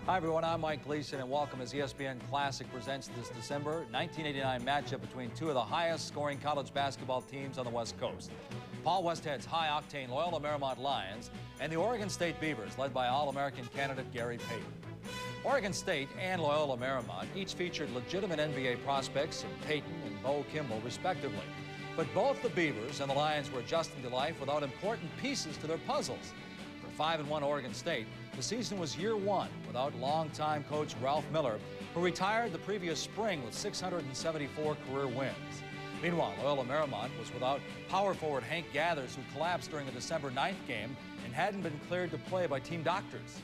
Hi everyone, I'm Mike Gleason and welcome as ESPN Classic presents this December 1989 matchup between two of the highest scoring college basketball teams on the West Coast. Paul Westhead's high-octane Loyola Marymount Lions and the Oregon State Beavers led by All-American candidate Gary Payton. Oregon State and Loyola Marymount each featured legitimate NBA prospects in Payton and Bo Kimball respectively. But both the Beavers and the Lions were adjusting to life without important pieces to their puzzles. For 5-1 Oregon State, the season was year one without longtime coach Ralph Miller, who retired the previous spring with 674 career wins. Meanwhile, Loyola Marymount was without power forward Hank Gathers, who collapsed during the December 9th game and hadn't been cleared to play by team doctors.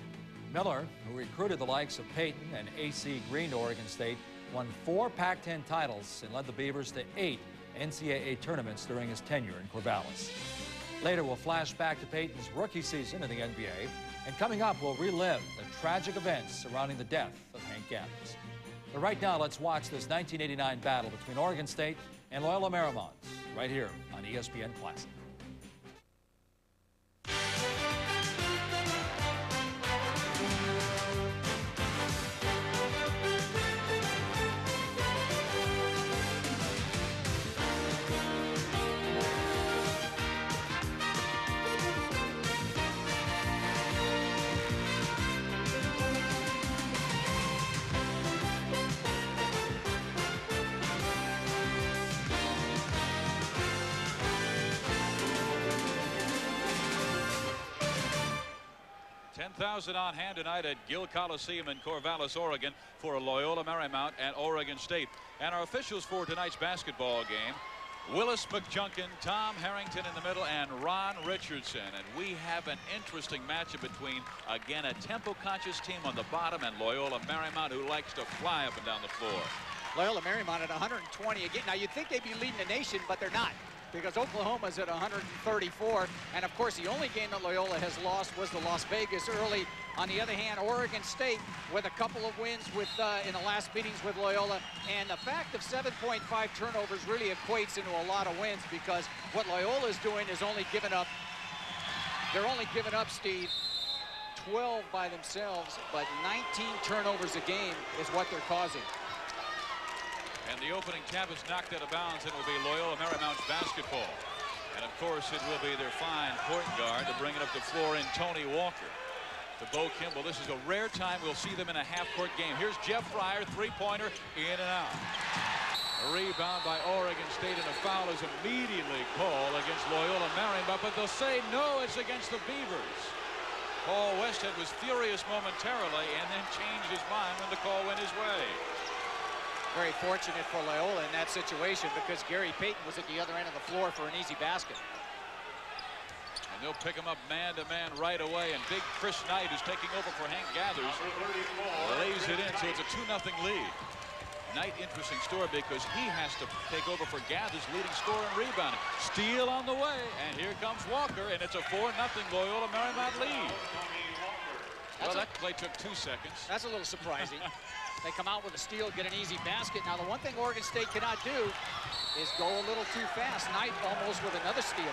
Miller, who recruited the likes of Payton and A.C. Green to Oregon State, won 4 Pac-10 titles and led the Beavers to 8 NCAA tournaments during his tenure in Corvallis. Later, we'll flash back to Payton's rookie season in the NBA, and coming up, we'll relive the tragic events surrounding the death of Hank Gathers. But right now, let's watch this 1989 battle between Oregon State and Loyola Marymount right here on ESPN Classic. 10,000 on hand tonight at Gill Coliseum in Corvallis, Oregon for Loyola Marymount and Oregon State. And our officials for tonight's basketball game, Willis McJunkin, Tom Harrington in the middle, and Ron Richardson. And we have an interesting matchup between, again, a tempo-conscious team on the bottom and Loyola Marymount, who likes to fly up and down the floor. Loyola Marymount at 120 again. Now, you'd think they'd be leading the nation, but they're not, because Oklahoma's at 134. And, of course, the only game that Loyola has lost was the Las Vegas early. On the other hand, Oregon State with a couple of wins with in the last meetings with Loyola. And the fact of 7.5 turnovers really equates into a lot of wins, because what Loyola is doing is only giving up, they're only giving up, Steve, 12 by themselves, but 19 turnovers a game is what they're causing. And the opening tap is knocked out of bounds, and it will be Loyola Marymount's basketball. And, of course, it will be their fine point guard to bring it up the floor in Tony Walker. To Bo Kimball. This is a rare time we'll see them in a half-court game. Here's Jeff Fryer, three-pointer, in and out. A rebound by Oregon State, and a foul is immediately called against Loyola Marymount, but they'll say no, it's against the Beavers. Paul Westhead was furious momentarily and then changed his mind when the call went his way. Very fortunate for Loyola in that situation, because Gary Payton was at the other end of the floor for an easy basket. And they'll pick him up man-to-man right away, and big Chris Knight, who's taking over for Hank Gathers, lays it in, so it's a 2-0 lead. Knight, interesting story, because he has to take over for Gathers, leading scorer and rebounding. Steal on the way, and here comes Walker, and it's a 4-0 Loyola Marymount lead. Well, that play took 2 seconds. That's a little surprising. They come out with a steal, get an easy basket. Now, the one thing Oregon State cannot do is go a little too fast. Knight almost with another steal.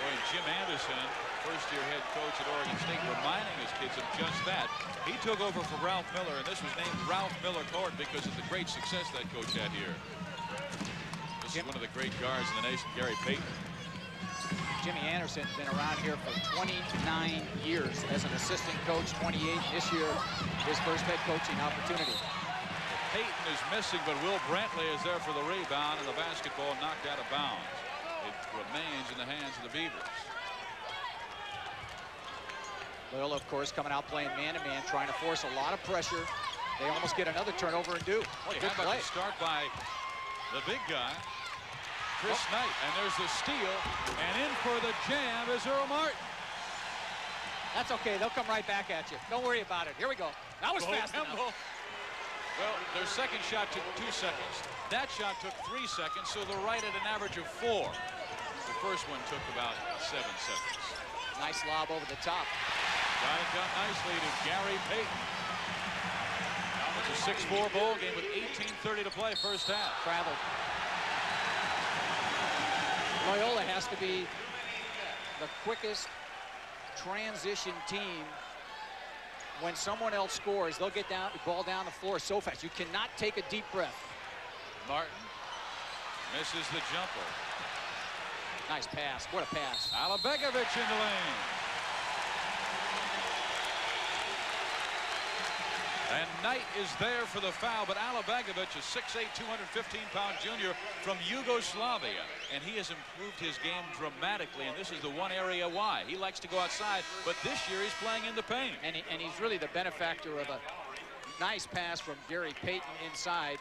Boy, and Jim Anderson, first-year head coach at Oregon State, reminding his kids of just that. He took over for Ralph Miller, and this was named Ralph Miller Court because of the great success that coach had here. This is one of the great guards in the nation, Gary Payton. Jimmy Anderson's been around here for 29 years as an assistant coach, 28 this year, his first head coaching opportunity. Payton is missing, but Will Brantley is there for the rebound, and the basketball knocked out of bounds. It remains in the hands of the Beavers. Loyola, of course, coming out playing man-to-man, trying to force a lot of pressure. They almost get another turnover and do. Well, good play. Start by the big guy, Chris Knight, and there's the steal, and in for the jam is Earl Martin. That's okay. They'll come right back at you. Don't worry about it. Here we go. That was fast enough. Well, their second shot took 2 seconds. That shot took 3 seconds, so they're right at an average of 4. The first one took about 7 seconds. Nice lob over the top. Got it done nicely to Gary Payton. It's a 6-4 ball game with 18:30 to play first half. Traveled. Loyola has to be the quickest transition team when someone else scores, they'll get down the ball down the floor so fast. You cannot take a deep breath. Martin misses the jumper. Nice pass. What a pass. Alabegovic in the lane. And Knight is there for the foul, but Alabegovic is 6'8", 215-pound junior from Yugoslavia, and he has improved his game dramatically, and this is the one area why. He likes to go outside, but this year he's playing in the paint. And he's really the benefactor of a nice pass from Gary Payton inside.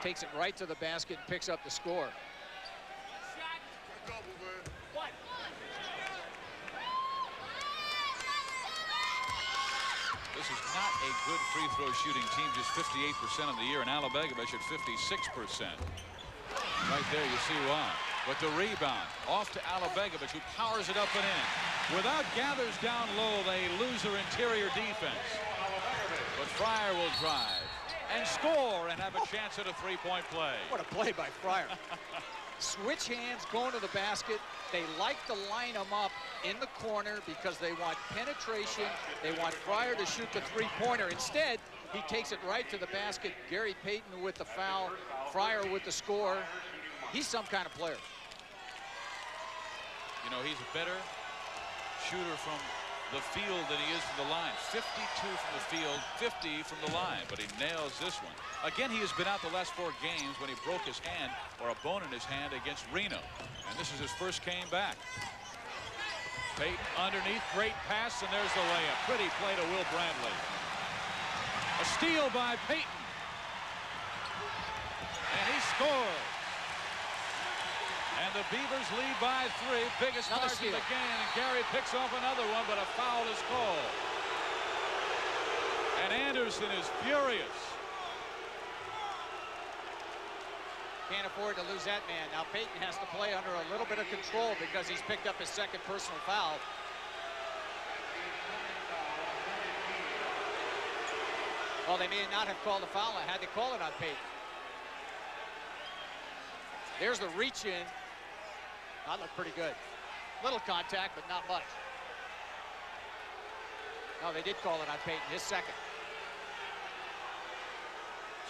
Takes it right to the basket and picks up the score. This is not a good free throw shooting team, just 58% of the year, and Alabegovic at 56%. Right there, you see why. But the rebound off to Alabegovic, who powers it up and in. Without gathers down low, they lose their interior defense. But Fryer will drive and score and have a chance at a three-point play. What a play by Fryer. Switch hands, going to the basket. They like to line them up in the corner because they want penetration. They want Fryer to shoot the three-pointer. Instead, he takes it right to the basket. Gary Payton with the foul, Fryer with the score. He's some kind of player. You know, he's a better shooter from the field than he is from the line. 52 from the field, 50 from the line, but he nails this one. Again, he has been out the last 4 games when he broke his hand, or a bone in his hand, against Reno. And this is his first game back. Payton underneath, great pass, and there's the layup. Pretty play to Will Bradley. A steal by Payton. And he scores. And the Beavers lead by 3, biggest margin of the game, and Gary picks off another one, but a foul is called. And Anderson is furious. Can't afford to lose that man. Now Payton has to play under a little bit of control because he's picked up his second personal foul. Well, they may not have called a foul. I had to call it on Payton. There's the reach in. That looked pretty good. Little contact, but not much. No, they did call it on Payton, his second.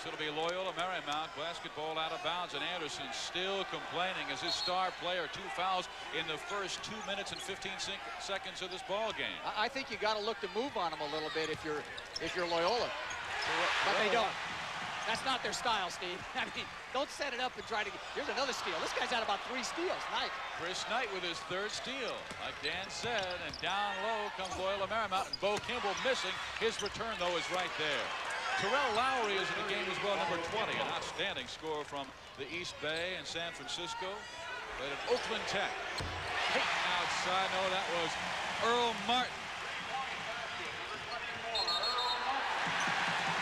So it'll be Loyola Marymount basketball out of bounds, and Anderson still complaining as his star player. 2 fouls in the first 2 minutes and 15 seconds of this ball game. I think you got to look to move on him a little bit if you're Loyola, but they don't. That's not their style, Steve. I mean, don't set it up and try to get. Here's another steal. This guy's had about 3 steals. Nice. Chris Knight with his 3rd steal. Like Dan said, and down low comes Loyola Marymount. And Bo Kimball missing. His return, though, is right there. Terrell Lowry is in the game as well, number 20. An outstanding score from the East Bay and San Francisco. Played at Oakland Tech. Payton outside. No, that was Earl Martin.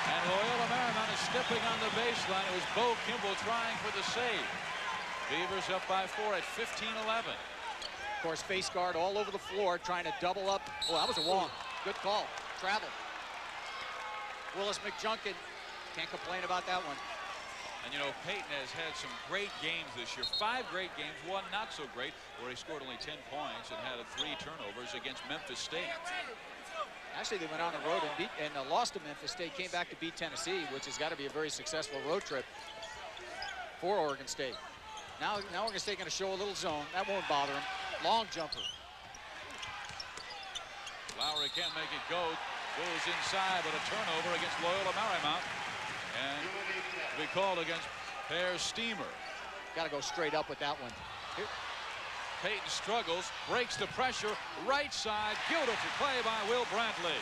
And Loyola Marymount is stepping on the baseline. It was Bo Kimball trying for the save. Beavers up by 4 at 15-11. Of course, face guard all over the floor, trying to double up. Oh, that was a walk. Good call. Travel. Willis McJunkin, can't complain about that one. And you know, Payton has had some great games this year. 5 great games, 1 not so great, where he scored only 10 points and had 3 turnovers against Memphis State. Actually, they went on the road and lost to Memphis State, came back to beat Tennessee, which has got to be a very successful road trip for Oregon State. Now Oregon State going to show a little zone. That won't bother him. Long jumper. Lowry can't make it go. Goes inside, but a turnover against Loyola Marymount. And to be called against Per Steamer. Got to go straight up with that one. Here. Payton struggles, breaks the pressure, right side, beautiful play by Will Brantley.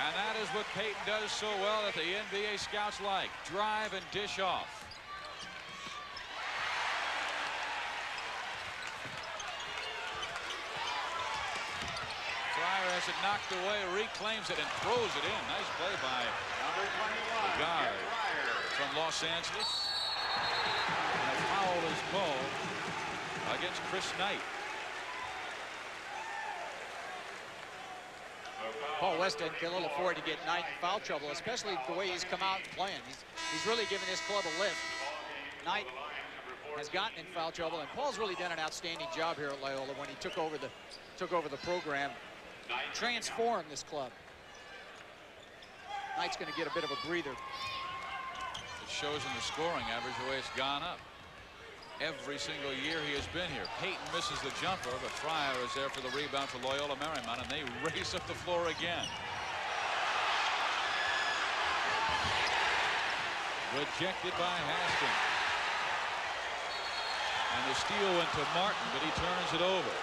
And that is what Payton does so well that the NBA scouts like. Drive and dish off. Fryer has it knocked away, reclaims it, and throws it in. Nice play by the guy from Los Angeles. And a foul is called against Chris Knight. Paul Westhead can a little afford to get Knight in foul trouble, especially the way he's come out and playing. He's really given this club a lift. Knight has gotten in foul trouble, and Paul's really done an outstanding job here at Loyola when he took over the program transform this club. Knight's going to get a bit of a breather. It shows in the scoring average the way it's gone up. Every single year he has been here. Payton misses the jumper, but Fryer is there for the rebound for Loyola Marymount, and they race up the floor again. Rejected by Haskins. And the steal went to Martin, but he turns it over.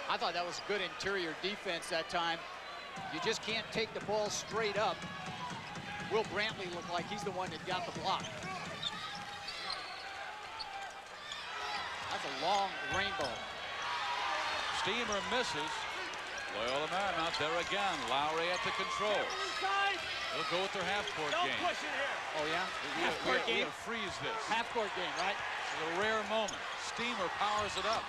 I thought that was good interior defense that time. You just can't take the ball straight up. Will Brantley looked like he's the one that got the block. That's a long rainbow. Steamer misses. Loyola Marymount there again. Lowry at the control. They'll go with their half-court game. Don't push it here. Oh, yeah? Half-court game. We'll freeze this. Half-court game, right? It's a rare moment. Steamer powers it up.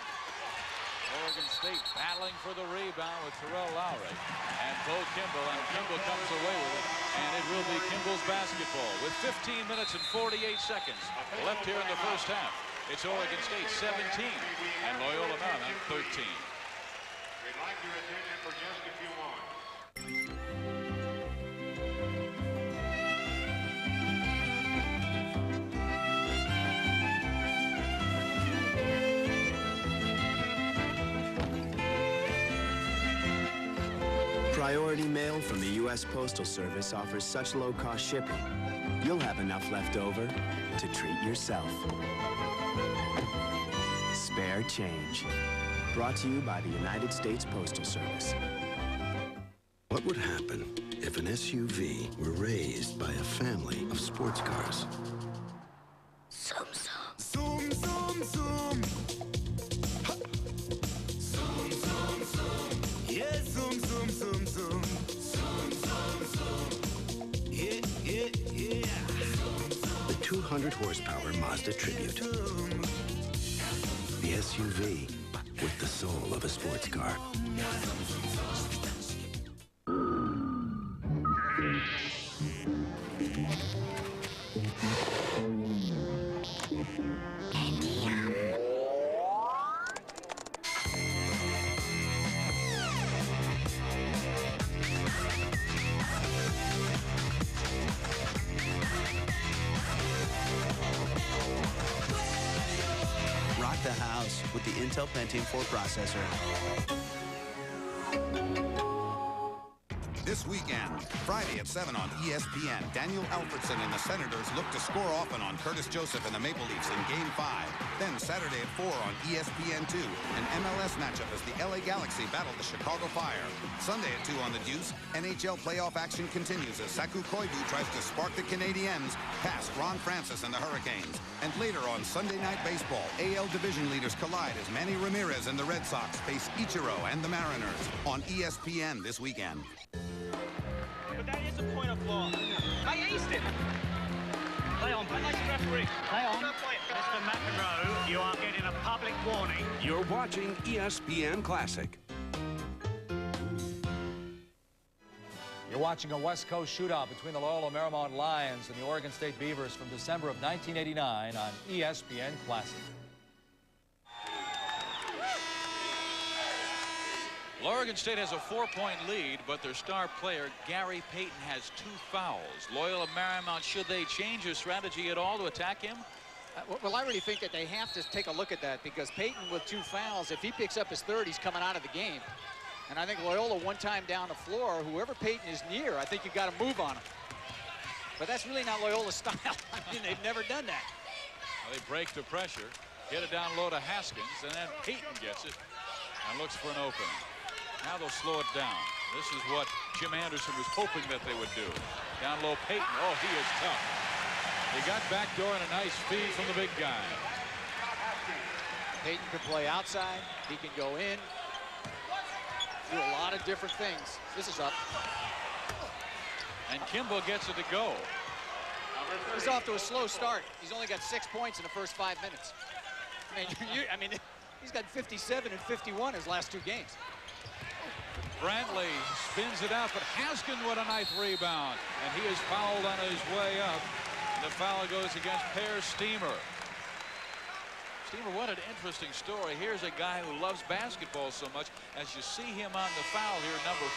Oregon State battling for the rebound with Terrell Lowry and Bo Kimble, and Kimble comes away with it, and it will be Kimble's basketball with 15 minutes and 48 seconds left here in the first half. It's Oregon State 17 and Loyola Marymount 13. We'd like your attention for just a few moments. Priority mail from the U.S. Postal Service offers such low-cost shipping, you'll have enough left over to treat yourself. Spare change. Brought to you by the United States Postal Service. What would happen if an SUV were raised by a family of sports cars? Zoom, zoom. Zoom, zoom, zoom. Ha. Zoom, zoom, zoom. Yeah, zoom, zoom, zoom, zoom. Zoom, zoom, zoom. Yeah, yeah, yeah. The 200 horsepower Mazda Tribute. The SUV with the soul of a sports car. Rock the house with the Intel Pentium 4 processor. This weekend, Friday at 7 on ESPN, Daniel Alfredson and the Senators look to score often on Curtis Joseph and the Maple Leafs in Game 5. Then Saturday at 4 on ESPN2, an MLS matchup as the LA Galaxy battle the Chicago Fire. Sunday at 2 on the Deuce, NHL playoff action continues as Saku Koivu tries to spark the Canadiens past Ron Francis and the Hurricanes. And later on Sunday Night Baseball, AL division leaders collide as Manny Ramirez and the Red Sox face Ichiro and the Mariners on ESPN this weekend. But that is a point of law. I aced it. Play on, play like a referee. Play on. Mr. McEnroe, you are getting a public warning. You're watching ESPN Classic. You're watching a West Coast shootout between the Loyola Marymount Lions and the Oregon State Beavers from December of 1989 on ESPN Classic. Oregon State has a 4-point lead, but their star player, Gary Payton, has 2 fouls. Loyola Marymount, should they change their strategy at all to attack him? Well, I really think that they have to take a look at that because Payton with 2 fouls, if he picks up his third, he's coming out of the game. And I think Loyola one time down the floor, whoever Payton is near, I think you got to move on him. But that's really not Loyola's style. I mean, they've never done that. Well, they break the pressure, get it down low to Haskins, and then Payton gets it and looks for an opening. Now they'll slow it down. This is what Jim Anderson was hoping that they would do. Down low, Payton. Oh, he is tough. He got backdoor and a nice feed from the big guy. Payton can play outside. He can go in. Do a lot of different things. This is up. And Kimble gets it to go. He's off to a slow start. He's only got 6 points in the first 5 minutes. I mean, he's got 57 and 51 his last 2 games. Brantley spins it out, but Haskins with a nice rebound. And he is fouled on his way up. the foul goes against Per Steamer. Steamer, what an interesting story. Here's a guy who loves basketball so much. As you see him on the foul here, number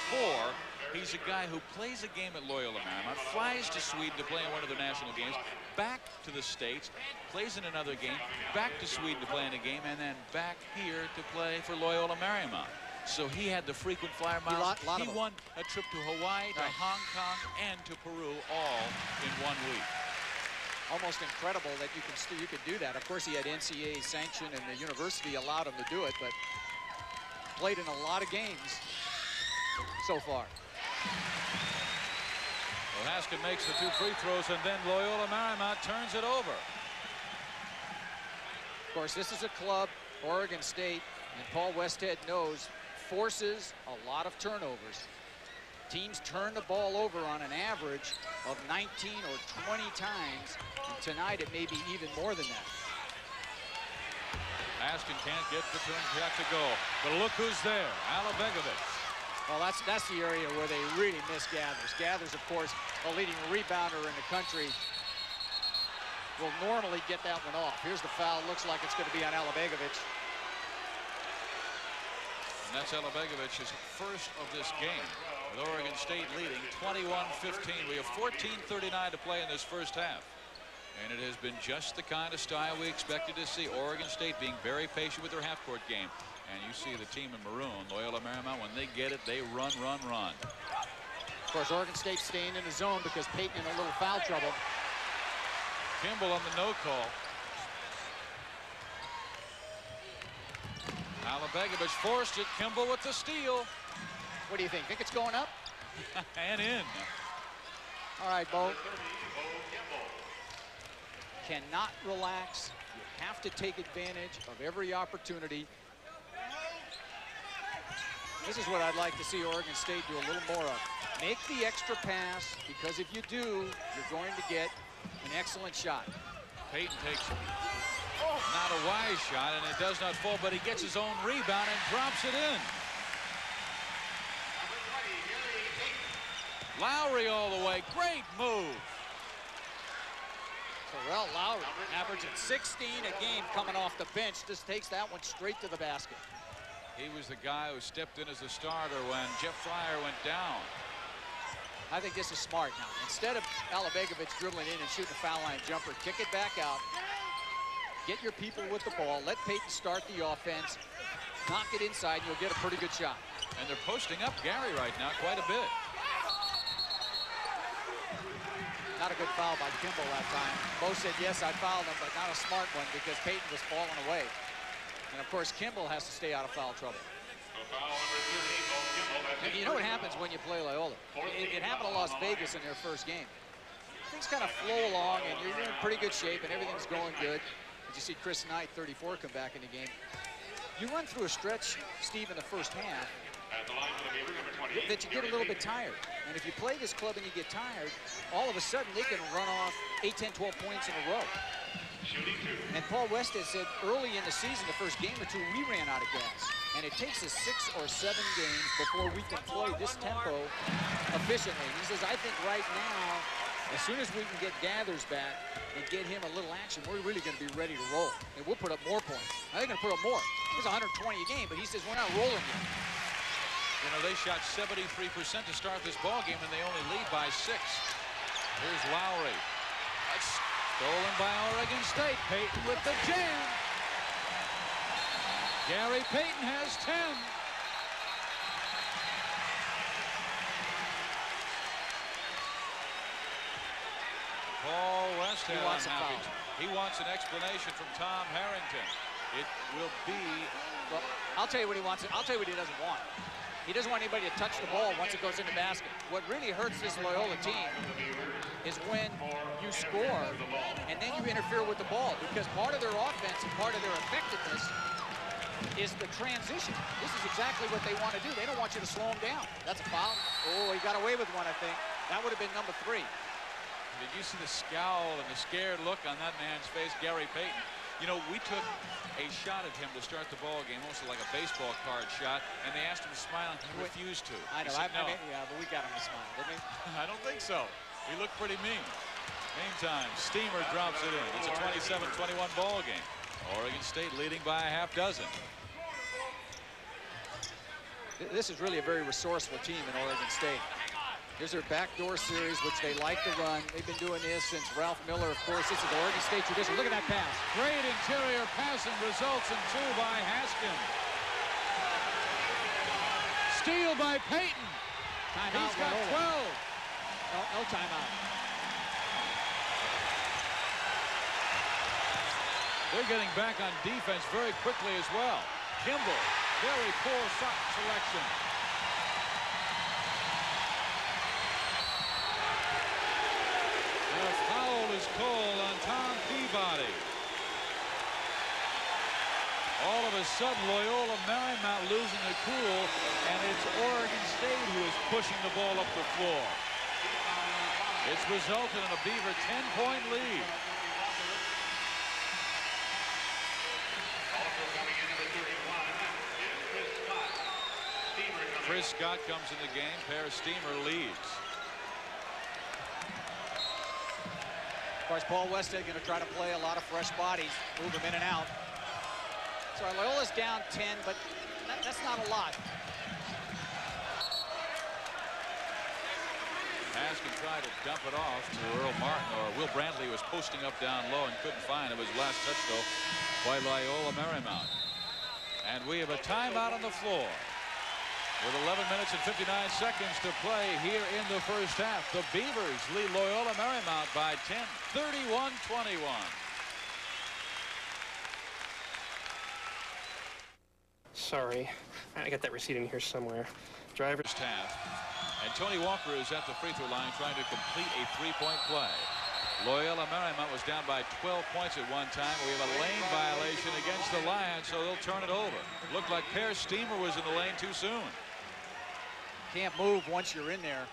4, he's a guy who plays a game at Loyola Marymount, flies to Sweden to play in one of their national games, back to the States, plays in another game, back to Sweden to play in a game, and then back here to play for Loyola Marymount. So he had the frequent flyer miles. He won a trip to Hawaii, to Hong Kong, and to Peru all in 1 week. Almost incredible that you could do that. Of course, he had NCAA sanction, and the university allowed him to do it, but played in a lot of games so far. Well, Haskett makes the 2 free throws, and then Loyola Marymount turns it over. Of course, this is a club, Oregon State, and Paul Westhead knows, forces a lot of turnovers. Teams turn the ball over on an average of 19 or 20 times. And tonight, it may be even more than that. Haskett can't get the turn shot to go. But look who's there, Alabegovic. Well, that's the area where they really miss Gathers. Gathers, of course, a leading rebounder in the country, will normally get that one off. Here's the foul. Looks like it's going to be on Alabegovic. And that's Alabegovic's first of this game, with Oregon State leading 21-15. We have 14:39 to play in this first half. And it has been just the kind of style we expected to see. Oregon State being very patient with their half-court game. And you see the team in maroon, Loyola Marymount, when they get it, they run, run, run. Of course, Oregon State staying in the zone because Payton in a little foul trouble. Kimball on the no call. Alabegovic forced it. Kimball with the steal. What do you think? Think it's going up? And in. All right, Bo. Cannot relax. You have to take advantage of every opportunity. This is what I'd like to see Oregon State do a little more of. Make the extra pass, because if you do, you're going to get an excellent shot. Payton takes not a wise shot, and it does not fall, but he gets his own rebound and drops it in. Lowry all the way. Great move. Terrell Lowry averaging 16 a game coming off the bench. Just takes that one straight to the basket. He was the guy who stepped in as a starter when Jeff Fryer went down. I think this is smart now. Instead of Alabegovic dribbling in and shooting a foul line jumper, kick it back out. Get your people with the ball. Let Payton start the offense. Knock it inside, and you'll get a pretty good shot. And they're posting up Gary right now quite a bit. Not a good foul by Kimball that time. Bo said, yes, I fouled him, but not a smart one because Payton was falling away. And, of course, Kimball has to stay out of foul trouble. And you know what happens when you play Loyola? It happened to Las Vegas in their first game. Things kind of flow along, and you're in pretty good shape, and everything's going good. But you see Chris Knight, 34, come back in the game. You run through a stretch, Steve, in the first half, that you get a little bit tired. And if you play this club and you get tired, all of a sudden they can run off 8, 10, 12 points in a row. And Paul Westhead said early in the season, the first game or two, we ran out of gas. And it takes us 6 or 7 games before we can play this tempo efficiently. He says, I think right now, as soon as we can get Gathers back and get him a little action, we're really going to be ready to roll. And we'll put up more points. They're going to put up more. It's 120 a game, but he says, we're not rolling yet. You know, they shot 73% to start this ball game, and they only lead by 6. Here's Lowry. That's stolen by Oregon State. Payton with the jam. Gary Payton has 10. Paul Westhead unhappy. He wants an explanation from Tom Harrington. It will be... Well, I'll tell you what he wants. I'll tell you what he doesn't want. He doesn't want anybody to touch the ball once it goes in the basket. What really hurts this Loyola team is when you score and then you interfere with the ball, because part of their offense and part of their effectiveness is the transition. This is exactly what they want to do. They don't want you to slow them down. That's a foul. Oh, he got away with one, I think. That would have been number 3. Did you see the scowl and the scared look on that man's face, Gary Payton? You know, we took a shot at him to start the ball game, almost like a baseball card shot, and they asked him to smile, and he refused to. I know. Said, no. Yeah, but we got him to smile, didn't we? I don't think so. He looked pretty mean. Meantime, Steamer drops it in. It's a 27-21 ball game. Oregon State leading by a half dozen. This is really a very resourceful team in Oregon State. Here's their backdoor series, which they like to run. They've been doing this since Ralph Miller. Of course, this is Oregon State tradition. Look at that pass. Great interior passing results in 2 by Haskins. Steal by Payton. Timeout. He's got 12. No timeout. They're getting back on defense very quickly as well. Kimball, very poor shot selection. And a foul is called on Tom Peabody. All of a sudden, Loyola Marymount losing the cool, and it's Oregon State who is pushing the ball up the floor. It's resulted in a Beaver 10-point lead. Chris Scott comes in the game. Paris Steamer leads. Of course, Paul Westhead going to try to play a lot of fresh bodies, move them in and out. So Loyola's down 10, but that's not a lot. Haskin tried to dump it off to Earl Martin, or Will Brantley was posting up down low and couldn't find it. It was last touch, though, by Loyola Marymount. And we have a timeout on the floor with 11 minutes and 59 seconds to play here in the first half. The Beavers lead Loyola Marymount by 10, 31-21. Sorry, I got that receipt in here somewhere. Driver's half, and Tony Walker is at the free throw line trying to complete a three-point play. Loyola Marymount was down by 12 points at one time. We have a lane violation against the Lions, so they'll turn it over. Looked like Paris Steamer was in the lane too soon. Can't move once you're in there.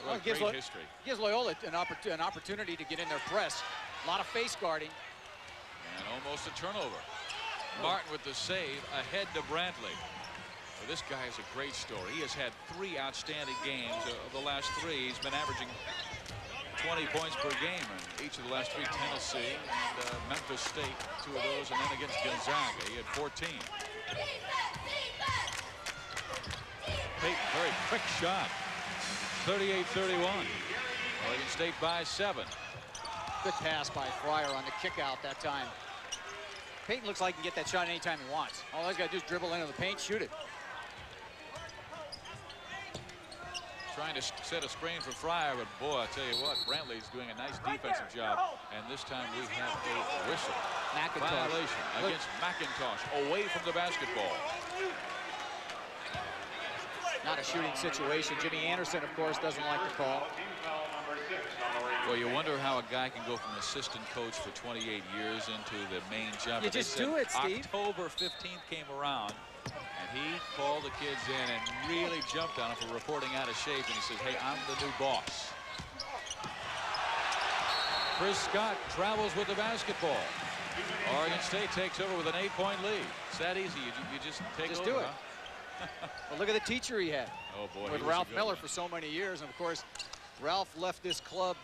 Well, gives Loyola an opportunity to get in their press. A lot of face guarding. And almost a turnover. Martin with the save ahead to Brantley. Well, this guy is a great story. He has had 3 outstanding games. Of the last 3, he's been averaging 20 points per game in each of the last 3, Tennessee and Memphis State, 2 of those, and then against Gonzaga, he had 14. Payton, very quick shot. 38-31. Oregon State by 7. Good pass by Fryer on the kick out that time. Payton looks like he can get that shot anytime he wants. All he's got to do is dribble into the paint, shoot it. Trying to set a screen for Fryer, but boy, I tell you what, Brantley's doing a nice defensive job. And this time we have a whistle. Violation against McIntosh, away from the basketball. Not a shooting situation. Jimmy Anderson, of course, doesn't like the call. Well, you wonder how a guy can go from assistant coach for 28 years into the main job. You just do it, Steve. October 15th came around, and he called the kids in and really jumped on them for reporting out of shape. And he said, hey, I'm the new boss. Chris Scott travels with the basketball. Oregon State takes over with an 8-point lead. It's that easy. You just take over. Just do it. Well, look at the teacher he had. Oh, boy, with Ralph Miller for so many years. And, of course, Ralph left this club,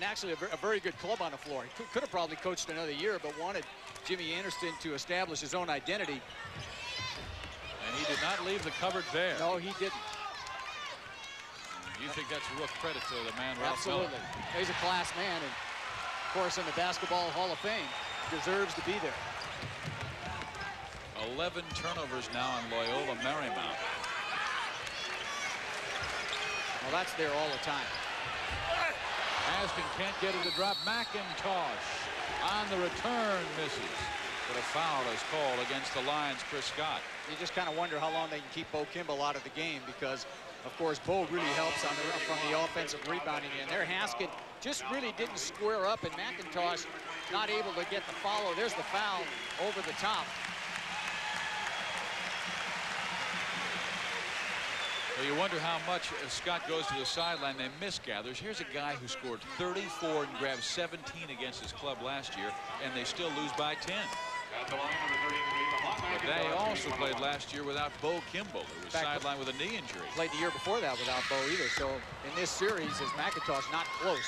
actually a very good club on the floor. He could have probably coached another year, but wanted Jimmy Anderson to establish his own identity. And he did not leave the cupboard bare. No, he didn't. You think that's a real credit to the man, Ralph Miller? Absolutely. He's a class man, and, of course, in the Basketball Hall of Fame, deserves to be there. 11 turnovers now on Loyola Marymount. Well, that's there all the time. Askin can't get it to drop. McIntosh on the return misses. But a foul is called against the Lions' Chris Scott. You just kind of wonder how long they can keep Bo Kimball out of the game because, of course, Bo really helps on from the offensive rebounding end. There, Haskin just really didn't square up, and McIntosh not able to get the follow. There's the foul over the top. Well, you wonder how much Scott goes to the sideline. They misgathers. Here's a guy who scored 34 and grabbed 17 against his club last year, and they still lose by 10. But they also played last year without Bo Kimball, who was sidelined with a knee injury. Played the year before that without Bo either. So in this series, is McIntosh not close?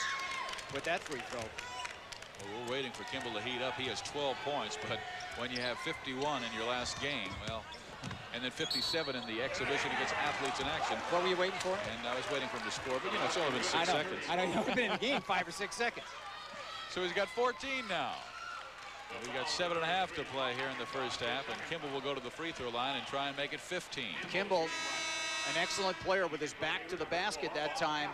with that free throw. Well, we're waiting for Kimball to heat up. He has 12 points, but when you have 51 in your last game, well, and then 57 in the exhibition against Athletes in Action. What were you waiting for? And I was waiting for him to score, but you know, it's only been 6 seconds. I know you've been in the game 5 or 6 seconds. So he's got 14 now. We've got 7.5 to play here in the first half, and Kimball will go to the free throw line and try and make it 15. Kimball, an excellent player with his back to the basket that time.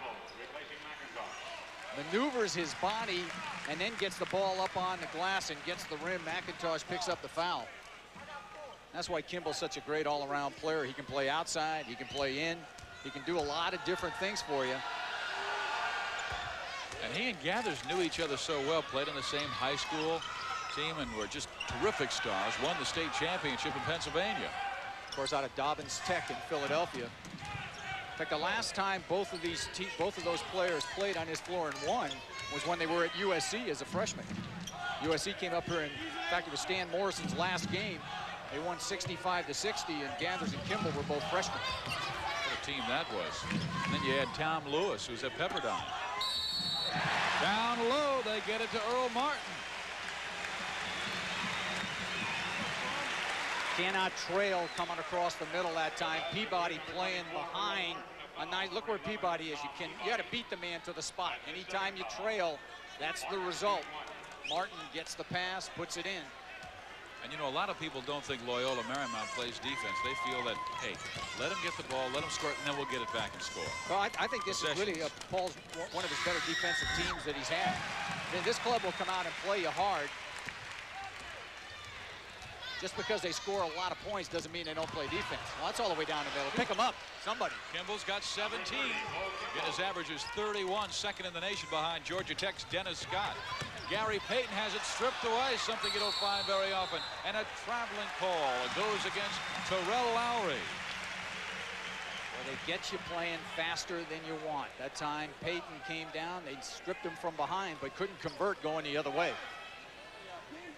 Maneuvers his body and then gets the ball up on the glass and gets the rim. McIntosh picks up the foul. That's why Kimball's such a great all-around player. He can play outside, he can play in, he can do a lot of different things for you. And he and Gathers knew each other so well, played on the same high school team, and were just terrific stars. Won the state championship in Pennsylvania. Of course, out of Dobbins Tech in Philadelphia. In fact, the last time both of those players played on his floor and won was when they were at USC as a freshman. USC came up here, and in fact, it was Stan Morrison's last game. They won 65-60, and Gathers and Kimball were both freshmen. What a team that was. And then you had Tom Lewis, who's at Pepperdine. Down low, they get it to Earl Martin. Cannot trail coming across the middle that time. Peabody playing behind a nice. Look where Peabody is. You got to beat the man to the spot. Anytime you trail, that's the result. Martin gets the pass, puts it in. And you know, a lot of people don't think Loyola Marymount plays defense. They feel that, hey, let him get the ball, let him score, and then we'll get it back and score. Well, I think this is really Paul's one of his better defensive teams that he's had. Then this club will come out and play you hard. Just because they score a lot of points doesn't mean they don't play defense. Well, that's all the way down the middle. Pick them up, somebody. Kimball's got 17. And his average is 31, second in the nation behind Georgia Tech's Dennis Scott. Gary Payton has it stripped away, something you don't find very often. And a traveling call goes against Terrell Lowry. Well, they get you playing faster than you want. That time, Payton came down. They stripped him from behind, but couldn't convert going the other way.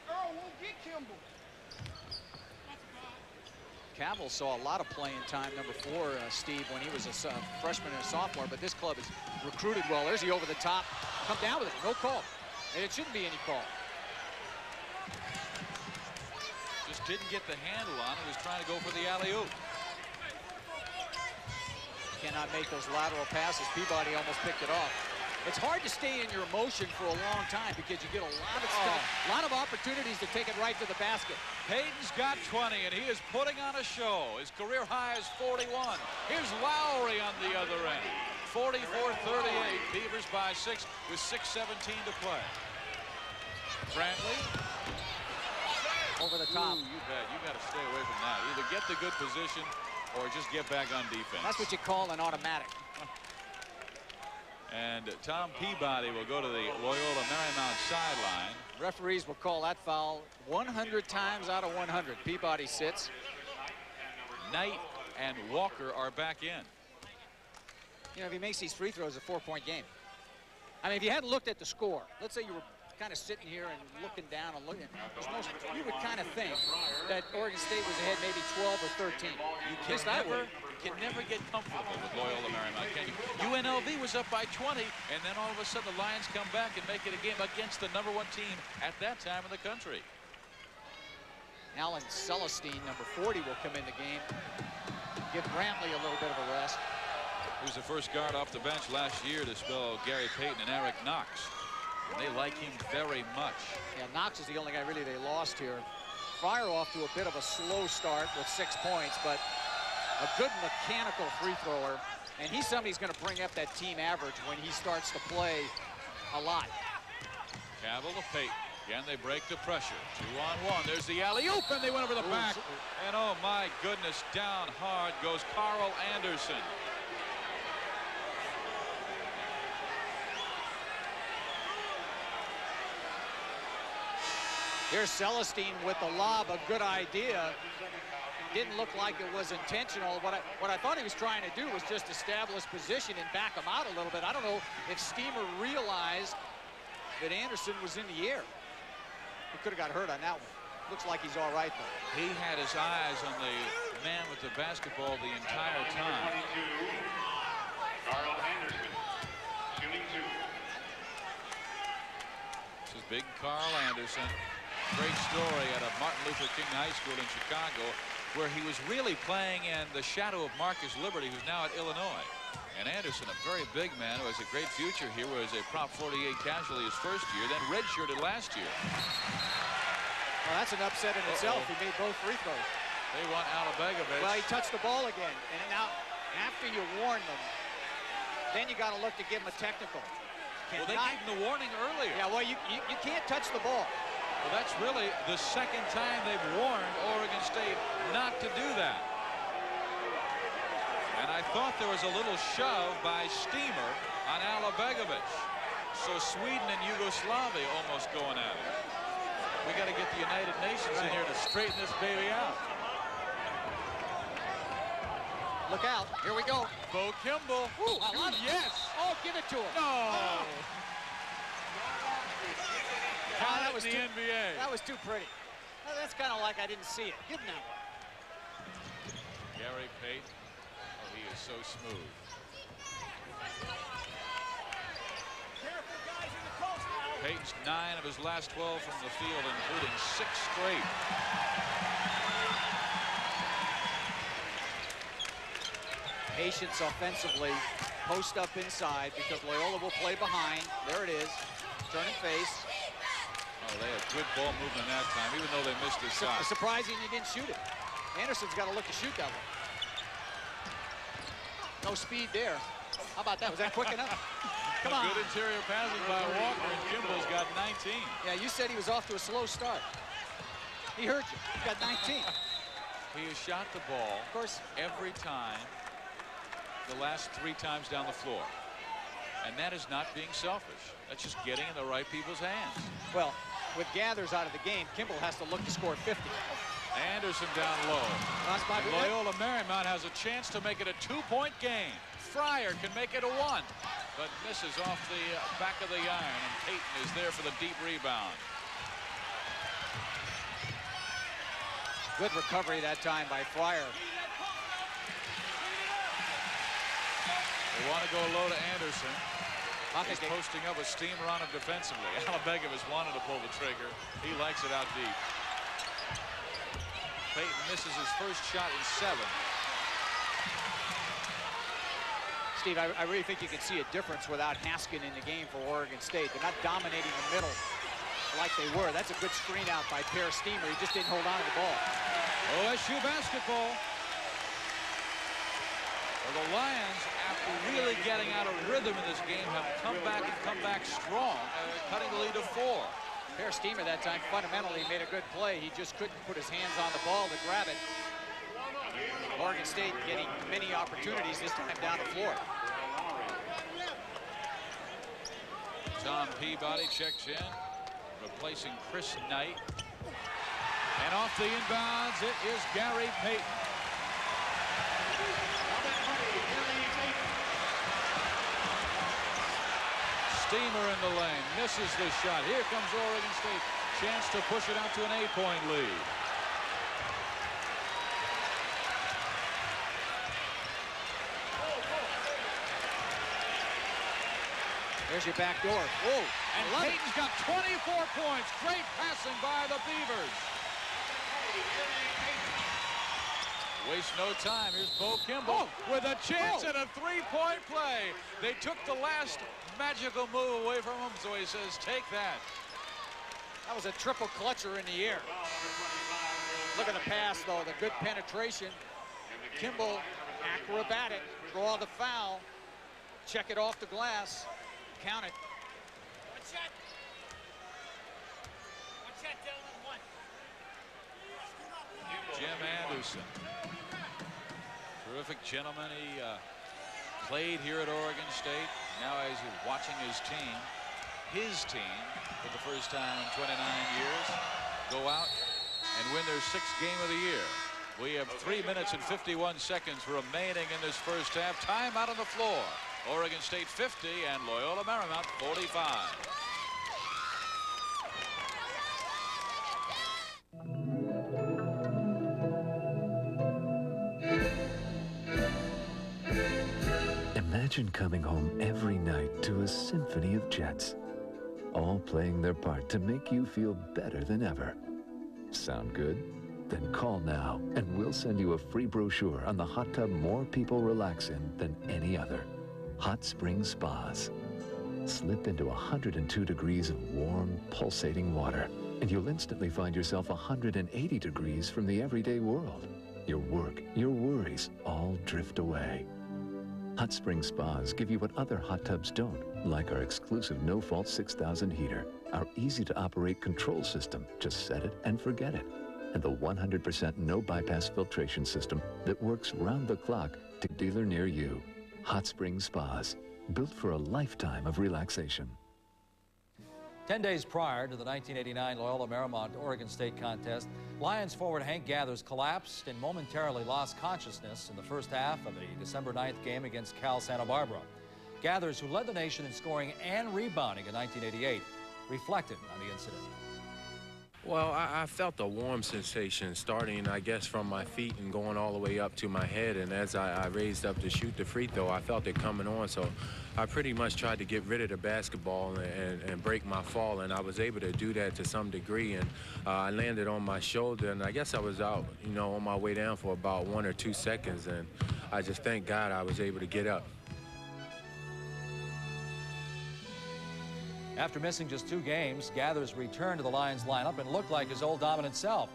Earl won't get Kimball. Cavill saw a lot of playing time, number 4, Steve, when he was a freshman and a sophomore, but this club is recruited well. There's the over the top. Come down with it, no call. And it shouldn't be any call. Just didn't get the handle on it. Was trying to go for the alley-oop. Cannot make those lateral passes. Peabody almost picked it off. It's hard to stay in your motion for a long time because you get a lot of opportunities to take it right to the basket. Payton's got 20, and he is putting on a show. His career high is 41. Here's Lowry on the other end. 44-38. Beavers by 6 with 6:17 to play. Brantley. Over the top. Ooh, you bet. You got to stay away from that. Either get the good position or just get back on defense. That's what you call an automatic. And Tom Peabody will go to the Loyola Marymount sideline. Referees will call that foul 100 times out of 100. Peabody sits. Knight and Walker are back in. You know, if he makes these free throws, a 4-point game. I mean, if you hadn't looked at the score, let's say you were kind of sitting here and looking down and looking, you would kind of think that Oregon State was ahead maybe 12 or 13. You can never get comfortable with Loyola Marymount, can you? UNLV was up by 20, and then all of a sudden the Lions come back and make it a game against the #1 team at that time in the country. Alan Celestine, number 40, will come in the game. Give Brantley a little bit of a rest. He was the first guard off the bench last year to spell Gary Payton and Eric Knox. And they like him very much. Yeah, Knox is the only guy really they lost here. Fryer off to a bit of a slow start with 6 points, but a good mechanical free thrower. And he's somebody who's going to bring up that team average when he starts to play a lot. Cavill to Payton. Again, they break the pressure. 2-on-1. There's the alley-oop, and they went over the back. And oh my goodness, down hard goes Carl Anderson. Here's Celestine with the lob, a good idea. Didn't look like it was intentional. What I thought he was trying to do was just establish position and back him out a little bit. I don't know if Steamer realized that Anderson was in the air. He could have got hurt on that one. Looks like he's all right, though. He had his eyes on the man with the basketball the entire time. Carl Anderson, shooting 2. Big Carl Anderson. Great story out of Martin Luther King High School in Chicago, where he was really playing in the shadow of Marcus Liberty, who's now at Illinois. And Anderson, a very big man who has a great future here, was a Prop 48 casualty his first year, then redshirted last year. Well, that's an upset in itself. He made both free throws. They want Alabegovic. Well, he touched the ball again. And now, after you warn them, then you got to look to give him a technical. Well, they gave him the warning earlier. Yeah, well, you can't touch the ball. Well, that's really the second time they've warned Oregon State not to do that. And I thought there was a little shove by Steamer on Alabegovic. So Sweden and Yugoslavia almost going at it. We got to get the United Nations in here to straighten this baby out. Look out. Here we go. Bo Kimball. Ooh, I love it. Yes. Oh, give it to him. No. Oh. That was the NBA. That was too pretty. That's kind of like I didn't see it. Give him that one. Gary Payton. Oh, he is so smooth. Payton's 9 of his last 12 from the field, including 6 straight. Patience offensively. Post up inside because Loyola will play behind. There it is. Turn and face. Oh, they had good ball movement that time, even though they missed his shot. Surprising he didn't shoot it. Anderson's got to look to shoot that one. No speed there. How about that? Was that quick enough? Come on. Good interior passing by Walker, and Kimball's got 19. Yeah, you said he was off to a slow start. He heard you. He got 19. He has shot the ball, of course, every time, the last 3 times down the floor. And that is not being selfish. That's just getting in the right people's hands. Well, with Gathers out of the game, Kimball has to look to score 50. Anderson down low. And Loyola Marymount has a chance to make it a 2-point game. Fryer can make it a 1, but misses off the back of the iron, and Payton is there for the deep rebound. Good recovery that time by Fryer. They want to go low to Anderson. He's posting up a steamer on him defensively. Alabegovic wanted to pull the trigger. He likes it out deep. Payton misses his first shot in 7. Steve, I really think you can see a difference without Haskin in the game for Oregon State. They're not dominating the middle like they were. That's a good screen out by Per Steamer. He just didn't hold on to the ball. OSU basketball. Well, the Lions, after really getting out of rhythm in this game, have come back strong, cutting the lead to 4. Per Steamer that time fundamentally made a good play. He just couldn't put his hands on the ball to grab it. Oregon State getting many opportunities this time down the floor. Tom Peabody checks in, replacing Chris Knight. And off the inbounds, it is Gary Payton. Steamer in the lane, misses the shot. Here comes Oregon State. Chance to push it out to an 8-point lead. There's your back door. Whoa. And Payton's got 24 points. Great passing by the Beavers. Waste no time. Here's Bo Kimball with a chance at a 3-point play. They took the last magical move away from him, so he says, take that. That was a triple clutcher in the air. Look at the pass, though. The good penetration. Kimball, acrobatic. Draw the foul. Check it off the glass. Count it. One shot. One shot, gentlemen. 1. Jim Anderson. Terrific gentleman. He played here at Oregon State. Now as he's watching his team, for the first time in 29 years, go out and win their 6th game of the year. We have 3 minutes and 51 seconds remaining in this first half. Time out on the floor. Oregon State 50 and Loyola Marymount 45. Imagine coming home every night to a symphony of jets. all playing their part to make you feel better than ever. Sound good? Then call now and we'll send you a free brochure on the hot tub more people relax in than any other. Hot Spring Spas. Slip into 102 degrees of warm, pulsating water, and you'll instantly find yourself 180 degrees from the everyday world. Your work, your worries, all drift away. Hot Spring Spas give you what other hot tubs don't, like our exclusive no-fault 6000 heater, our easy-to-operate control system, just set it and forget it, and the 100% no-bypass filtration system that works round the clock to a dealer near you. Hot Spring Spas, built for a lifetime of relaxation. 10 days prior to the 1989 Loyola Marymount Oregon State contest, Lions forward Hank Gathers collapsed and momentarily lost consciousness in the first half of a December 9th game against Cal Santa Barbara. Gathers, who led the nation in scoring and rebounding in 1988, reflected on the incident. Well, I felt a warm sensation starting, I guess, from my feet and going all the way up to my head. And as I raised up to shoot the free throw, I felt it coming on. So I pretty much tried to get rid of the basketball and break my fall. And I was able to do that to some degree. And I landed on my shoulder. And I guess I was out, you know, on my way down for about 1 or 2 seconds. And I just thank God I was able to get up. After missing just 2 games, Gathers returned to the Lions lineup and looked like his old dominant self.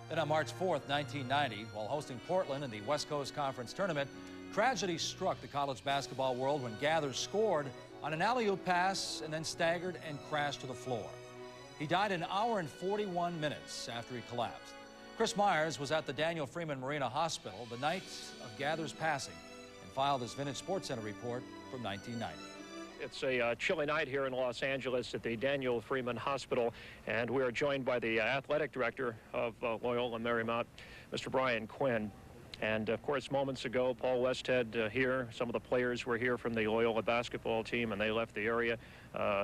Then on March 4th, 1990, while hosting Portland in the West Coast Conference Tournament, tragedy struck the college basketball world when Gathers scored on an alley-oop pass and then staggered and crashed to the floor. He died an hour and 41 minutes after he collapsed. Chris Myers was at the Daniel Freeman Marina Hospital the night of Gathers' passing and filed his Vintage Sports Center report from 1990. It's a chilly night here in Los Angeles at the Daniel Freeman Hospital, and we are joined by the athletic director of Loyola Marymount, Mr. Brian Quinn. And of course, moments ago, Paul Westhead here, some of the players were here from the Loyola basketball team, and they left the area.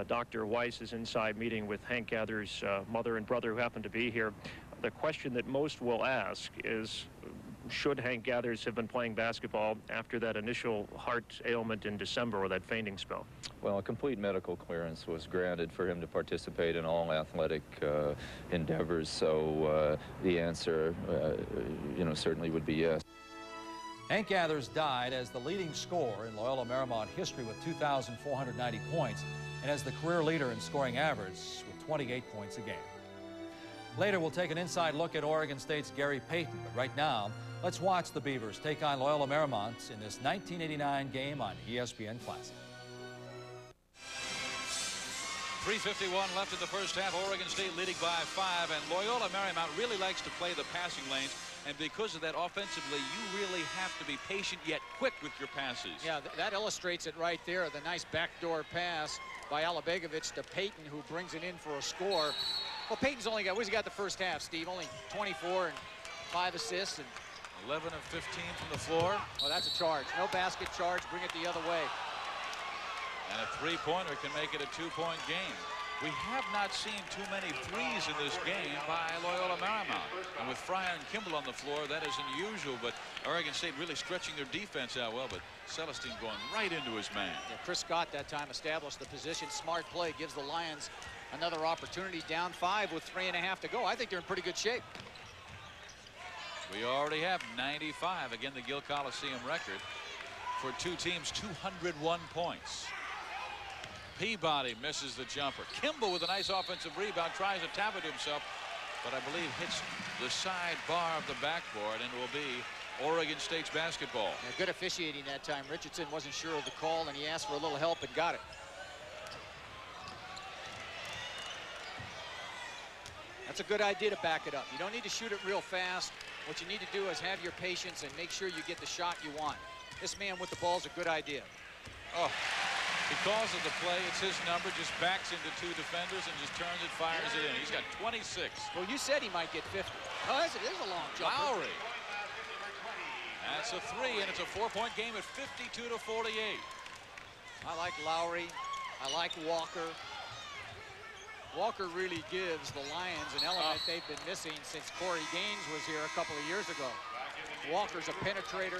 Dr. Weiss is inside meeting with Hank Gathers' mother and brother who happen to be here. The question that most will ask is, should Hank Gathers have been playing basketball after that initial heart ailment in December or that fainting spell? Well, a complete medical clearance was granted for him to participate in all athletic endeavors, so the answer, you know, certainly would be yes. Hank Gathers died as the leading scorer in Loyola Marymount history with 2,490 points and as the career leader in scoring average with 28 points a game. Later, we'll take an inside look at Oregon State's Gary Payton, but right now, let's watch the Beavers take on Loyola Marymount in this 1989 game on ESPN Classic. 3:51 left in the first half. Oregon State leading by 5, and Loyola Marymount really likes to play the passing lanes, and because of that, offensively, you really have to be patient yet quick with your passes. Yeah, that illustrates it right there. The nice backdoor pass by Alabegovic to Payton, who brings it in for a score. Well, Payton's only got, what's he got the first half, Steve? Only 24 and 5 assists. And 11 of 15 from the floor. Well, that's a charge. No basket charge. Bring it the other way. And a three-pointer can make it a 2-point game. We have not seen too many threes in this game by Loyola Marymount. And with Fryer and Kimball on the floor, that is unusual. But Oregon State really stretching their defense out well. But Celestine going right into his man. Yeah, Chris Scott that time established the position. Smart play gives the Lions another opportunity, down 5 with 3.5 to go. I think they're in pretty good shape. We already have 95, again the Gill Coliseum record for two teams, 201 points. Peabody misses the jumper. Kimball with a nice offensive rebound, tries to tap it himself, but I believe hits the side bar of the backboard, and it will be Oregon State's basketball. Yeah, good officiating that time. Richardson wasn't sure of the call, and he asked for a little help and got it. That's a good idea to back it up. You don't need to shoot it real fast. What you need to do is have your patience and make sure you get the shot you want. This man with the ball is a good idea. Oh, because of the play, it's his number, just backs into 2 defenders and just turns it, fires it in. He's got 26. Well, you said he might get 50. Oh, it is a long jumper. Lowry. That's a 3, and it's a 4-point game at 52 to 48. I like Lowry. I like Walker. Walker really gives the Lions an element they've been missing since Corey Gaines was here a couple of years ago. Walker's a penetrator.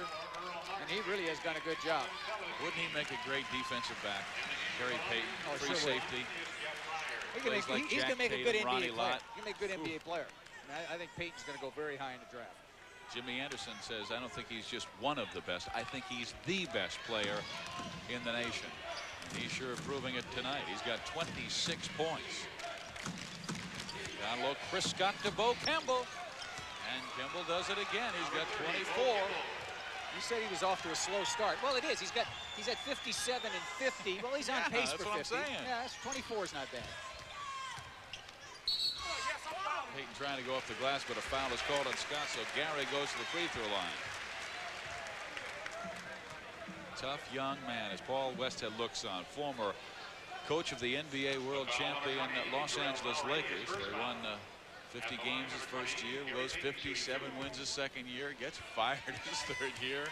And he really has done a good job. Wouldn't he make a great defensive back? Gary Payton, free safety. He's going to make a good NBA player. He can make a good NBA player. And I think Payton's going to go very high in the draft. Jimmy Anderson says, I don't think he's just one of the best. I think he's the best player in the nation. And he's sure proving it tonight. He's got 26 points. Down low, Chris Scott to Bo Campbell. And Campbell does it again. He's got 24. You said he was off to a slow start. Well, it is. He's at 57 and 50. Well, he's on pace for 50. That's what I'm saying. Yeah, 24 is not bad. Payton trying to go off the glass, but a foul is called on Scott, so Gary goes to the free throw line. Tough young man, as Paul Westhead looks on. Former coach of the NBA World Champion Los Angeles Lakers. They won 50 games his first year, goes 57 wins his second year, gets fired his third year.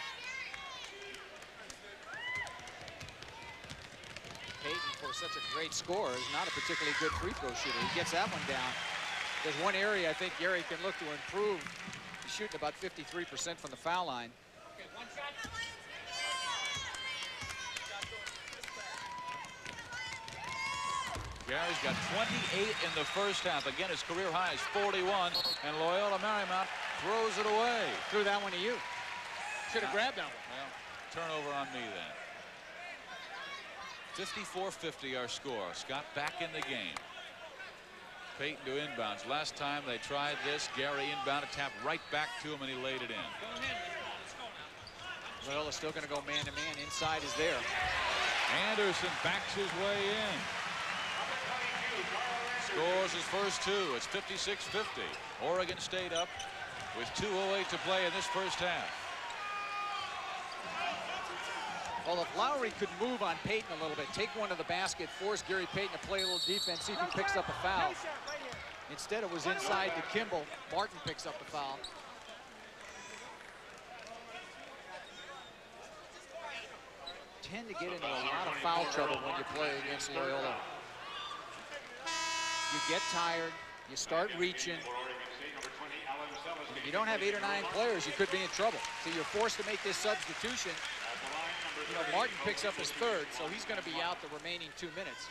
Payton, for such a great scorer, is not a particularly good free throw shooter. He gets that one down. There's one area I think Gary can look to improve. He's shooting about 53% from the foul line. Gary's got 28 in the first half. Again, his career high is 41, and Loyola Marymount throws it away. Threw that one to you. Should have grabbed that one. Well, turnover on me then. 54-50 our score. Scott back in the game. Payton to inbounds. Last time they tried this, Gary inbounded, tapped right back to him, and he laid it in. Loyola's still going to go man-to-man. Inside is there. Anderson backs his way in. Scores his first two. It's 56-50. Oregon State up with 2:08 to play in this first half. Well, if Lowry could move on Payton a little bit, take one to the basket, force Gary Payton to play a little defense, see if he picks up a foul. Instead, it was inside to Kimball. Martin picks up the foul. Tend to get into a lot of foul trouble when you play against Loyola. You get tired, you start reaching. If you don't have 8 or 9 players, you could be in trouble. So you're forced to make this substitution. You know, Martin picks up his third, so he's going to be out the remaining 2 minutes.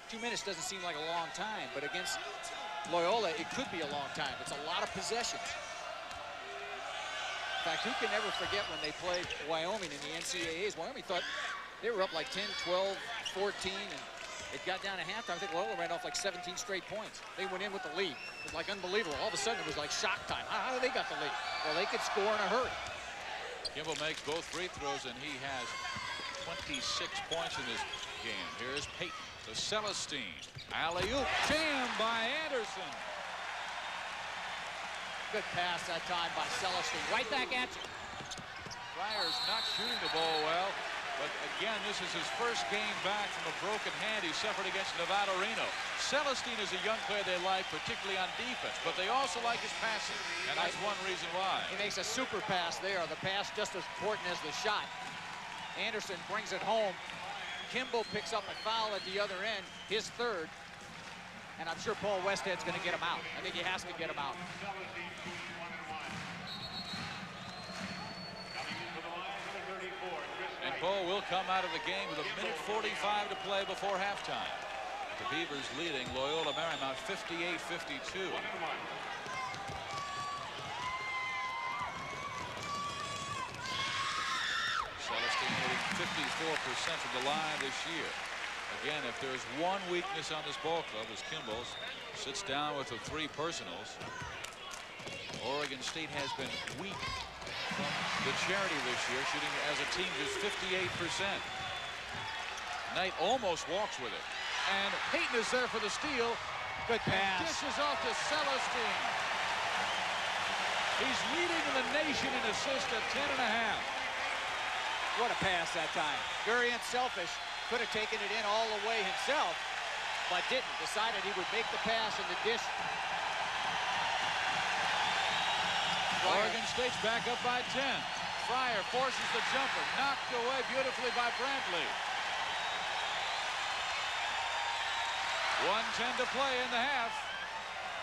2 minutes doesn't seem like a long time, but against Loyola, it could be a long time. It's a lot of possessions. In fact, who can ever forget when they played Wyoming in the NCAAs? Wyoming thought they were up like 10, 12, 14, and it got down to halftime. I think Loyola ran off like 17 straight points. They went in with the lead. It was like unbelievable. All of a sudden, it was like shock time. How did they got the lead? Well, they could score in a hurry. Kimball makes both free throws, and he has 26 points in this game. Here's Payton to Celestine. Alley-oop jam by Anderson. Good pass that time by Celestine. Right back at you. Fryer's not shooting the ball well, but again, this is his first game back from a broken hand he suffered against Nevada Reno. Celestine is a young player they like, particularly on defense, but they also like his passing, and that's one reason why. He makes a super pass there. The pass just as important as the shot. Anderson brings it home. Kimball picks up a foul at the other end, his third. And I'm sure Paul Westhead's going to get him out. I think he has to get him out. And Paul will come out of the game with 1:45 to play before halftime. The Beavers leading Loyola Marymount 58-52. Celestine hitting 54% from the line this year. Again, if there's one weakness on this ball club, is Kimball's. Sits down with the 3 personals. Oregon State has been weak from the charity this year, shooting as a team just 58%. Knight almost walks with it. And Payton is there for the steal. Good pass. And dishes off to Celestine. He's leading the nation in assists at 10.5. What a pass that time. Very unselfish. Could have taken it in all the way himself, but didn't. Decided he would make the pass and the dish. Oregon State's back up by 10. Fryer forces the jumper. Knocked away beautifully by Brantley. 1:10 to play in the half.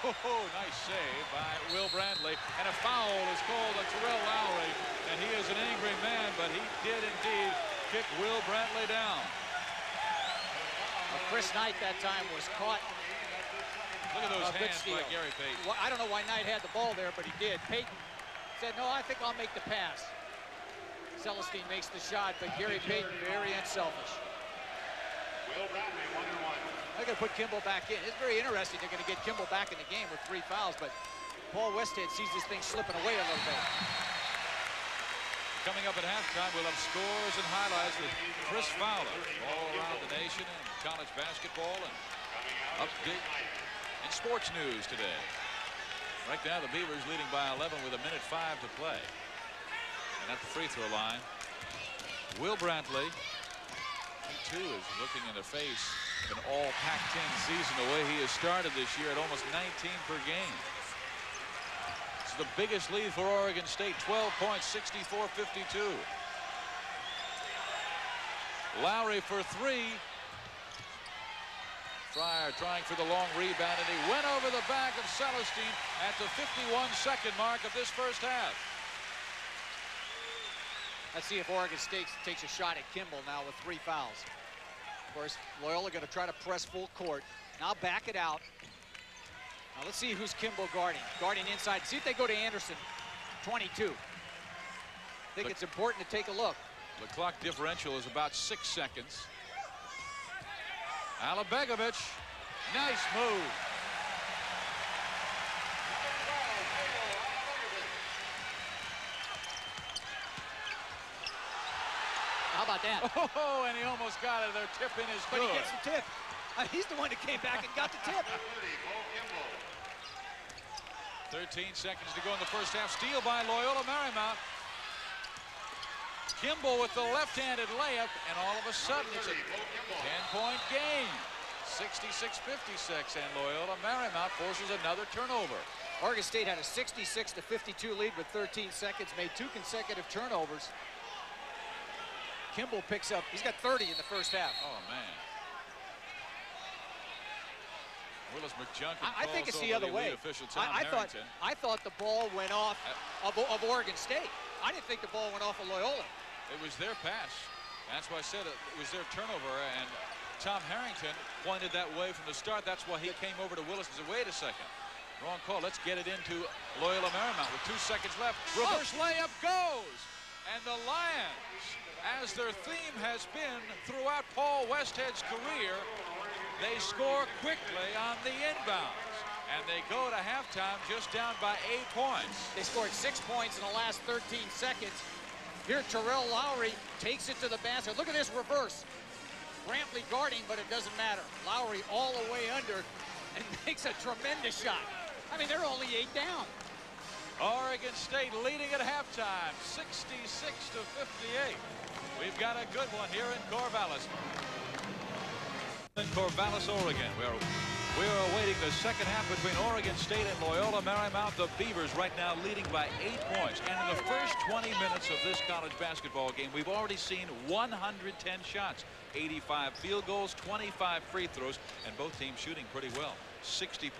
Oh, nice save by Will Brantley. And a foul is called on Terrell Lowry. And he is an angry man, but he did indeed kick Will Brantley down. Well, Chris Knight that time was caught. Look at those hands by Gary Payton. Well, I don't know why Knight had the ball there, but he did. Payton said, no, I think I'll make the pass. Celestine makes the shot, but Gary Payton very unselfish. Will Brantley, 1-1. They're going to put Kimball back in. It's very interesting. They're going to get Kimball back in the game with 3 fouls, but Paul Westhead sees this thing slipping away a little bit. Coming up at halftime, we'll have scores and highlights with Chris Fowler all around the nation and college basketball and update in sports news today. Right now, the Beavers leading by 11 with 1:05 to play. And at the free throw line, Will Brantley, he too is looking in the face of an all Pac-10 season the way he has started this year at almost 19 per game. It's the biggest lead for Oregon State, 12 points, 64-52. Lowry for 3. Fryer trying for the long rebound, and he went over the back of Celestine at the 51-second mark of this first half. Let's see if Oregon State takes a shot at Kimball now with 3 fouls. Of course, Loyola going to try to press full court. Now back it out. Now let's see who's Kimball guarding. Guarding inside. See if they go to Anderson, 22. I think it's important to take a look. The clock differential is about 6 seconds. Alabegovic, nice move. How about that? Oh, and he almost got it. Their tip in is good. But he gets the tip. He's the one that came back and got the tip. 13 seconds to go in the first half. Steal by Loyola Marymount. Kimball with the left-handed layup, and all of a sudden it's a 10-point game. 66-56, and Loyola Marymount forces another turnover. Oregon State had a 66-52 lead with 13 seconds, made 2 consecutive turnovers. Kimball picks up, he's got 30 in the first half. Oh, man. Willis McJunkin I think it's the other way. I thought the ball went off of Oregon State. I didn't think the ball went off of Loyola. It was their pass. That's why I said it was their turnover, and Tom Harrington pointed that way from the start. That's why he came over to Willis and said, wait a second. Wrong call. Let's get it into Loyola Marymount with 2 seconds left. Reverse layup goes. And the Lions, as their theme has been throughout Paul Westhead's career, they score quickly on the inbounds. And they go to halftime just down by 8 points. They scored 6 points in the last 13 seconds. Here, Terrell Lowry takes it to the basket. Look at this reverse. Brantley guarding, but it doesn't matter. Lowry all the way under and makes a tremendous shot. I mean, they're only 8 down. Oregon State leading at halftime, 66-58. We've got a good one here in Corvallis. In Corvallis, Oregon, where we're awaiting the second half between Oregon State and Loyola Marymount. The Beavers right now leading by 8 points. And in the first 20 minutes of this college basketball game, we've already seen 110 shots, 85 field goals, 25 free throws, and both teams shooting pretty well. 60%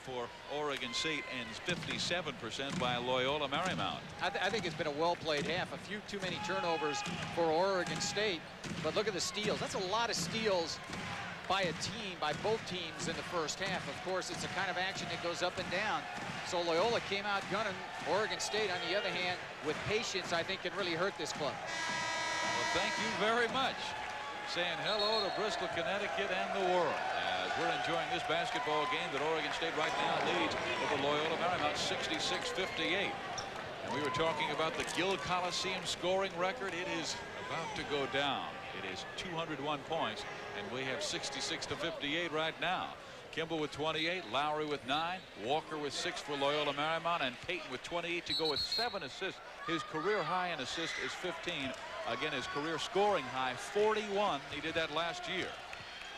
for Oregon State and 57% by Loyola Marymount. I think it's been a well-played half. A few too many turnovers for Oregon State. But look at the steals. That's a lot of steals by a team, by both teams in the first half. Of course, it's a kind of action that goes up and down. So Loyola came out gunning. Oregon State, on the other hand, with patience, I think can really hurt this club. Well, thank you very much. Saying hello to Bristol, Connecticut, and the world. As we're enjoying this basketball game that Oregon State right now leads over Loyola Marymount 66-58. And we were talking about the Gill Coliseum scoring record. It is about to go down. It is 201 points, and we have 66-58 right now. Kimball with 28, Lowry with 9, Walker with 6 for Loyola Marymount, and Payton with 28 to go with 7 assists. His career high in assists is 15. Again, his career scoring high, 41. He did that last year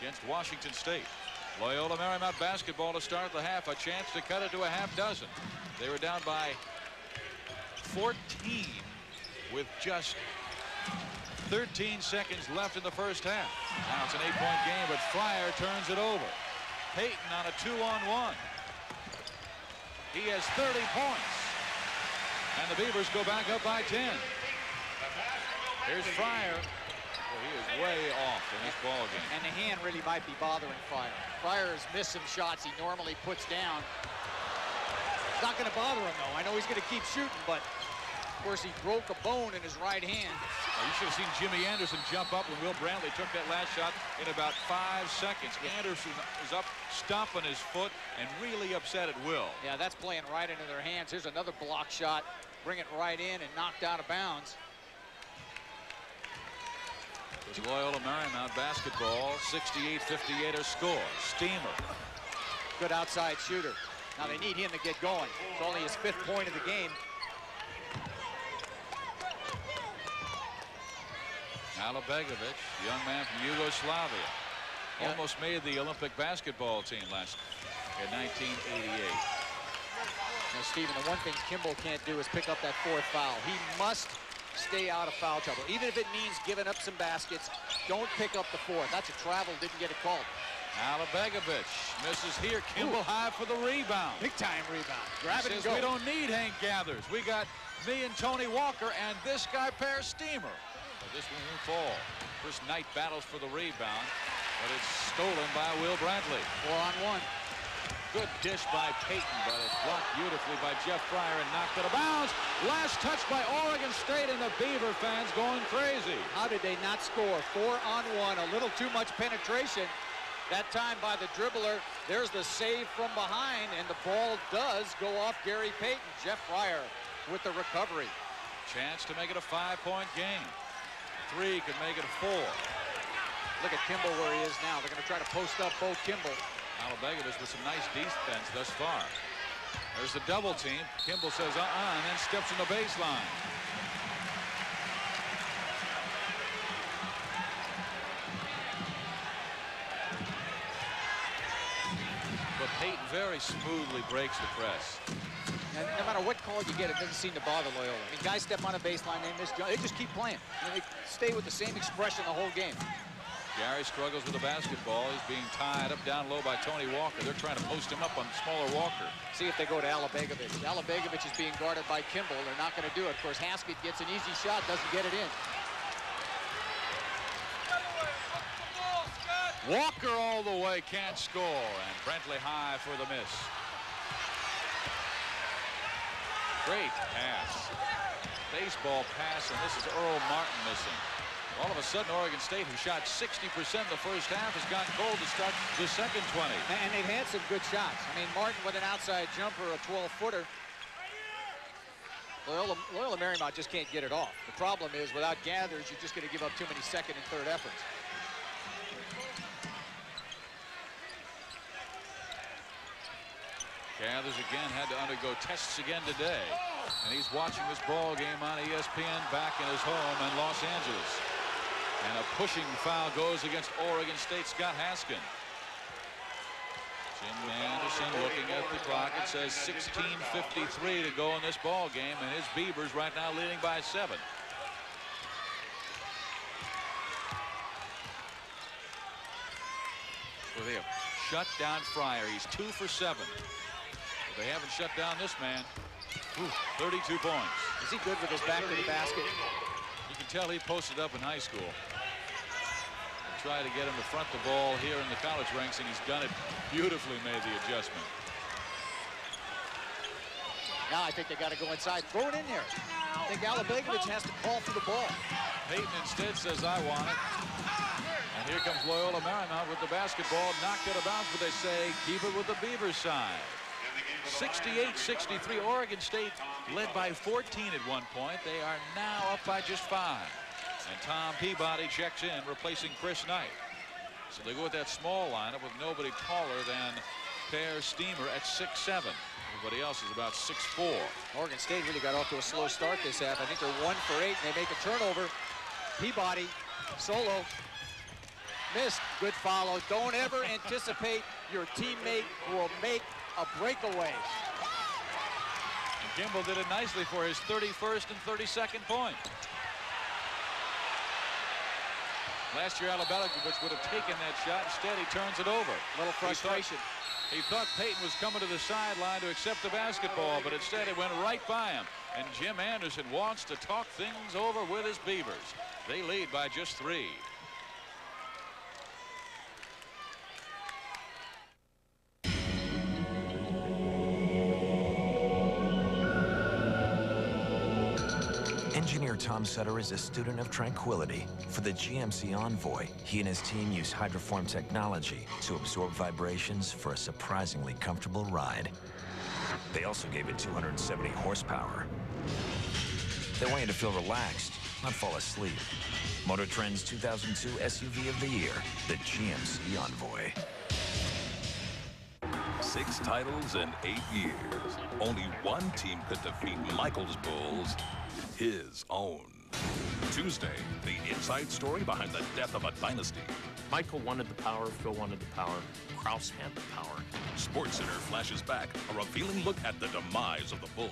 against Washington State. Loyola Marymount basketball to start the half. A chance to cut it to a half dozen. They were down by 14 with just 13 seconds left in the first half. Now it's an 8-point game, but Fryer turns it over. Payton on a 2-on-1. He has 30 points. And the Beavers go back up by 10. Here's Fryer. Well, he is way off in this ball game. And the hand really might be bothering Fryer. Fryer has missed some shots he normally puts down. It's not going to bother him, though. I know he's going to keep shooting, but of course he broke a bone in his right hand. Well, you should have seen Jimmy Anderson jump up when Will Brantley took that last shot in about 5 seconds. Anderson is up, stomping his foot, and really upset at Will. Yeah, that's playing right into their hands. Here's another block shot. Bring it right in and knocked out of bounds. It's Loyola Marymount basketball, 68-58 a score. Steamer. Good outside shooter. Now they need him to get going. It's only his 5th point of the game. Alabegovic, young man from Yugoslavia. Yeah. Almost made the Olympic basketball team last in 1988. Now, Stephen, the one thing Kimball can't do is pick up that 4th foul. He must stay out of foul trouble. Even if it means giving up some baskets, don't pick up the 4th. That's a travel, didn't get it called. Alabegovic misses here. Kimball high for the rebound. Big time rebound. Grab it and go. We don't need Hank Gathers. We got me and Tony Walker and this guy, Per Steamer. But this one won't fall. First Knight battles for the rebound, but it's stolen by Will Brantley. 4-on-1. Good dish by Payton, but it's blocked beautifully by Jeff Fryer and knocked out of bounds. Last touch by Oregon State, and the Beaver fans going crazy. How did they not score? 4-on-1, a little too much penetration. That time by the dribbler. There's the save from behind, and the ball does go off Gary Payton. Jeff Fryer with the recovery. Chance to make it a 5-point game. 3 could make it a 4. Look at Kimball where he is now. They're going to try to post up Bo Kimball. Alabegovic with some nice defense thus far. There's the double team. Kimball says and then steps on the baseline. But Payton very smoothly breaks the press. And no matter what call you get, it doesn't seem to bother Loyola. I mean, guys step on a baseline, they miss. They just keep playing. I mean, they stay with the same expression the whole game. Gary struggles with the basketball. He's being tied up down low by Tony Walker. They're trying to post him up on smaller Walker. See if they go to Alabegovic. Alabegovic is being guarded by Kimball. They're not going to do it. Of course, Haskett gets an easy shot, doesn't get it in. Walker all the way, can't score, and Brantley high for the miss. Great pass. Baseball pass, and this is Earl Martin missing. All of a sudden, Oregon State, who shot 60% in the first half, has gotten cold to start the second 20. And they've had some good shots. I mean, Martin with an outside jumper, a 12-footer. Loyola Marymount just can't get it off. The problem is, without Gathers, you're just going to give up too many second and third efforts. Gathers again had to undergo tests again today. And he's watching this ball game on ESPN back in his home in Los Angeles. And a pushing foul goes against Oregon State Scott Haskin. Jim Anderson looking at the clock. It says 16:53 to go in this ball game, and his Beavers right now leading by 7. So they have shut down Fryer. He's 2 for 7. But they haven't shut down this man. 32 points. Is he good with his back to the basket? You can tell he posted up in high school. Try to get him to front the ball here in the college ranks, and he's done it beautifully, made the adjustment. Now I think they got to go inside. Throw it in there. I think Alabegovic has to call for the ball. Payton instead says, I want it. And here comes Loyola Marymount with the basketball. Knocked out of bounds, but they say keep it with the Beavers side. 68-63. Oregon State led by 14 at one point. They are now up by just 5. And Tom Peabody checks in, replacing Chris Knight. So they go with that small lineup with nobody taller than Per Steamer at 6'7". Everybody else is about 6'4". Oregon State really got off to a slow start this half. I think they're 1 for 8, and they make a turnover. Peabody, solo, missed. Good follow. Don't ever anticipate your teammate will make a breakaway. And Kimball did it nicely for his 31st and 32nd point. Last year, Alabegovic would have taken that shot. Instead, he turns it over. Little frustration. He thought Peyton was coming to the sideline to accept the basketball, but instead it went right by him. And Jim Anderson wants to talk things over with his Beavers. They lead by just 3. Engineer Tom Sutter is a student of tranquility. For the GMC Envoy, he and his team use hydroform technology to absorb vibrations for a surprisingly comfortable ride. They also gave it 270 horsepower. They want you to feel relaxed, not fall asleep. Motor Trend's 2002 SUV of the year, the GMC Envoy. 6 titles in 8 years. Only one team could defeat Michael's Bulls, his own. Tuesday, the inside story behind the death of a dynasty. Michael wanted the power, Phil wanted the power, Krause had the power. SportsCenter flashes back a revealing look at the demise of the Bulls.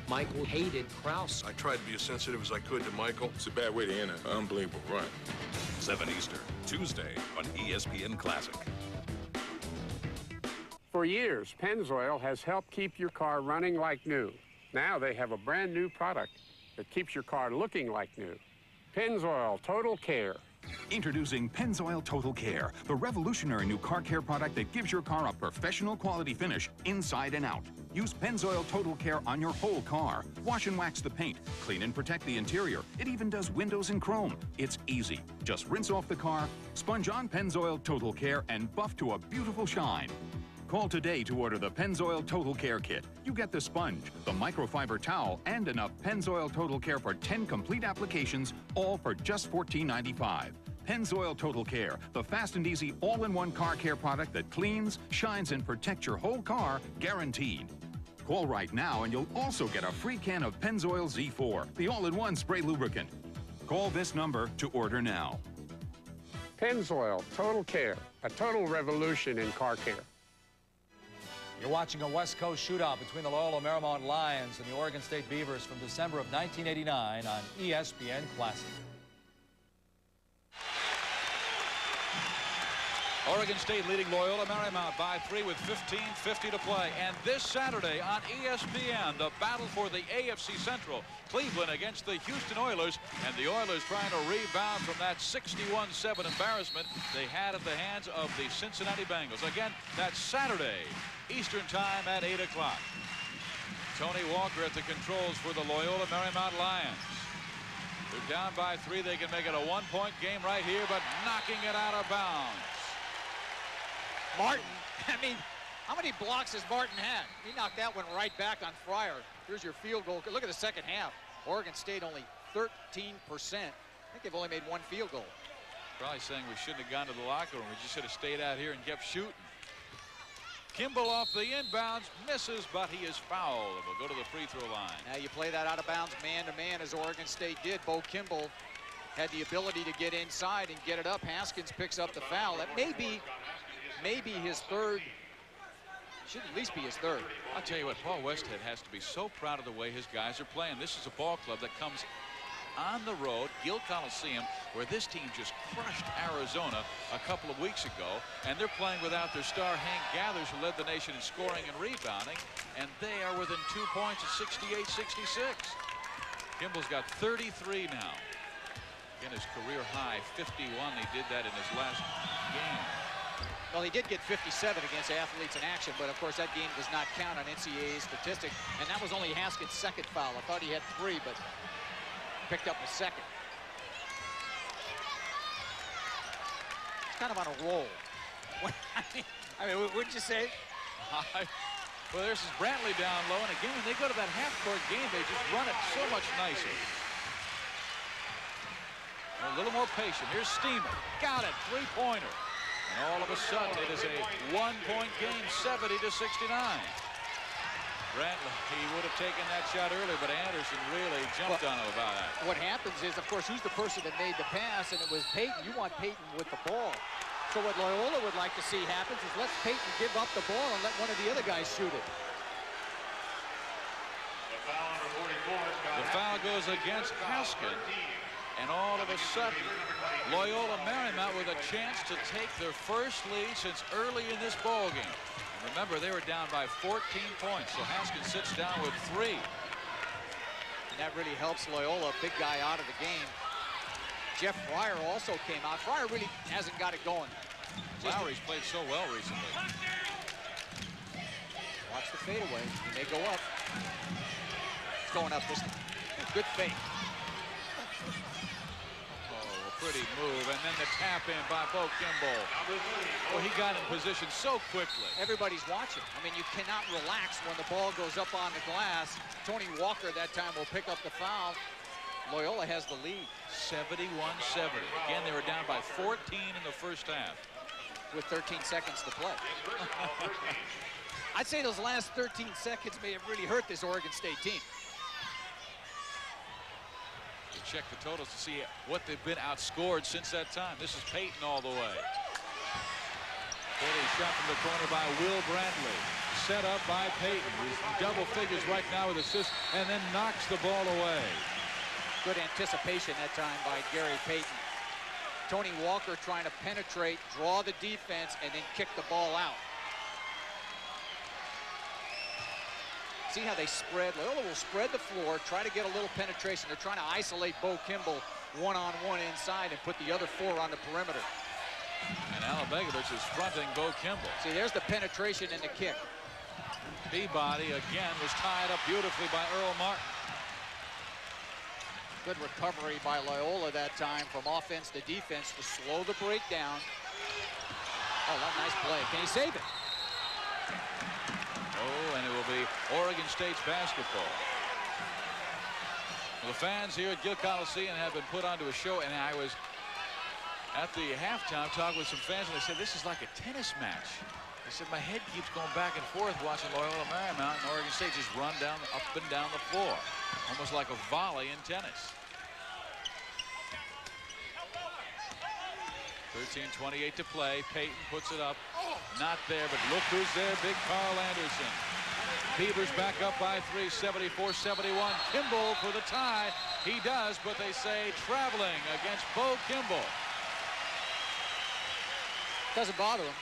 Michael hated Krause. I tried to be as sensitive as I could to Michael. It's a bad way to end an unbelievable run. 7 Eastern, Tuesday on ESPN Classic. For years, Pennzoil has helped keep your car running like new. Now they have a brand new product that keeps your car looking like new. Pennzoil Total Care. Introducing Pennzoil Total Care, the revolutionary new car care product that gives your car a professional quality finish inside and out. Use Pennzoil Total Care on your whole car. Wash and wax the paint, clean and protect the interior. It even does windows and chrome. It's easy. Just rinse off the car, sponge on Pennzoil Total Care, and buff to a beautiful shine. Call today to order the Pennzoil Total Care Kit. You get the sponge, the microfiber towel, and enough Pennzoil Total Care for 10 complete applications, all for just $14.95. Pennzoil Total Care, the fast and easy all-in-one car care product that cleans, shines, and protects your whole car, guaranteed. Call right now and you'll also get a free can of Pennzoil Z4, the all-in-one spray lubricant. Call this number to order now. Pennzoil Total Care, a total revolution in car care. You're watching a West Coast shootout between the Loyola Marymount Lions and the Oregon State Beavers from December of 1989 on ESPN Classic. Oregon State leading Loyola Marymount by 3 with 15:50 to play. And this Saturday on ESPN, the battle for the AFC Central. Cleveland against the Houston Oilers, and the Oilers trying to rebound from that 61-7 embarrassment they had at the hands of the Cincinnati Bengals. Again, that's Saturday, Eastern Time at 8 o'clock. Tony Walker at the controls for the Loyola Marymount Lions. They're down by 3. They can make it a one-point game right here, but knocking it out of bounds. Martin, I mean, how many blocks has Martin had? He knocked that one right back on Fryer. Here's your field goal. Look at the second half. Oregon State only 13%. I think they've only made 1 field goal. Probably saying we shouldn't have gone to the locker room. We just should have stayed out here and kept shooting. Kimball off the inbounds, misses, but he is fouled and will go to the free throw line. Now you play that out of bounds man-to-man as Oregon State did. Bo Kimball had the ability to get inside and get it up. Haskins picks up the foul. That may be his third. Should at least be his third. I'll tell you what, Paul Westhead has to be so proud of the way his guys are playing. This is a ball club that comes on the road, Gill Coliseum, where this team just crushed Arizona a couple of weeks ago, and they're playing without their star Hank Gathers, who led the nation in scoring and rebounding, and they are within 2 points at 68-66. Kimball's got 33 now. Again, his career high 51. He did that in his last game. Well, he did get 57 against Athletes in Action, but of course that game does not count on NCAA statistics, and that was only Haskins' second foul. I thought he had 3, but picked up the second. It's kind of on a roll. I mean, wouldn't you say? Well, there's Brantley down low, and again, when they go to that half-court game, they just run it so much nicer. A little more patient. Here's Steeman. Got it. 3-pointer. And all of a sudden, it is a 1-point game, 70-69. Brantley, he would have taken that shot earlier, but Anderson really jumped on him about that. What happens is, of course, who's the person that made the pass, and it was Peyton. You want Peyton with the ball. So what Loyola would like to see happens is let's Peyton give up the ball and let one of the other guys shoot it. The foul goes against Haskins. And all of a sudden, Loyola Marymount with a chance to take their first lead since early in this ballgame. Remember, they were down by 14 points, so Haskins sits down with 3. And that really helps Loyola, big guy out of the game. Jeff Fryer also came out. Fryer really hasn't got it going. Lowry's played so well recently. Watch the fadeaway. He may go up. It's going up this time. Good fake. Oh, a pretty move. And then the tap in by Bo Kimball. Well, he got in position so quickly. Everybody's watching. I mean, you cannot relax when the ball goes up on the glass. Tony Walker that time will pick up the foul. Loyola has the lead. 71-70. Again, they were down by 14 in the first half. With 13 seconds to play. I'd say those last 13 seconds may have really hurt this Oregon State team. You check the totals to see what they've been outscored since that time. This is Payton all the way. Pretty shot from the corner by Will Bradley. Set up by Payton. He's double figures right now with assists and then knocks the ball away. Good anticipation that time by Gary Payton. Tony Walker trying to penetrate, draw the defense, and then kick the ball out. See how they spread? Loyola will spread the floor, try to get a little penetration. They're trying to isolate Bo Kimball one-on-one inside and put the other 4 on the perimeter. And Alabegovich is fronting Bo Kimball. See, there's the penetration and the kick. Peabody again was tied up beautifully by Earl Martin. Good recovery by Loyola that time from offense to defense to slow the break down. Oh, that nice play. Can he save it? Oh, and it will be Oregon State's basketball. Well, the fans here at Gill Coliseum have been put onto a show, and I was at the halftime talking with some fans, and they said, this is like a tennis match. They said, my head keeps going back and forth watching Loyola Marymount, and Oregon State just run down, up and down the floor. Almost like a volley in tennis. 13:28 to play. Payton puts it up. Not there, but look who's there. Big Carl Anderson. Beavers back up by 3, 74-71. Kimball for the tie. He does, but they say traveling against Bo Kimball. Doesn't bother him.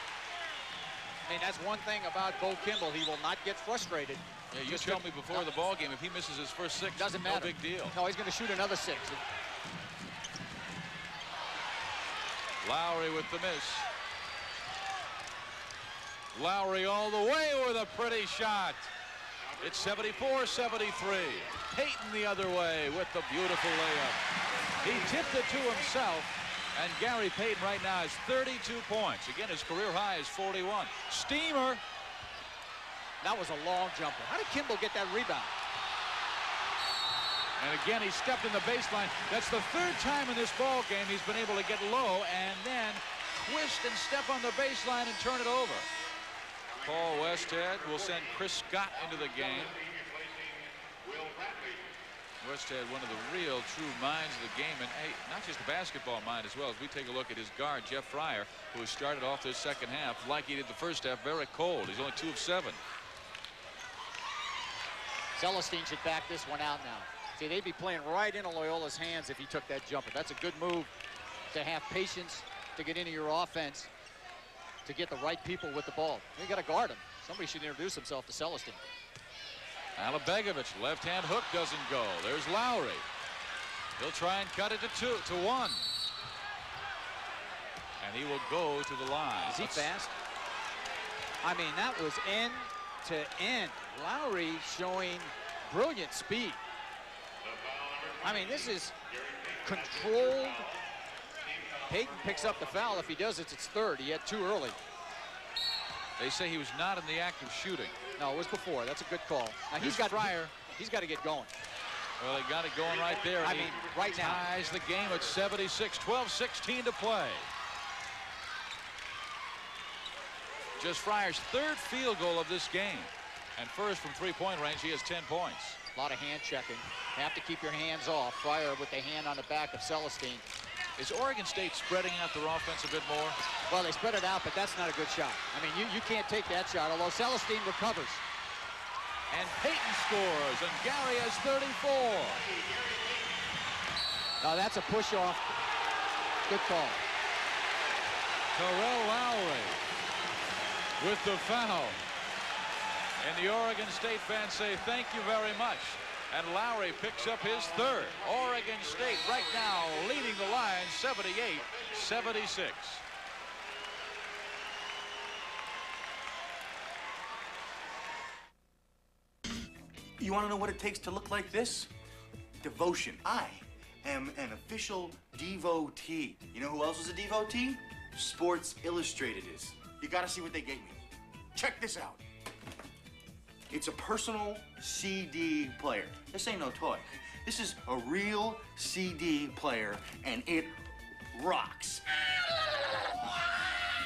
I mean, that's one thing about Bo Kimball. He will not get frustrated. Yeah, you told me before the ball game, if he misses his first 6, doesn't matter. No big deal. No, he's going to shoot another 6. Lowry with the miss. Lowry all the way with a pretty shot. It's 74-73. Payton the other way with the beautiful layup. He tipped it to himself, and Gary Payton right now has 32 points. Again, his career high is 41. Steamer. That was a long jumper. How did Kimball get that rebound? And again, he stepped in the baseline. That's the 3rd time in this ball game he's been able to get low and then twist and step on the baseline and turn it over. Paul Westhead will send Chris Scott into the game. Westhead, one of the real true minds of the game, and hey, not just the basketball mind as well. As we take a look at his guard, Jeff Fryer, who has started off this second half like he did the first half, very cold. He's only 2 of 7. Celestine should back this one out now. See, they'd be playing right into Loyola's hands if he took that jumper. That's a good move to have patience to get into your offense, to get the right people with the ball. You got to guard him. Somebody should introduce himself to Celestine. Alabegovich, left-hand hook doesn't go. There's Lowry. He'll try and cut it to 1. And he will go to the line. Is he fast? I mean, that was end to end. Lowry showing brilliant speed. I mean, this is controlled. Payton picks up the foul. If he does, it's 3rd. He had 2 early. They say he was not in the act of shooting. No, it was before. That's a good call. Now he's got Fryer. He's got to get going. Well, they got it going right there. I mean, right now. Ties the game at 76. 12-16 to play. Just Fryer's 3rd field goal of this game. And first from 3-point range, he has 10 points. A lot of hand checking. Have to keep your hands off. Fryer with the hand on the back of Celestine. Is Oregon State spreading out their offense a bit more? Well, they spread it out, but that's not a good shot. I mean, you can't take that shot, although Celestine recovers. And Payton scores, and Gary has 34. Now that's a push-off. Good call. Terrell Lowry with the foul. And the Oregon State fans say thank you very much. And Lowry picks up his third. Oregon State right now leading the Lions 78-76. You want to know what it takes to look like this? Devotion. I am an official devotee. You know who else is a devotee? Sports Illustrated is. You got to see what they gave me. Check this out. It's a personal CD player. This ain't no toy. This is a real CD player, and it rocks.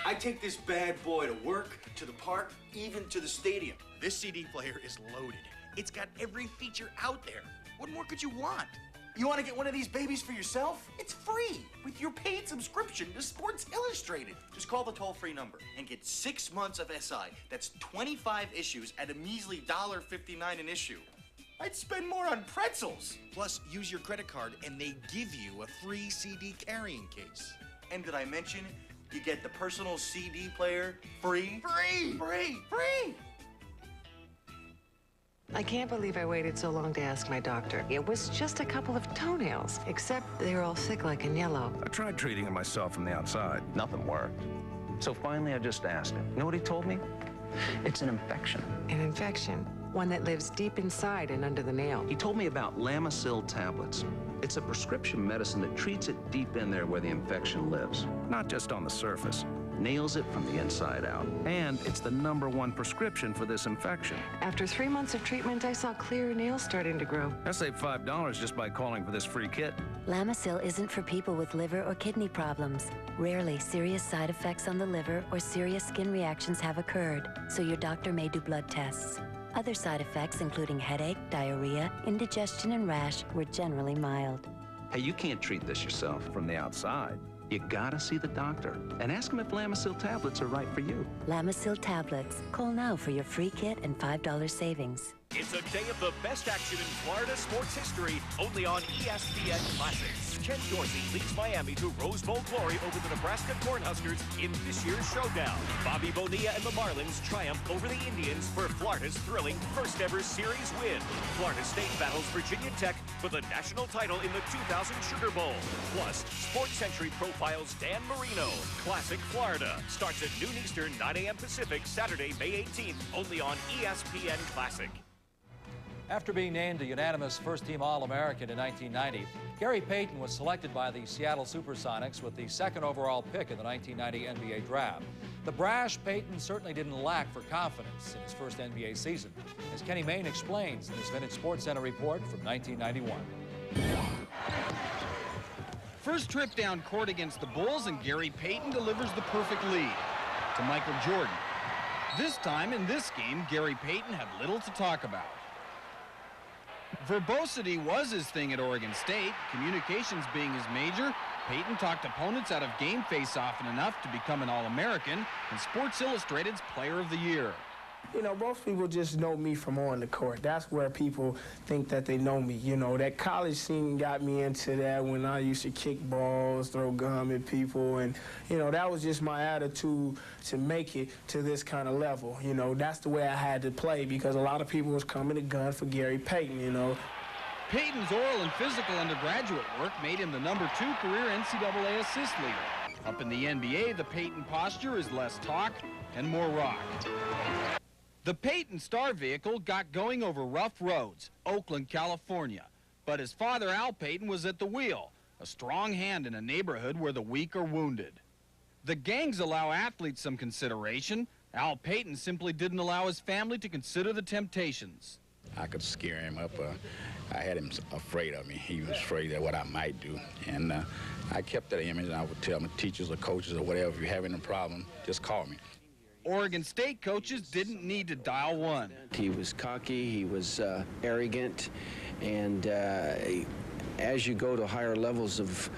I take this bad boy to work, to the park, even to the stadium. This CD player is loaded. It's got every feature out there. What more could you want? You want to get one of these babies for yourself? It's free with your paid subscription to Sports Illustrated. Just call the toll-free number and get 6 months of SI. That's 25 issues at a measly $1.59 an issue. I'd spend more on pretzels. Plus, use your credit card and they give you a free CD carrying case. And did I mention you get the personal CD player free? Free! Free! Free! I can't believe I waited so long to ask my doctor. It was just a couple of toenails, except they were all thick-like and yellow. I tried treating it myself from the outside. Nothing worked. So finally, I just asked him. You know what he told me? It's an infection. An infection? One that lives deep inside and under the nail. He told me about Lamisil tablets. It's a prescription medicine that treats it deep in there where the infection lives. Not just on the surface. Nails it from the inside out. And it's the #1 prescription for this infection. After 3 months of treatment, I saw clear nails starting to grow. I saved $5 just by calling for this free kit. Lamisil isn't for people with liver or kidney problems. Rarely, serious side effects on the liver or serious skin reactions have occurred, so your doctor may do blood tests. Other side effects, including headache, diarrhea, indigestion, and rash, were generally mild. Hey, you can't treat this yourself from the outside. You gotta see the doctor and ask him if Lamisil tablets are right for you. Lamisil tablets. Call now for your free kit and $5 savings. It's a day of the best action in Florida sports history, only on ESPN Classics. Ken Dorsey leads Miami to Rose Bowl glory over the Nebraska Cornhuskers in this year's showdown. Bobby Bonilla and the Marlins triumph over the Indians for Florida's thrilling first-ever series win. Florida State battles Virginia Tech for the national title in the 2000 Sugar Bowl. Plus, Sports Century profiles Dan Marino. Classic Florida starts at noon Eastern, 9 a.m. Pacific, Saturday, May 18th, only on ESPN Classic. After being named a unanimous first-team All-American in 1990, Gary Payton was selected by the Seattle Supersonics with the 2nd overall pick in the 1990 NBA draft. The brash Payton certainly didn't lack for confidence in his first NBA season, as Kenny Mayne explains in his Vintage Sports Center report from 1991. First trip down court against the Bulls, and Gary Payton delivers the perfect lead to Michael Jordan. This time in this game, Gary Payton had little to talk about. Verbosity was his thing at Oregon State, communications being his major. Payton talked opponents out of game face often enough to become an All-American and Sports Illustrated's Player of the Year. You know, most people just know me from on the court. That's where people think that they know me. You know, that college scene got me into that when I used to kick balls, throw gum at people, and, you know, that was just my attitude to make it to this kind of level. You know, that's the way I had to play because a lot of people was coming to gun for Gary Payton, you know. Payton's oral and physical undergraduate work made him the #2 career NCAA assist leader. Up in the NBA, the Payton posture is less talk and more rock. The Payton Star vehicle got going over rough roads, Oakland, California. But his father, Al Payton, was at the wheel, a strong hand in a neighborhood where the weak are wounded. The gangs allow athletes some consideration. Al Payton simply didn't allow his family to consider the temptations. I could scare him up. I had him afraid of me. He was afraid of what I might do. And I kept that image, and I would tell my teachers or coaches or whatever, if you're having a problem, just call me. Oregon State coaches didn't need to dial one. He was cocky, he was arrogant, and as you go to higher levels of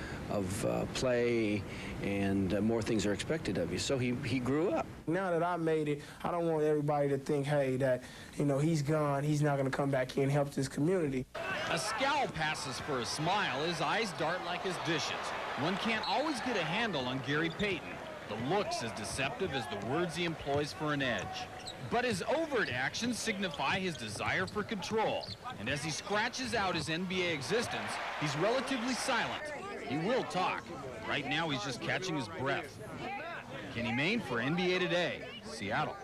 play and more things are expected of you. So he grew up. Now that I made it, I don't want everybody to think, hey, that, you know, he's gone, he's not going to come back here and help this community. A scowl passes for a smile, his eyes dart like his dishes. One can't always get a handle on Gary Payton. The looks as deceptive as the words he employs for an edge. But his overt actions signify his desire for control. And as he scratches out his NBA existence, he's relatively silent. He will talk. Right now, he's just catching his breath. Kenny Mayne for NBA Today, Seattle.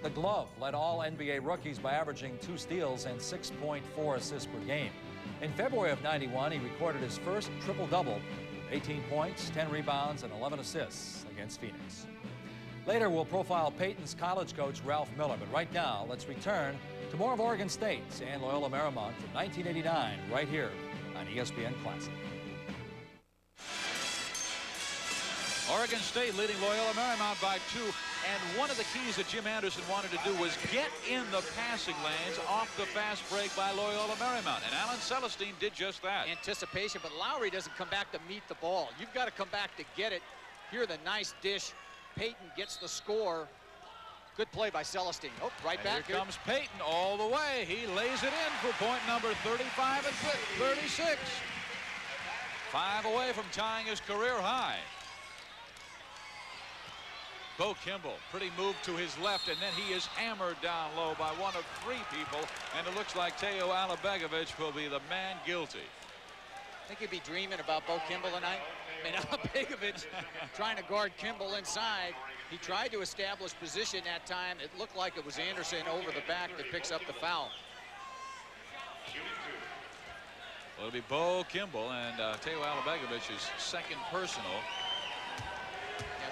The glove led all NBA rookies by averaging 2 steals and 6.4 assists per game. In February of '91, he recorded his first triple-double, 18 points, 10 rebounds, and 11 assists against Phoenix. Later, we'll profile Peyton's college coach, Ralph Miller. But right now, let's return to more of Oregon State and Loyola Marymount from 1989, right here on ESPN Classic. Oregon State leading Loyola Marymount by 2. And one of the keys that Jim Anderson wanted to do was get in the passing lanes off the fast break by Loyola Marymount. And Alan Celestine did just that. Anticipation, but Lowry doesn't come back to meet the ball. You've got to come back to get it. Here, the nice dish. Peyton gets the score. Good play by Celestine. Oh, right back. Here comes Peyton all the way. He lays it in for point number 35 and 36. 5 away from tying his career high. Bo Kimball, pretty move to his left, and then he is hammered down low by one of 3 people, and it looks like Teo Alabegovic will be the man guilty. I think he'd be dreaming about Bo Kimball tonight. I mean, Alabegovic trying to guard Kimball inside. He tried to establish position that time. It looked like it was Anderson over the back that picks up the foul. Well, it'll be Bo Kimball, and Teo Alabegovic's second personal.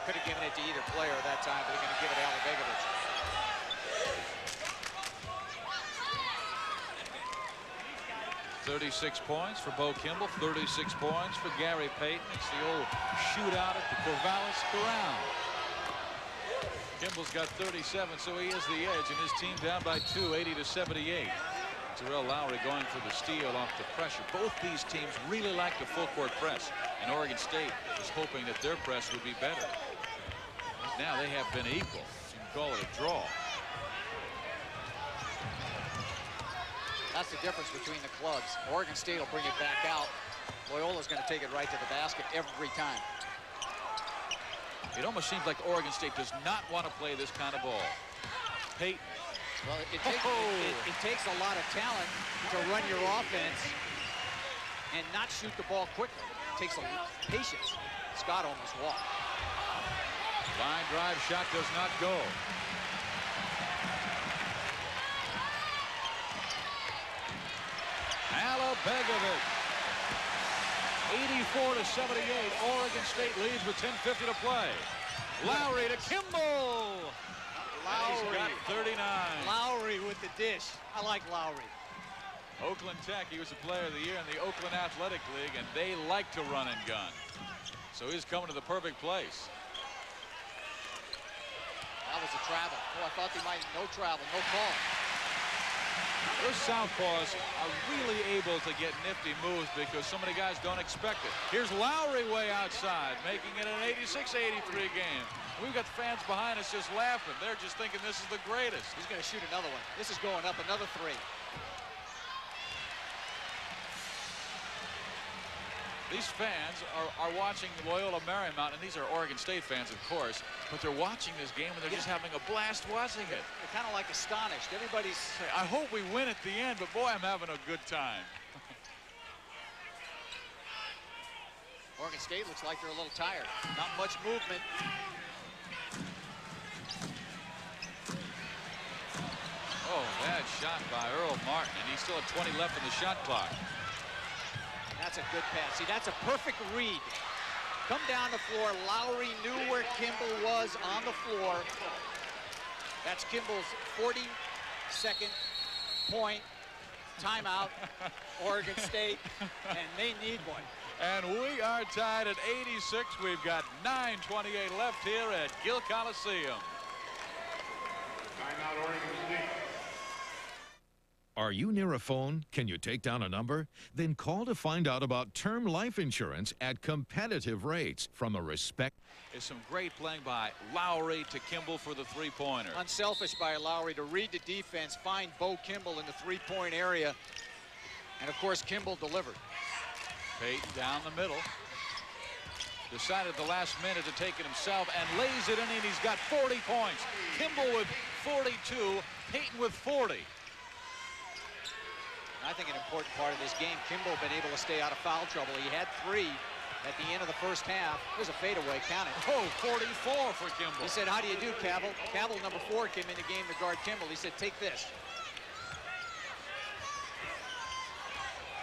Could have given it to either player that time, but they're going to give it to Alabegovic. 36 points for Bo Kimball, 36 points for Gary Payton. It's the old shootout at the Corvallis Ground. Kimball's got 37, so he is the edge, and his team down by 2, 80-78. Terrell Lowry going for the steal off the pressure. Both these teams really like the full court press, and Oregon State was hoping that their press would be better. Now they have been equal. You can call it a draw. That's the difference between the clubs. Oregon State will bring it back out. Loyola's going to take it right to the basket every time. It almost seems like Oregon State does not want to play this kind of ball. Peyton. Well, it takes a lot of talent to run your offense and not shoot the ball quickly. It takes a patience. Scott almost walked. Line drive shot does not go. Alabegovic. 84-78. Oregon State leads with 10:50 to play. Lowry to Kimball. Lowry got 39. Lowry with the dish. I like Lowry. Oakland Tech, he was the player of the year in the Oakland Athletic League, and they like to run and gun. So he's coming to the perfect place. That was a travel. Oh, I thought they might no travel, no call. Those southpaws are really able to get nifty moves because so many guys don't expect it. Here's Lowry way outside, making it an 86-83 game. We've got fans behind us just laughing. They're just thinking this is the greatest. He's going to shoot another one. This is going up another 3. These fans are watching Loyola Marymount, and these are Oregon State fans, of course, but they're watching this game, and they're just having a blast watching it. They're kind of like astonished. Everybody's... I hope we win at the end, but boy, I'm having a good time. Oregon State looks like they're a little tired. Not much movement. Oh, bad shot by Earl Martin, and he's still at 20 left in the shot clock. That's a good pass. See, that's a perfect read. Come down the floor. Lowry knew where Kimball was on the floor. That's Kimball's 42nd point. Timeout. Oregon State, and they need one. And we are tied at 86. We've got 9:28 left here at Gill Coliseum. Timeout, Oregon State. Are you near a phone? Can you take down a number? Then call to find out about term life insurance at competitive rates from a respect. There's some great playing by Lowry to Kimball for the three-pointer. Unselfish by Lowry to read the defense, find Bo Kimball in the three-point area. And, of course, Kimball delivered. Peyton down the middle. decided at the last minute to take it himself and lays it in, and he's got 40 points. Kimball with 42, Payton with 40. I think an important part of this game, Kimball been able to stay out of foul trouble. He had 3 at the end of the first half. There's a fadeaway, count it. Oh, 44 for Kimball. He said, how do you do, Cavill? Cavill, number 4, came in the game to guard Kimball. He said, take this.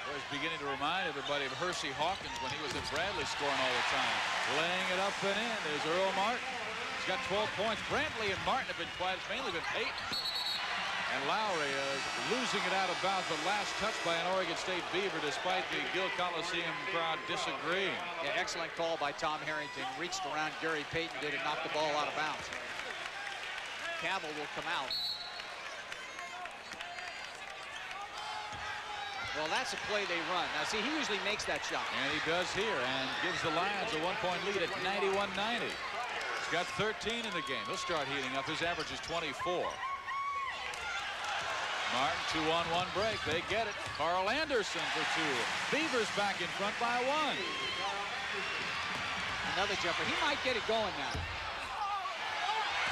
I was beginning to remind everybody of Hersey Hawkins when he was at Bradley, scoring all the time. Laying it up and in. There's Earl Martin. He's got 12 points. Brantley and Martin have been quiet. It's mainly been Payton. And Lowry is losing it out of bounds. The last touch by an Oregon State Beaver, despite the Gill Coliseum crowd disagreeing. Yeah, excellent call by Tom Harrington. Reached around Gary Payton, did it, knocked the ball out of bounds. Cavill will come out. Well, that's a play they run. Now, see, he usually makes that shot. And he does here and gives the Lions a 1-point lead at 91-90. He's got 13 in the game. He'll start heating up. His average is 24. Martin, 2-on-1 break. They get it. Carl Anderson for 2. Beavers back in front by 1. Another jumper. He might get it going now.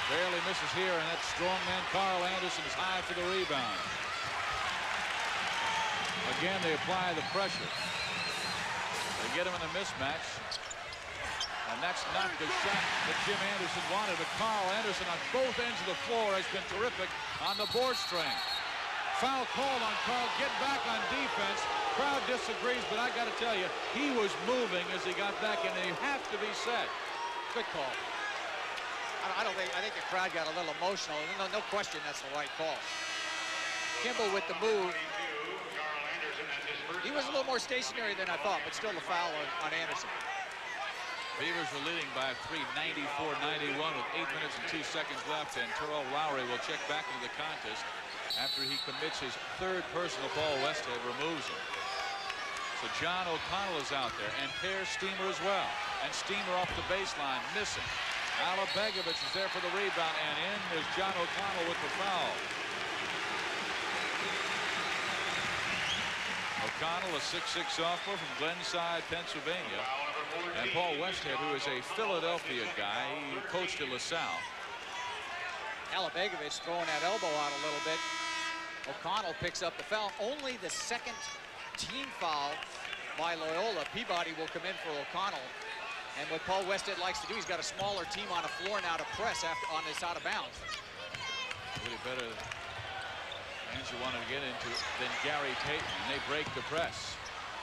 Barely misses here, and that strong man Carl Anderson is high for the rebound. Again, they apply the pressure. They get him in a mismatch. And that's not the shot that Jim Anderson wanted, but Carl Anderson on both ends of the floor has been terrific on the board strength. Foul called on Carl. Get back on defense. Crowd disagrees, but I got to tell you, he was moving as he got back, and he have to be set. Good call. I think the crowd got a little emotional. No question that's the right call. Kimball with the move. He was a little more stationary than I thought, but still the foul on Anderson. Beavers are leading by 3, 94-91 with 8 minutes and 2 seconds left, and Terrell Lowry will check back into the contest after he commits his 3rd personal. Paul Westhead removes him. So John O'Connell is out there, and Per Steamer as well. And Steamer off the baseline, missing. Alabegovic is there for the rebound, and in is John O'Connell with the foul. O'Connell, a 6'6 sophomore from Glenside, Pennsylvania. And Paul Westhead, who is a Philadelphia guy. He coached at LaSalle. Alabegovic throwing that elbow out a little bit. O'Connell picks up the foul. Only the 2nd team foul by Loyola. Peabody will come in for O'Connell. And what Paul Westhead likes to do, he's got a smaller team on the floor now to press on this out of bounds. Really better things you want to get into than Gary Payton. And they break the press.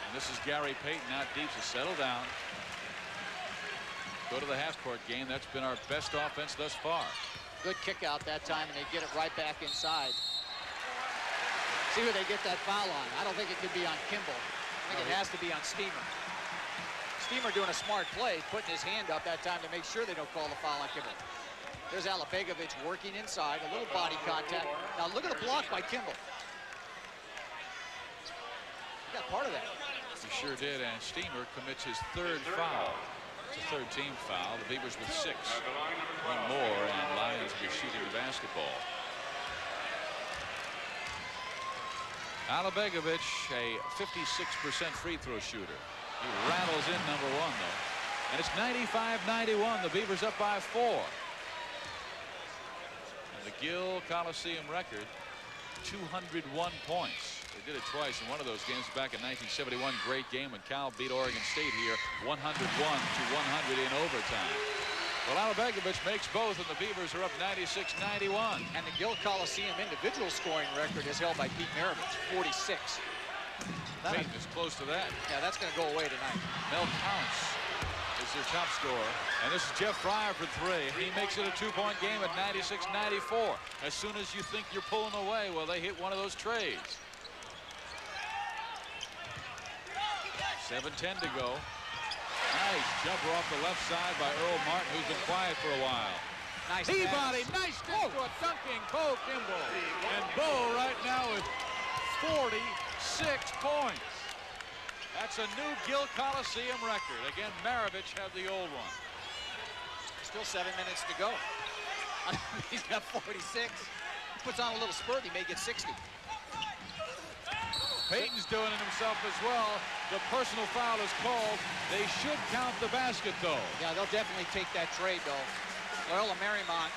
And this is Gary Payton out deep to settle down. Go to the half-court game. That's been our best offense thus far. Good kick out that time, and they get it right back inside. See who they get that foul on. I don't think it could be on Kimball. I think it has to be on Steamer. Steamer doing a smart play, putting his hand up that time to make sure they don't call the foul on Kimball. There's Alabegovic working inside, a little body contact. Now look at the block by Kimball. He got part of that. He sure did, and Steamer commits his 3rd foul. It's a 3rd team foul. The Beavers with 6. 1 more, and Lions will be shooting the basketball. Alabegovic, a 56% free throw shooter. He rattles in number 1, though. And it's 95-91. The Beavers up by 4. And the Gill Coliseum record, 201 points. They did it twice in one of those games back in 1971. Great game when Cal beat Oregon State here, 101-100 in overtime. Well, Alabegovic makes both, and the Beavers are up 96-91. And the Gill Coliseum individual scoring record is held by Pete Maravich, 46. Payton is close to that. Yeah, that's going to go away tonight. Mel Counts is their top scorer. And this is Jeff Fryer for 3. He makes it a 2-point game at 96-94. As soon as you think you're pulling away, well, they hit one of those trades. 7:10 to go. Nice jumper off the left side by Earl Martin, who's been quiet for a while. Nice Peabody, nice stick to a dunking Bo Kimball. And Bo right now with 46 points. That's a new Gill Coliseum record. Again, Maravich had the old one. Still 7 minutes to go. He's got 46. Puts on a little spurt, he may get 60. Payton's doing it himself as well. The personal foul is called. They should count the basket, though. Yeah, they'll definitely take that trade, though. Loyola Marymount,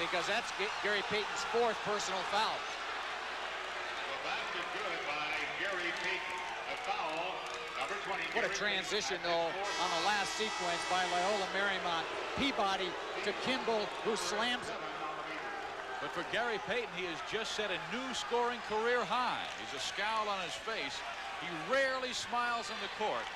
because that's Gary Payton's 4th personal foul. The basket good by Gary Payton. A foul, number 20. What a transition, though, on the last sequence by Loyola Marymount. Peabody to Kimball, who slams it. But for Gary Payton, he has just set a new scoring career high. He's a scowl on his face. He rarely smiles on the court.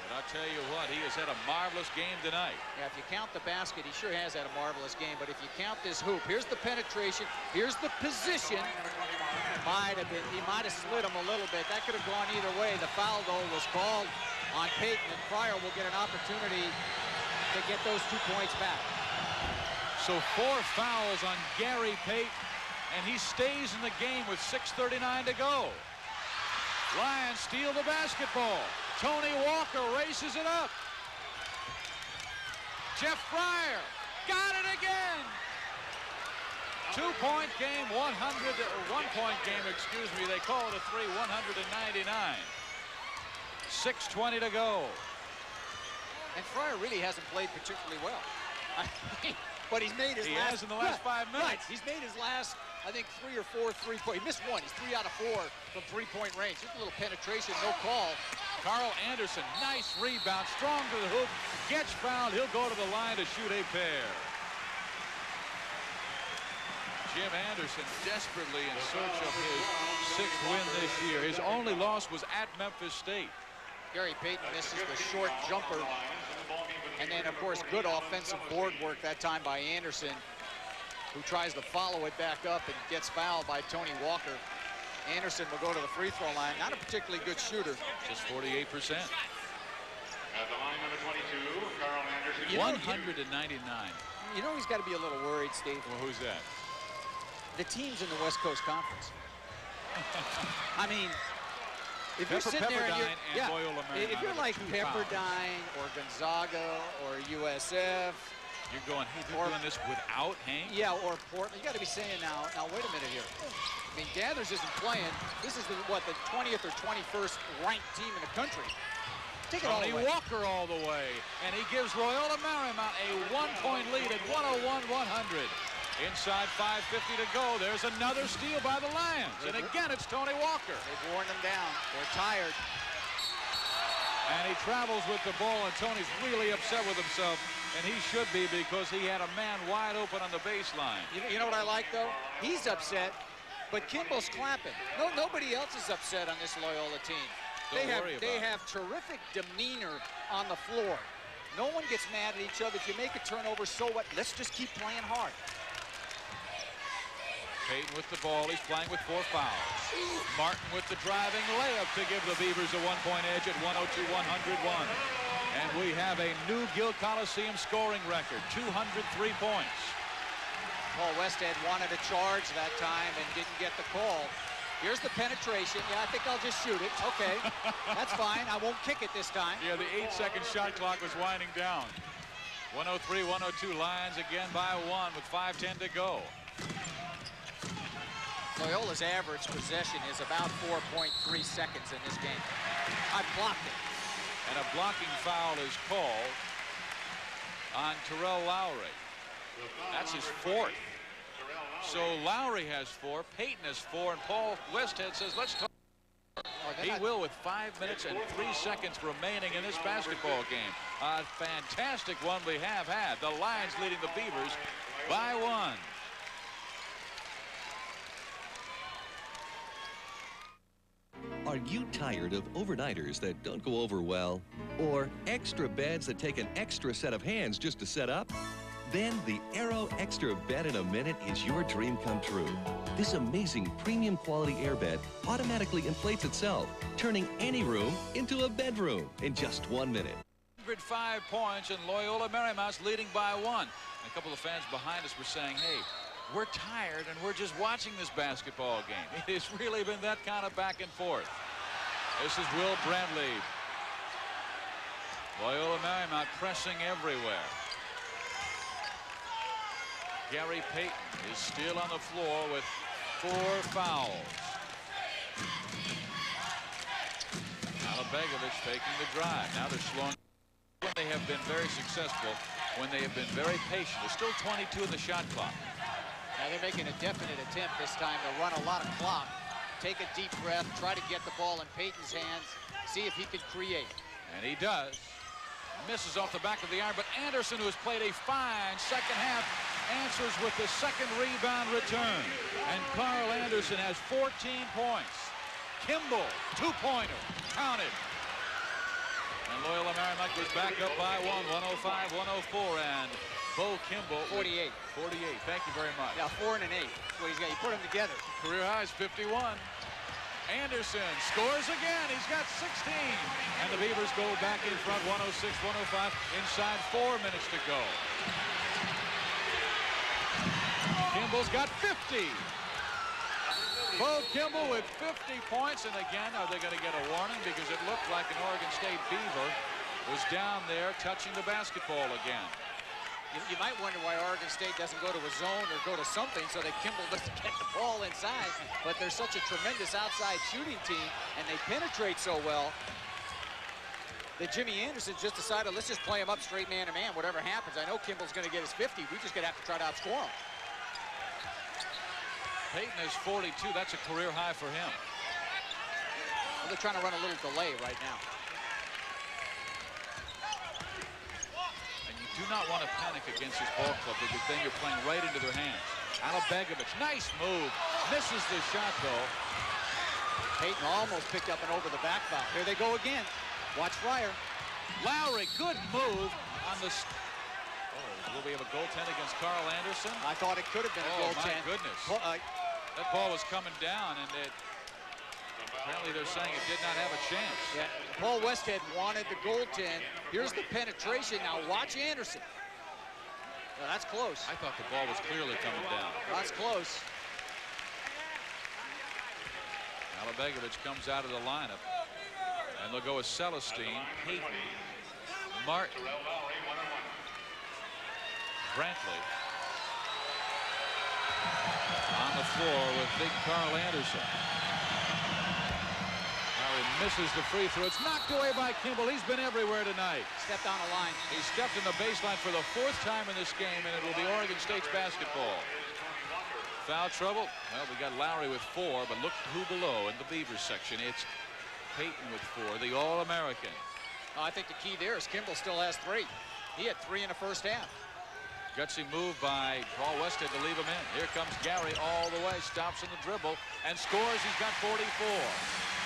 But I'll tell you what, he has had a marvelous game tonight. Yeah, if you count the basket, he sure has had a marvelous game. But if you count this hoop, here's the penetration, here's the position. He might have slid him a little bit. That could have gone either way. The foul, though, was called on Payton, and Pryor will get an opportunity to get those 2 points back. So 4 fouls on Gary Payton, and he stays in the game with 6:39 to go. Lions steal the basketball. Tony Walker races it up. Jeff Pryor got it again. 2-point game, 1-point game, excuse me. They call it a 3, 199. 6:20 to go. And Pryor really hasn't played particularly well. But he's made his he last. has in the last 5 minutes. Right. He's made his last, I think, 3 or 4 3-point. He missed 1. He's 3 out of 4 from 3-point range. Just a little penetration, no call. Carl Anderson, nice rebound, strong to the hoop, gets fouled. He'll go to the line to shoot a pair. Jim Anderson desperately in search of his 6th win this year. His only loss was at Memphis State. Gary Payton misses the short jumper. And then, of course, good offensive board work that time by Anderson, who tries to follow it back up and gets fouled by Tony Walker. Anderson will go to the free throw line. Not a particularly good shooter. Just 48%. At the line, number 22, Carl Anderson. 199. You know he's got to be a little worried, Steve. Well, who's that? The teams in the West Coast Conference. I mean, if you're sitting there and Loyola Marymount, if you're like Pepperdine or Gonzaga or USF, you're going, hey, they're doing this without Hank? Yeah, or Portland. You got to be saying now, wait a minute here. I mean, Gathers isn't playing. This is the 20th or 21st ranked team in the country. Take it all the way. Walker all the way, and he gives Loyola Marymount a 1-point lead at 101-100. Inside 5:50 to go. There's another steal by the Lions. And again, it's Tony Walker. They've worn them down. They're tired. And he travels with the ball, and Tony's really upset with himself. And he should be, because he had a man wide open on the baseline. You know what I like, though? He's upset, but Kimball's clapping. Nobody else is upset on this Loyola team. They have terrific demeanor on the floor. No one gets mad at each other. If you make a turnover, so what? Let's just keep playing hard. Payton with the ball. He's playing with 4 fouls. Martin with the driving layup to give the Beavers a 1-point edge at 102-101. And we have a new Gill Coliseum scoring record, 203 points. Paul Westhead wanted a charge that time and didn't get the call. Here's the penetration. Yeah, I think I'll just shoot it. Okay, that's fine. I won't kick it this time. Yeah, the 8-second shot clock was winding down. 103-102, Lions again by 1 with 5:10 to go. Loyola's average possession is about 4.3 seconds in this game. I blocked it. And a blocking foul is called on Terrell Lowry. That's his 4th. So Lowry has 4, Payton has 4, and Paul Westhead says, let's talk. He will with 5 minutes and 3 seconds remaining in this basketball game. A fantastic one we have had. The Lions leading the Beavers by 1. Are you tired of overnighters that don't go over well? Or extra beds that take an extra set of hands just to set up? Then the Aero Extra Bed in a Minute is your dream come true. This amazing premium quality airbed automatically inflates itself, turning any room into a bedroom in just 1 minute. 105 points, and Loyola Marymount's leading by 1. And a couple of fans behind us were saying, hey, we're tired and we're just watching this basketball game. It has really been that kind of back and forth. This is Will Bradley. Loyola Marymount pressing everywhere. Gary Payton is still on the floor with 4 fouls. Begovic faking the drive. Now they're slowing. When they have been very successful, when they have been very patient. There's still 22 in the shot clock. Now they're making a definite attempt this time to run a lot of clock. Take a deep breath, try to get the ball in Payton's hands, see if he can create. And he does. Misses off the back of the iron, but Anderson, who has played a fine second half, answers with the second rebound return. And Carl Anderson has 14 points. Kimball, two-pointer, counted. And Loyola Marymount goes back up by 105-104, and Bo Kimball. 48. 48, thank you very much. Now 4 and an 8. That's what he's got. You put them together. Career high is 51. Anderson scores again. He's got 16. And the Beavers go back in front, 106-105, inside 4 minutes to go. Kimball's got 50. Bo Kimball with 50 points. And again, are they going to get a warning? Because it looked like an Oregon State Beaver was down there touching the basketball again. You might wonder why Oregon State doesn't go to a zone or go to something so that Kimball doesn't get the ball inside. But they're such a tremendous outside shooting team, and they penetrate so well that Jimmy Anderson just decided, let's just play him up straight man-to-man, whatever happens. I know Kimball's going to get his 50. We just going to have to try to outscore him. Payton is 42. That's a career high for him. Well, they're trying to run a little delay right now. Do not want to panic against this ball club because then you're playing right into their hands. Begovic, nice move. Misses the shot, though. Payton almost picked up an over the back foul. Here they go again. Watch Fryer. Lowry, good move on the... Oh, will we have a goaltend against Carl Anderson? I thought it could have been a goaltend. Oh, my goodness. That ball was coming down, and apparently they're saying it did not have a chance. Yeah, Paul Westhead wanted the goaltend. Here's the penetration. Now watch Anderson. Well, that's close. I thought the ball was clearly coming down. That's close. Begovic comes out of the lineup. And they'll go with Celestine, Payton, Martin, Brantley. On the floor with big Carl Anderson. Misses the free throw. It's knocked away by Kimball. He's been everywhere tonight. Stepped on the line. He stepped in the baseline for the 4th time in this game, and it will be Oregon State's basketball. Foul trouble. Well, we got Lowry with 4, but look who below in the Beavers section. It's Payton with 4, the All-American. I think the key there is Kimball still has 3. He had 3 in the first half. Gutsy move by Paul Westhead to leave him in. Here comes Gary all the way, stops in the dribble, and scores. He's got 44.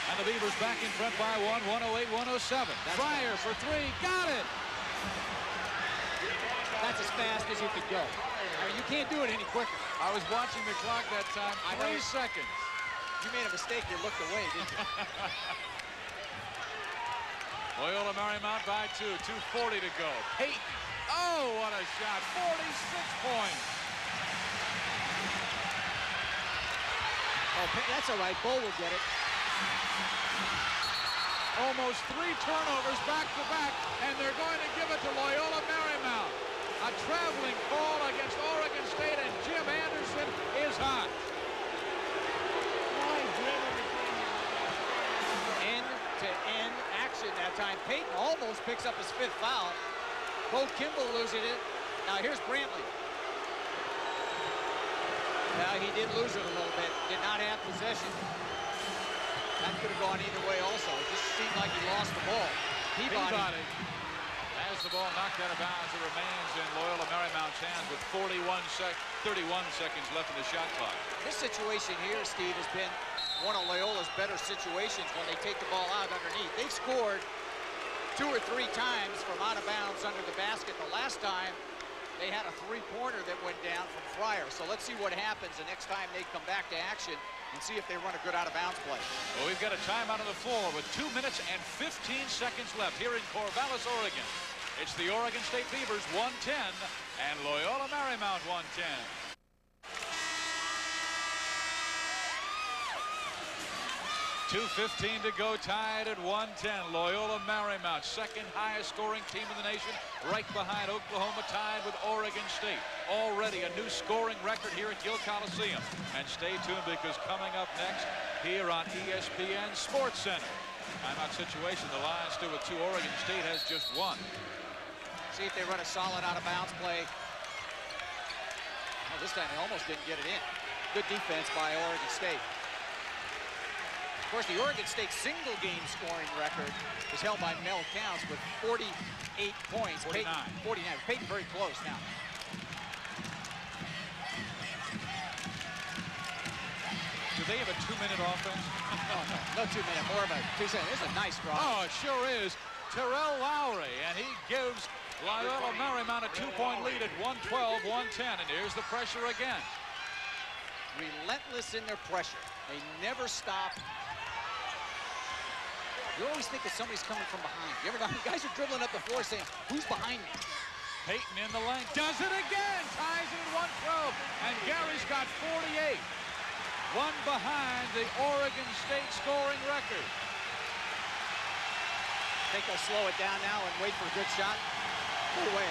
And the Beavers back in front by 108-107. Fryer for 3, got it! That's as fast as you could go. I mean, you can't do it any quicker. I was watching the clock that time, 3 seconds. You made a mistake, you looked away, didn't you? Loyola Marymount by 2, 2:40 to go. Payton, oh, what a shot, 46 points. Oh, that's all right, Bo will get it. Almost 3 turnovers back-to-back, and they're going to give it to Loyola Marymount. A traveling call against Oregon State, and Jim Anderson is hot. End-to-end action that time. Payton almost picks up his 5th foul. Bo Kimball losing it. Now here's Brantley. Now he did lose it a little bit. Did not have possession. That could have gone either way also. It just seemed like he lost the ball. Peabody has the ball knocked out of bounds. It remains in Loyola Marymount's hands with 31 seconds left in the shot clock. This situation here, Steve, has been one of Loyola's better situations when they take the ball out underneath. They've scored 2 or 3 times from out of bounds under the basket. The last time they had a 3-pointer that went down from Fryer. So let's see what happens the next time they come back to action and see if they run a good out-of-bounds play. Well, we've got a timeout on the floor with 2 minutes and 15 seconds left here in Corvallis, Oregon. It's the Oregon State Beavers 110 and Loyola Marymount 110. 2:15 to go, tied at 110. Loyola Marymount, second highest scoring team in the nation, right behind Oklahoma, tied with Oregon State. Already a new scoring record here at Gill Coliseum. And stay tuned because coming up next here on ESPN Sports Center, Timeout situation. The Lions still with 2. Oregon State has just 1. See if they run a solid out-of-bounds play. Oh, this time they almost didn't get it in. Good defense by Oregon State. Of course, the Oregon State single-game scoring record is held by Mel Counts with 48 points. 49. 49. Peyton very close now. Do they have a 2-minute offense? No 2-minute, more of a 2-second. This is a nice draw. Oh, it sure is. Terrell Lowry, and he gives Loyola Marymount a 2-point lead at 112-110. And here's the pressure again. Relentless in their pressure. They never stop. You always think that somebody's coming from behind. You ever know, guys are dribbling up the floor saying, who's behind me? Peyton in the lane, does it again, ties it at 112, and Gary's got 48. 1 behind the Oregon State scoring record. Think they'll slow it down now and wait for a good shot? No way.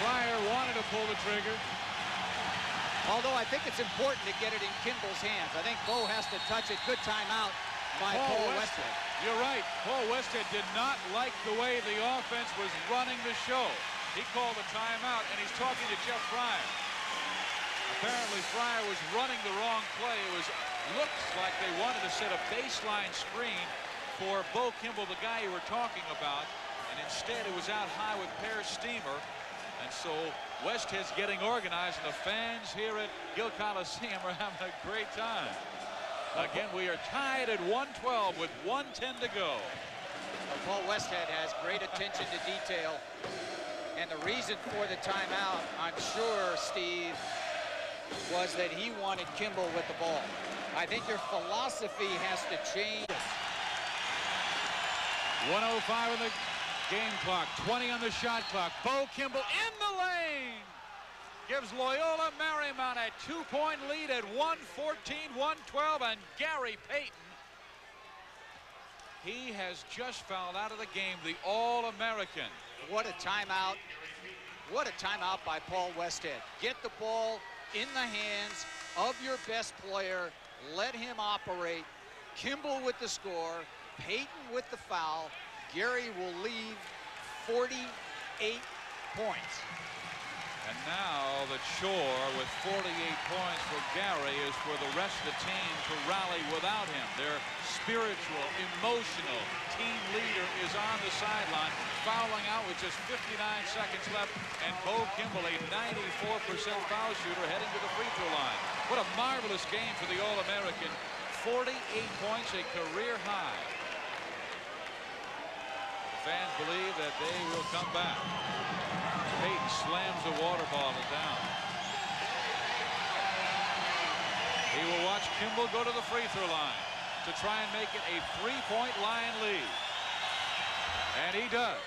Fryer wanted to pull the trigger. Although I think it's important to get it in Kimball's hands. I think Bo has to touch it. Good timeout by Paul Westhead. You're right. Paul Westhead did not like the way the offense was running the show. He called a timeout, and he's talking to Jeff Fryer. Apparently, Fryer was running the wrong play. It looks like they wanted to set a baseline screen for Bo Kimble, the guy you were talking about, and instead it was out high with Per Steamer. And so Westhead's getting organized, and the fans here at Gill Coliseum are having a great time. Again, we are tied at 112 with 1:10 to go. Well, Paul Westhead has great attention to detail. And the reason for the timeout, I'm sure, Steve, was that he wanted Kimball with the ball. I think your philosophy has to change. 1:05 on the game clock, 20 on the shot clock. Bo Kimble in the lane gives Loyola Marymount a 2-point lead at 114-112, and Gary Payton, he has just fouled out of the game, the All-American. What a timeout. What a timeout by Paul Westhead. Get the ball in the hands of your best player. Let him operate. Kimball with the score. Payton with the foul. Gary will leave 48 points. And now the chore with 48 points for Gary is for the rest of the team to rally without him. Their spiritual, emotional team leader is on the sideline, fouling out with just 59 seconds left, and Bo Kimble, a 94% foul shooter, heading to the free throw line. What a marvelous game for the All-American. 48 points, a career high. The fans believe that they will come back. Payton slams the water bottle down. He will watch Kimball go to the free throw line to try and make it a 3-point Lion lead. And he does.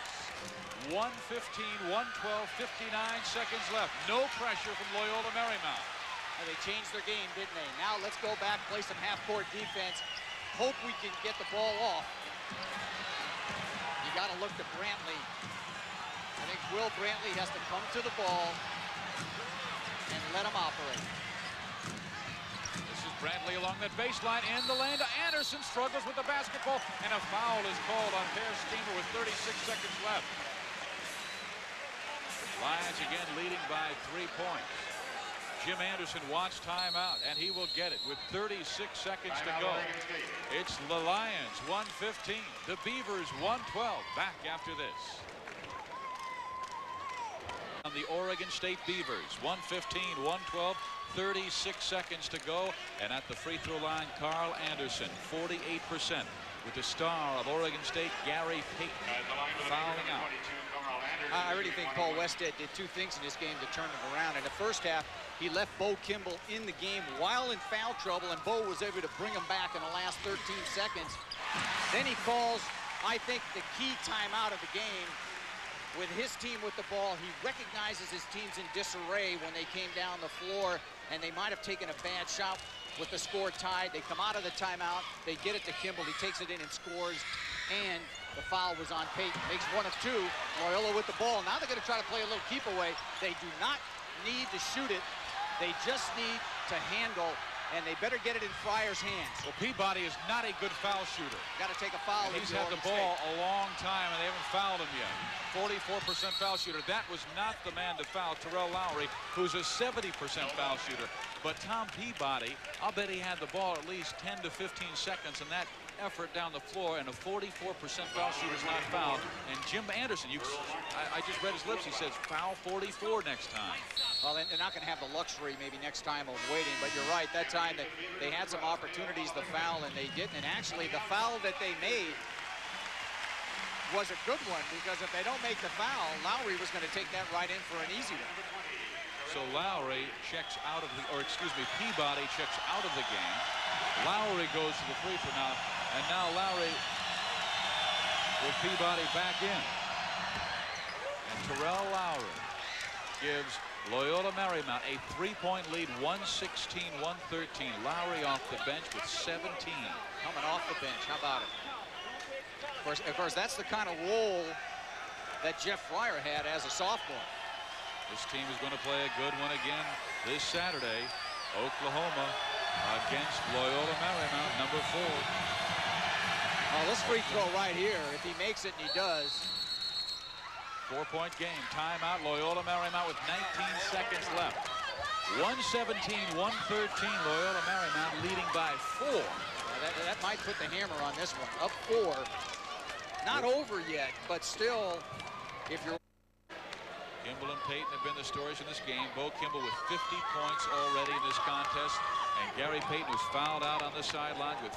1:15, 1:12, 59 seconds left. No pressure from Loyola Marymount. Well, they changed their game, didn't they? Now let's go back, play some half-court defense. Hope we can get the ball off. You got to look to Brantley. I think Will Brantley has to come to the ball and let him operate. This is Brantley along that baseline in the lane to Anderson, struggles with the basketball, and a foul is called on Per Steamer with 36 seconds left. Lions again leading by 3 points. Jim Anderson wants timeout, and he will get it with 36 seconds to go. It's the Lions 1:15, the Beavers 1:12. Back after this. On the Oregon State Beavers, 1:15, 1:12, 36 seconds to go, and at the free throw line, Carl Anderson, 48%, with the star of Oregon State, Gary Payton, fouling out. I really think Paul Westhead did two things in this game to turn it around. In the first half, he left Bo Kimble in the game while in foul trouble, and Bo was able to bring him back in the last 13 seconds. Then he calls, I think, the key timeout of the game. With his team with the ball, he recognizes his team's in disarray when they came down the floor, and they might have taken a bad shot with the score tied. They come out of the timeout, they get it to Kimball, he takes it in and scores, and the foul was on Payton. Makes 1 of 2. Loyola with the ball. Now they're going to try to play a little keep away. They do not need to shoot it. They just need to handle and they better get it in Fryer's hands. Well, Peabody is not a good foul shooter. Got to take a foul. He's had the ball a long time, and they haven't fouled him yet. 44% foul shooter. That was not the man to foul Terrell Lowry, who's a 70% foul shooter. But Tom Peabody, I'll bet he had the ball at least 10 to 15 seconds in that effort down the floor, and a 44% foul shooter is not fouled. And Jim Anderson, I just read his lips. He says foul 44 next time. Well, they're not going to have the luxury maybe next time of waiting, but you're right. That time they had some opportunities to foul, and they didn't. And actually, the foul that they made was a good one, because if they don't make the foul, Lowry was going to take that right in for an easy one. So Lowry checks out of the, or excuse me, Peabody checks out of the game. Lowry goes to the free throw now, and now Lowry with Peabody back in. And Terrell Lowry gives Loyola Marymount a 3-point lead, 116-113. Lowry off the bench with 17. Coming off the bench, how about it? Of course, that's the kind of role that Jeff Fryer had as a sophomore. This team is going to play a good one again this Saturday. Oklahoma against Loyola Marymount, number 4. Oh, this free throw right here, if he makes it, and he does. 4-point game. Timeout. Loyola Marymount with 19 seconds left. 117-113. Loyola Marymount leading by 4. That might put the hammer on this one. Up 4. Not over yet, but still, if you're... Kimball and Payton have been the stories in this game. Bo Kimball with 50 points already in this contest. And Gary Payton, who's fouled out on the sideline with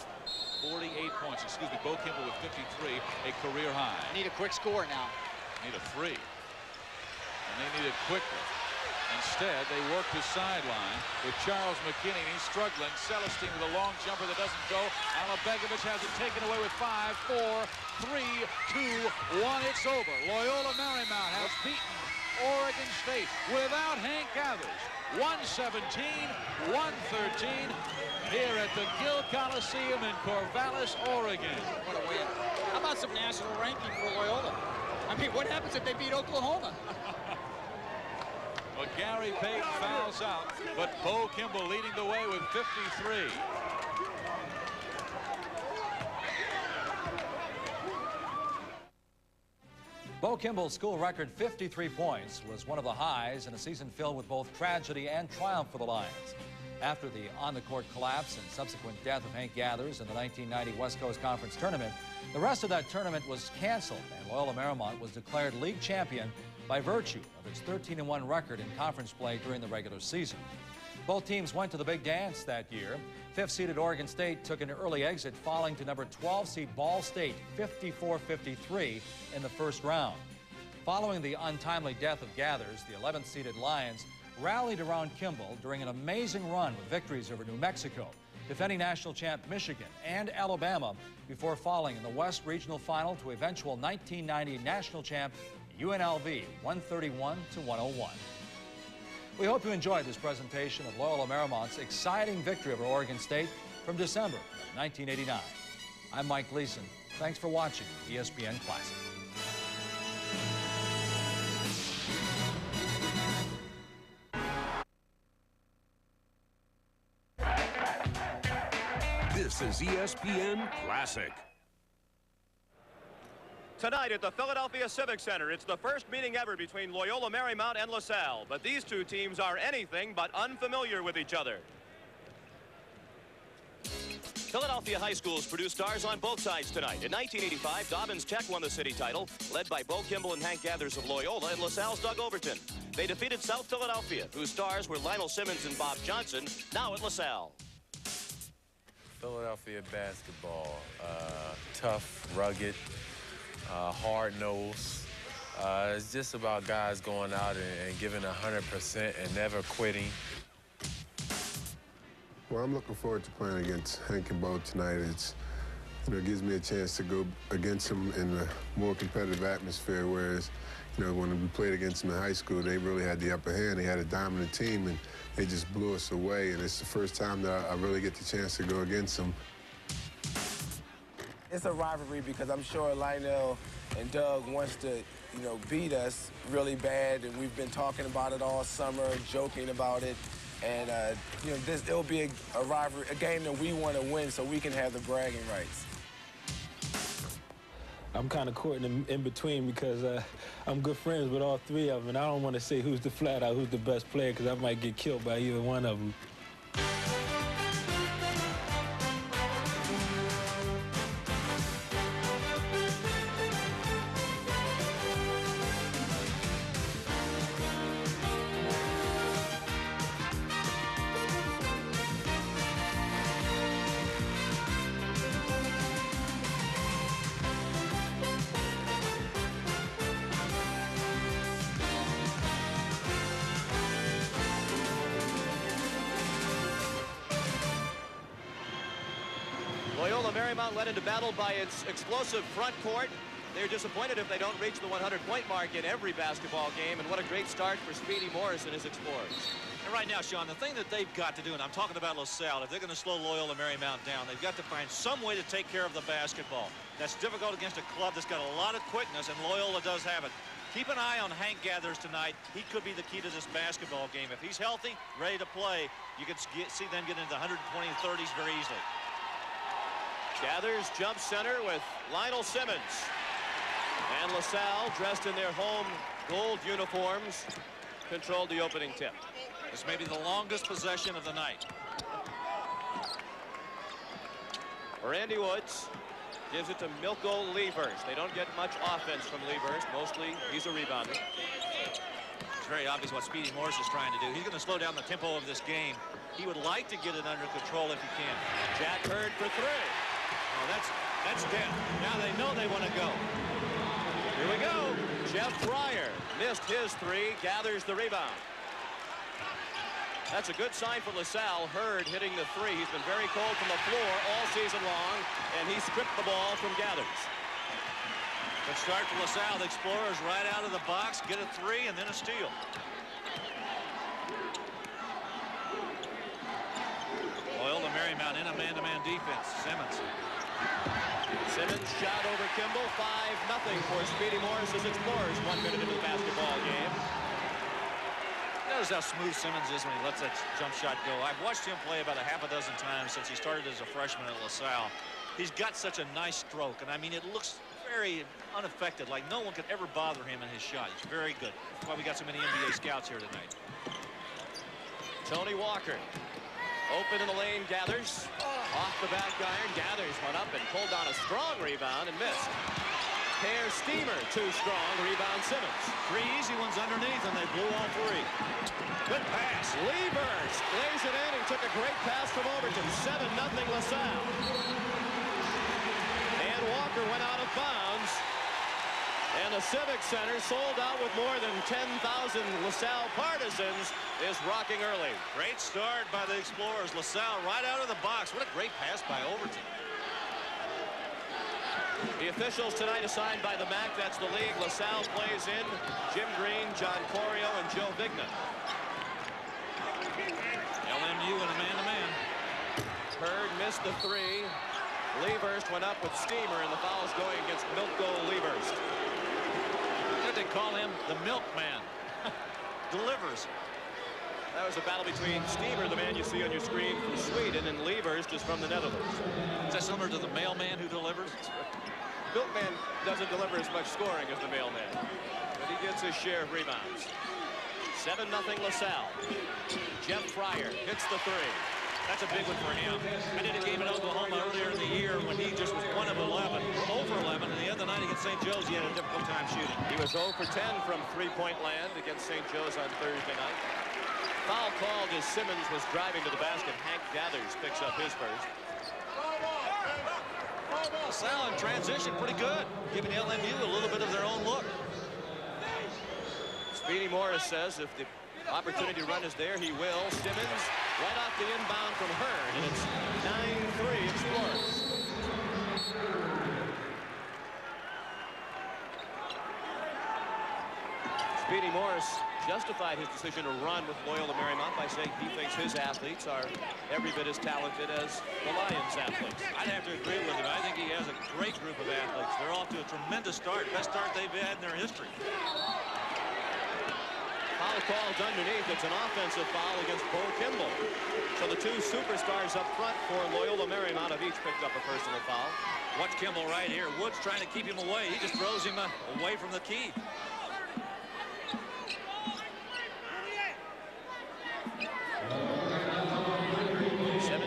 48 points. Excuse me, Bo Kimball with 53, a career high. Need a quick score now. Need a 3. And they need it quickly. Instead, they work the sideline with Charles McKinney. He's struggling. Celestine with a long jumper that doesn't go. Alabegovic has it taken away with 5, 4, 3, 2, 1. It's over. Loyola Marymount has beaten Oregon State without Hank Gathers. 117-113 here at the Gill Coliseum in Corvallis, Oregon. What a win. How about some national ranking for Loyola? I mean, what happens if they beat Oklahoma? Well, Gary Payton fouls out, but Bo Kimball leading the way with 53. Bo Kimball's school record 53 points was one of the highs in a season filled with both tragedy and triumph for the Lions. After the on-the-court collapse and subsequent death of Hank Gathers in the 1990 West Coast Conference Tournament, the rest of that tournament was canceled, and Loyola Marymount was declared league champion by virtue of its 13-1 record in conference play during the regular season. Both teams went to the big dance that year. 5th-seeded Oregon State took an early exit, falling to number 12-seed Ball State 54-53 in the first round. Following the untimely death of Gathers, the 11th-seeded Lions rallied around Kimball during an amazing run with victories over New Mexico, defending national champ Michigan, and Alabama before falling in the West Regional Final to eventual 1990 national champ UNLV 131-101. We hope you enjoyed this presentation of Loyola Marymount's exciting victory over Oregon State from December of 1989. I'm Mike Gleason. Thanks for watching ESPN Classic. This is ESPN Classic. Tonight at the Philadelphia Civic Center, it's the first meeting ever between Loyola Marymount and LaSalle, but these two teams are anything but unfamiliar with each other. Philadelphia high schools produced stars on both sides tonight. In 1985, Dobbins Tech won the city title, led by Bo Kimball and Hank Gathers of Loyola and LaSalle's Doug Overton. They defeated South Philadelphia, whose stars were Lionel Simmons and Bob Johnson, now at LaSalle. Philadelphia basketball, tough, rugged, hard-nosed. It's just about guys going out and giving 100% and never quitting. Well, I'm looking forward to playing against Hank and Bo tonight. It gives me a chance to go against them in a more competitive atmosphere, whereas, when we played against them in high school, they really had the upper hand. They had a dominant team, and they just blew us away. And it's the first time that I really get the chance to go against them. It's a rivalry because I'm sure Lionel and Doug wants to, beat us really bad, and we've been talking about it all summer, joking about it. And, you know, it'll be a rivalry, a game that we want to win so we can have the bragging rights. I'm kind of caught in between because I'm good friends with all three of them, and I don't want to say who's the flat out, who's the best player, because I might get killed by either one of them. Loyola Marymount led into battle by its explosive front court. They're disappointed if they don't reach the 100-point mark in every basketball game, and what a great start for Speedy Morris and his Explorers. And right now, Sean, the thing that they've got to do, and I'm talking about LaSalle, if they're going to slow Loyola Marymount down, they've got to find some way to take care of the basketball. That's difficult against a club that's got a lot of quickness, and Loyola does have it. Keep an eye on Hank Gathers tonight. He could be the key to this basketball game. If he's healthy, ready to play, you can see them get into the 120 and 30s very easily. Gathers jump center with Lionel Simmons. And LaSalle, dressed in their home gold uniforms, controlled the opening tip. This may be the longest possession of the night. Randy Woods gives it to Milko Levers. They don't get much offense from Levers. Mostly, he's a rebounder. It's very obvious what Speedy Morris is trying to do. He's going to slow down the tempo of this game. He would like to get it under control if he can. Jack Hurd for three. Oh, that's dead. Now they know they want to go. Here we go. Jeff Fryer missed his three, Gathers the rebound. That's a good sign for LaSalle. Hurd hitting the three. He's been very cold from the floor all season long, and he stripped the ball from Gathers. Good start for LaSalle. The Explorers right out of the box, get a three, and then a steal. Loyola Marymount in a man-to-man defense. Simmons shot over Kimball. 5-0 for Speedy Morris's Explorers. 1 minute into the basketball game. Notice how smooth Simmons is when he lets that jump shot go. I've watched him play about a half a dozen times since he started as a freshman at LaSalle. He's got such a nice stroke, and I mean, it looks very unaffected, like no one could ever bother him in his shot. He's very good. That's why we got so many NBA scouts here tonight. Tony Walker. Open in the lane, Gathers. Off the back iron, Gathers went up and pulled down a strong rebound and missed. Pear Steamer, too strong. Rebound Simmons. 3 easy ones underneath, and they blew all 3. Good pass. Levers lays it in. He took a great pass from Overton. 7-0 LaSalle. And Walker went out of bounds. And the Civic Center, sold out with more than 10,000 LaSalle partisans, is rocking early. Great start by the Explorers. LaSalle right out of the box. What a great pass by Overton. The officials tonight assigned by the MAC. That's the league LaSalle plays in. Jim Green, John Corio, and Joe Vigna. LMU in a man-to-man. Hurd missed the three. Levers went up with Steamer, and the foul's going against Milko Levers. What did they call him? The milkman. Delivers. That was a battle between Steamer, the man you see on your screen from Sweden, and Levers, just from the Netherlands. Is that similar to the mailman who delivers? Milkman doesn't deliver as much scoring as the mailman, but he gets his share of rebounds. 7-0 LaSalle. Jeff Fryer hits the three. That's a big one for him. I did a game in Oklahoma earlier in the year when he just was 1 of 11, over 11, and the other night against St. Joe's he had a difficult time shooting. He was 0 for 10 from three-point land against St. Joe's on Thursday night. Foul called as Simmons was driving to the basket. Hank Gathers picks up his first. LaSalle in transition pretty good, giving LMU a little bit of their own look. Speedy Morris says if the opportunity to run is there, he will. Simmons right off the inbound from Hurd, and it's 9-3 Explorers. Speedy Morris justified his decision to run with Loyola Marymount by saying he thinks his athletes are every bit as talented as the Lions athletes. I'd have to agree with him. I think he has a great group of athletes. They're off to a tremendous start, best start they've had in their history. Foul called underneath. It's an offensive foul against Bo Kimball. So the two superstars up front for Loyola Marymount have each picked up a personal foul. Watch Kimball right here. Woods trying to keep him away. He just throws him away from the key.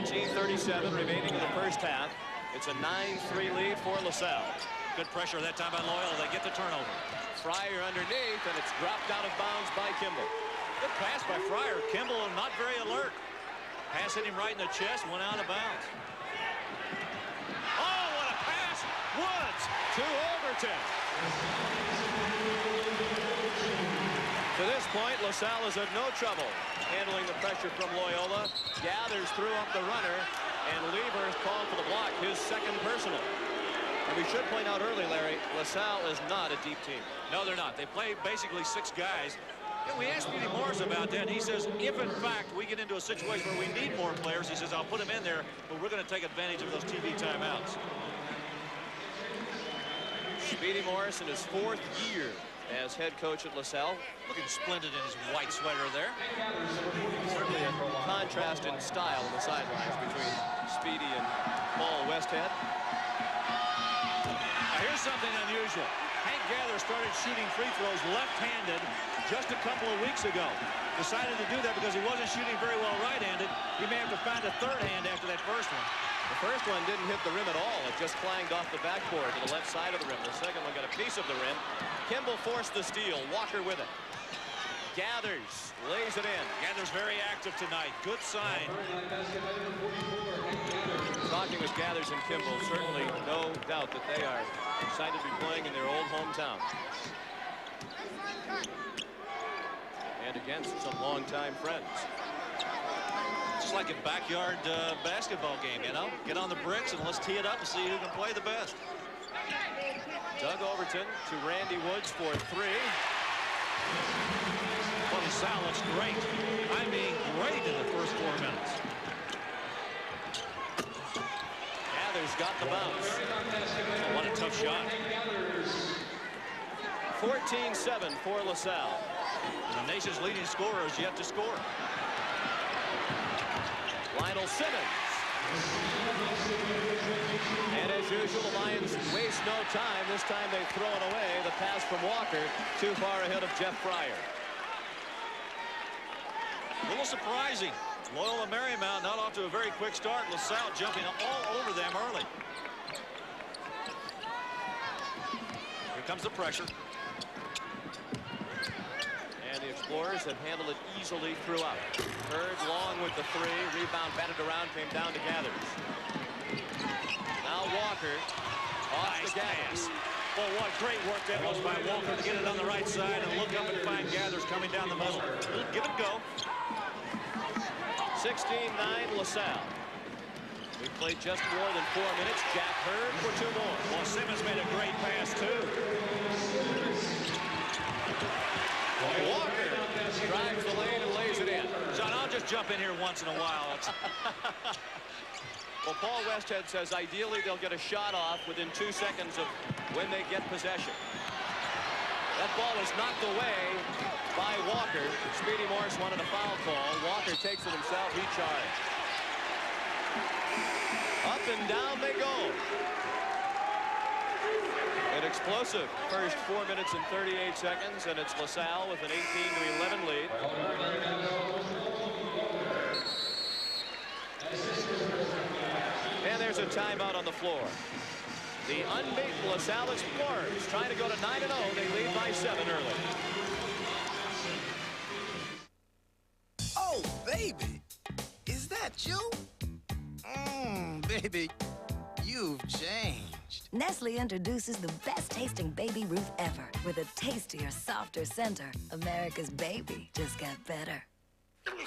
.37 remaining in the first half. It's a 9-3 lead for LaSalle. Good pressure that time by Loyola. They get the turnover. Fryer underneath, and it's dropped out of bounds by Kimball. Good pass by Fryer. Kimball not very alert. Pass hit him right in the chest, went out of bounds. Oh, what a pass! Woods to Overton. To this point, LaSalle has had no trouble handling the pressure from Loyola. Gathers threw up the runner, and Lever called for the block, his second personal. And we should point out early, Larry, LaSalle is not a deep team. No, they're not. They play basically 6 guys. And we asked Speedy Morris about that. He says, if in fact we get into a situation where we need more players, he says, I'll put them in there, but we're going to take advantage of those TV timeouts. Speedy Morris in his 4th year as head coach at LaSalle. Looking splendid in his white sweater there. Certainly a contrast in style on the sidelines between Speedy and Paul Westhead. Now here's something unusual. Hank Gather started shooting free throws left-handed just a couple of weeks ago. Decided to do that because he wasn't shooting very well right-handed. He may have to find a third hand after that first one. The first one didn't hit the rim at all. It just clanged off the backboard to the left side of the rim. The second one got a piece of the rim. Kimball forced the steal. Walker with it. Gathers, lays it in. Gathers very active tonight. Good sign. Talking with Gathers and Kimball, certainly no doubt that they are excited to be playing in their old hometown. And against some longtime friends. It's like a backyard basketball game, you know? Get on the bricks and let's tee it up and see who can play the best. Doug Overton to Randy Woods for 3. Well, LaSalle looks great. I mean, great in the first 4 minutes. Gathers got the bounce. Oh, what a tough shot. 14-7 for LaSalle. The nation's leading scorer is yet to score. Lionel Simmons. And as usual, the Lions waste no time. This time they throw it away. The pass from Walker too far ahead of Jeff Fryer. A little surprising. Loyola Marymount not off to a very quick start. LaSalle jumping all over them early. Here comes the pressure. And the Explorers have handled it easily throughout. Hurd long with the 3. Rebound batted around, came down to Gathers. Now Walker off nice the Gathers. Well, what great work that was by Walker to get it on the right side and look up and find Gathers coming down the middle. Give it a go. 16-9 LaSalle. We played just more than 4 minutes. Jack Hurd for 2 more. Well, Simmons made a great pass, too. Walker drives the lane and lays it in. John, I'll just jump in here once in a while. Well, Paul Westhead says ideally they'll get a shot off within 2 seconds of when they get possession. That ball was knocked away by Walker. Speedy Morris wanted a foul call. Walker takes it himself. He charged. Up and down they go. An explosive first 4 minutes and 38 seconds, and it's LaSalle with an 18-11 lead. And there's a timeout on the floor. The unbeaten LaSalle Explorers trying to go to 9-0. They lead by 7 early. Oh, baby, is that you? Baby, you've changed. Nestle introduces the best tasting Baby Ruth ever with a tastier, softer center. America's baby just got better.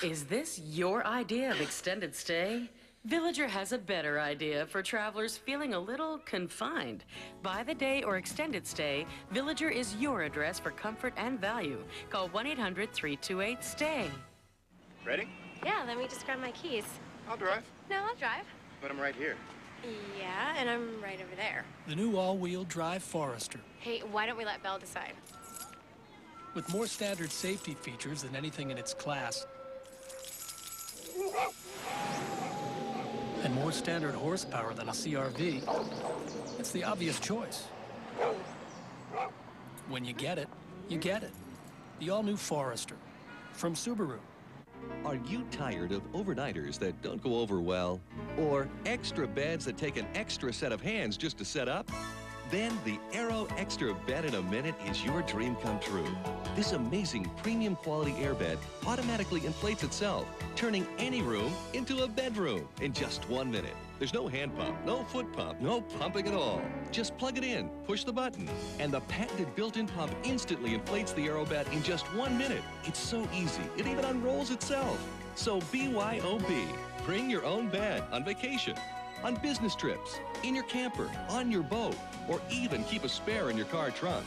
Is this your idea of extended stay? Villager has a better idea for travelers feeling a little confined. By the day or extended stay, Villager is your address for comfort and value. Call 1-800-328-STAY. Ready? Yeah, let me just grab my keys. I'll drive. No, I'll drive. But I'm right here. Yeah, and I'm right over there. The new all-wheel drive Forester. Hey, why don't we let Belle decide? With more standard safety features than anything in its class, and more standard horsepower than a CR-V, it's the obvious choice. When you get it, you get it. The all-new Forester from Subaru. Are you tired of overnighters that don't go over well? Or extra beds that take an extra set of hands just to set up? Then the Aero Extra Bed in a Minute is your dream come true. This amazing premium quality airbed automatically inflates itself, turning any room into a bedroom in just 1 minute. There's no hand pump, no foot pump, no pumping at all. Just plug it in, push the button, and the patented built-in pump instantly inflates the Aero bed in just 1 minute. It's so easy, it even unrolls itself. So BYOB, bring your own bed on vacation, on business trips, in your camper, on your boat, or even keep a spare in your car trunk.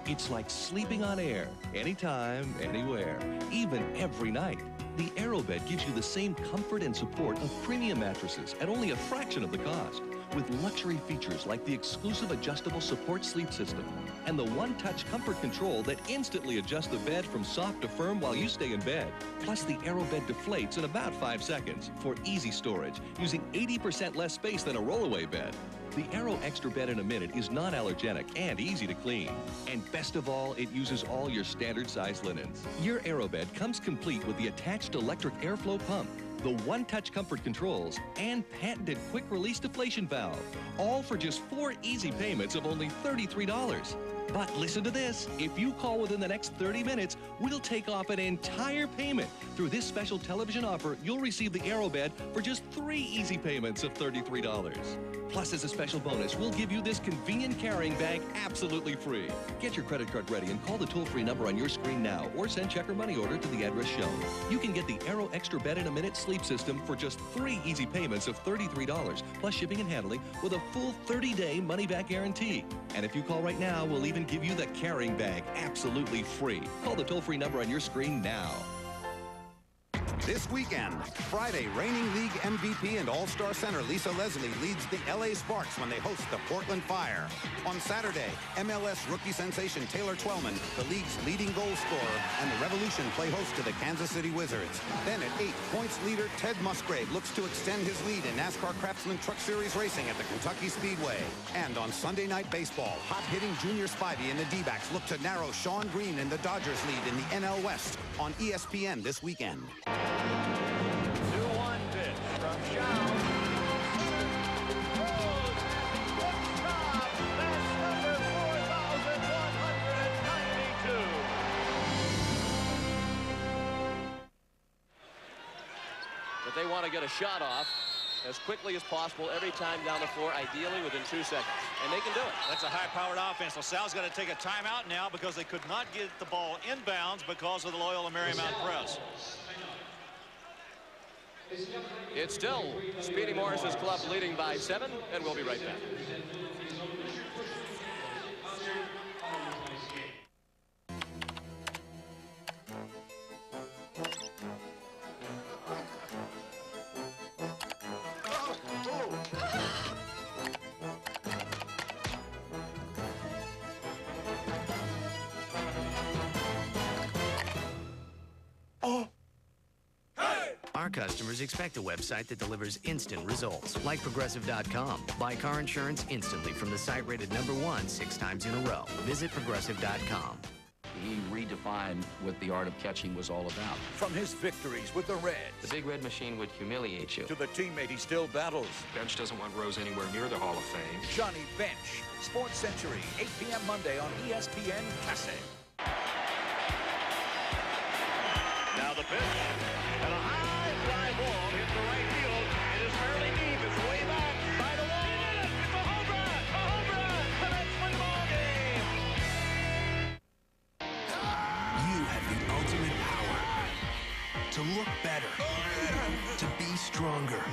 It's like sleeping on air, anytime, anywhere, even every night. The AeroBed gives you the same comfort and support of premium mattresses at only a fraction of the cost, with luxury features like the exclusive adjustable support sleep system and the one-touch comfort control that instantly adjusts the bed from soft to firm while you stay in bed. Plus, the AeroBed deflates in about 5 seconds for easy storage, using 80% less space than a rollaway bed. The Aero Extra Bed in a Minute is non-allergenic and easy to clean. And best of all, it uses all your standard size linens. Your AeroBed comes complete with the attached electric airflow pump, the one-touch comfort controls, and patented quick-release deflation valve, all for just 4 easy payments of only $33. But listen to this. If you call within the next 30 minutes, we'll take off an entire payment. Through this special television offer, you'll receive the AeroBed for just 3 easy payments of $33. Plus, as a special bonus, we'll give you this convenient carrying bag absolutely free. Get your credit card ready and call the toll-free number on your screen now, or send check or money order to the address shown. You can get the Aero Extra Bed in a Minute sleep system for just 3 easy payments of $33, plus shipping and handling, with a full 30-day money-back guarantee. And if you call right now, we'll even give you the carrying bag absolutely free. Call the toll-free number on your screen now. This weekend, Friday, reigning league MVP and all-star center Lisa Leslie leads the LA Sparks when they host the Portland Fire. On Saturday, MLS rookie sensation Taylor Twellman, the league's leading goal scorer, and the Revolution play host to the Kansas City Wizards. Then at 8, points leader Ted Musgrave looks to extend his lead in NASCAR Craftsman Truck Series racing at the Kentucky Speedway. And on Sunday Night Baseball, hot-hitting Junior Spivey and the D-backs look to narrow Sean Green and the Dodgers lead in the NL West on ESPN this weekend. 2-1 pitch from Shaw. That's number 4,192. But they want to get a shot off as quickly as possible every time down the floor, ideally within 2 seconds. And they can do it. That's a high-powered offense. LaSalle's got to take a timeout now because they could not get the ball inbounds because of the Loyola Marymount press. It's still Speedy Morris's club leading by 7, and we'll be right back. Our customers expect a website that delivers instant results, like Progressive.com. Buy car insurance instantly from the site rated #1 6 times in a row. Visit Progressive.com. He redefined what the art of catching was all about. From his victories with the Reds. The Big Red Machine would humiliate you. To the teammate he still battles. Bench doesn't want Rose anywhere near the Hall of Fame. Johnny Bench. Sports Century, 8 p.m. Monday on ESPN Cassette. Now the pitch. And a high fly ball hit the right field. It is fairly deep. It's way back by the wall. He did it! It's a home run! A home run! The next play ball game. You have the ultimate power to look better, to be stronger,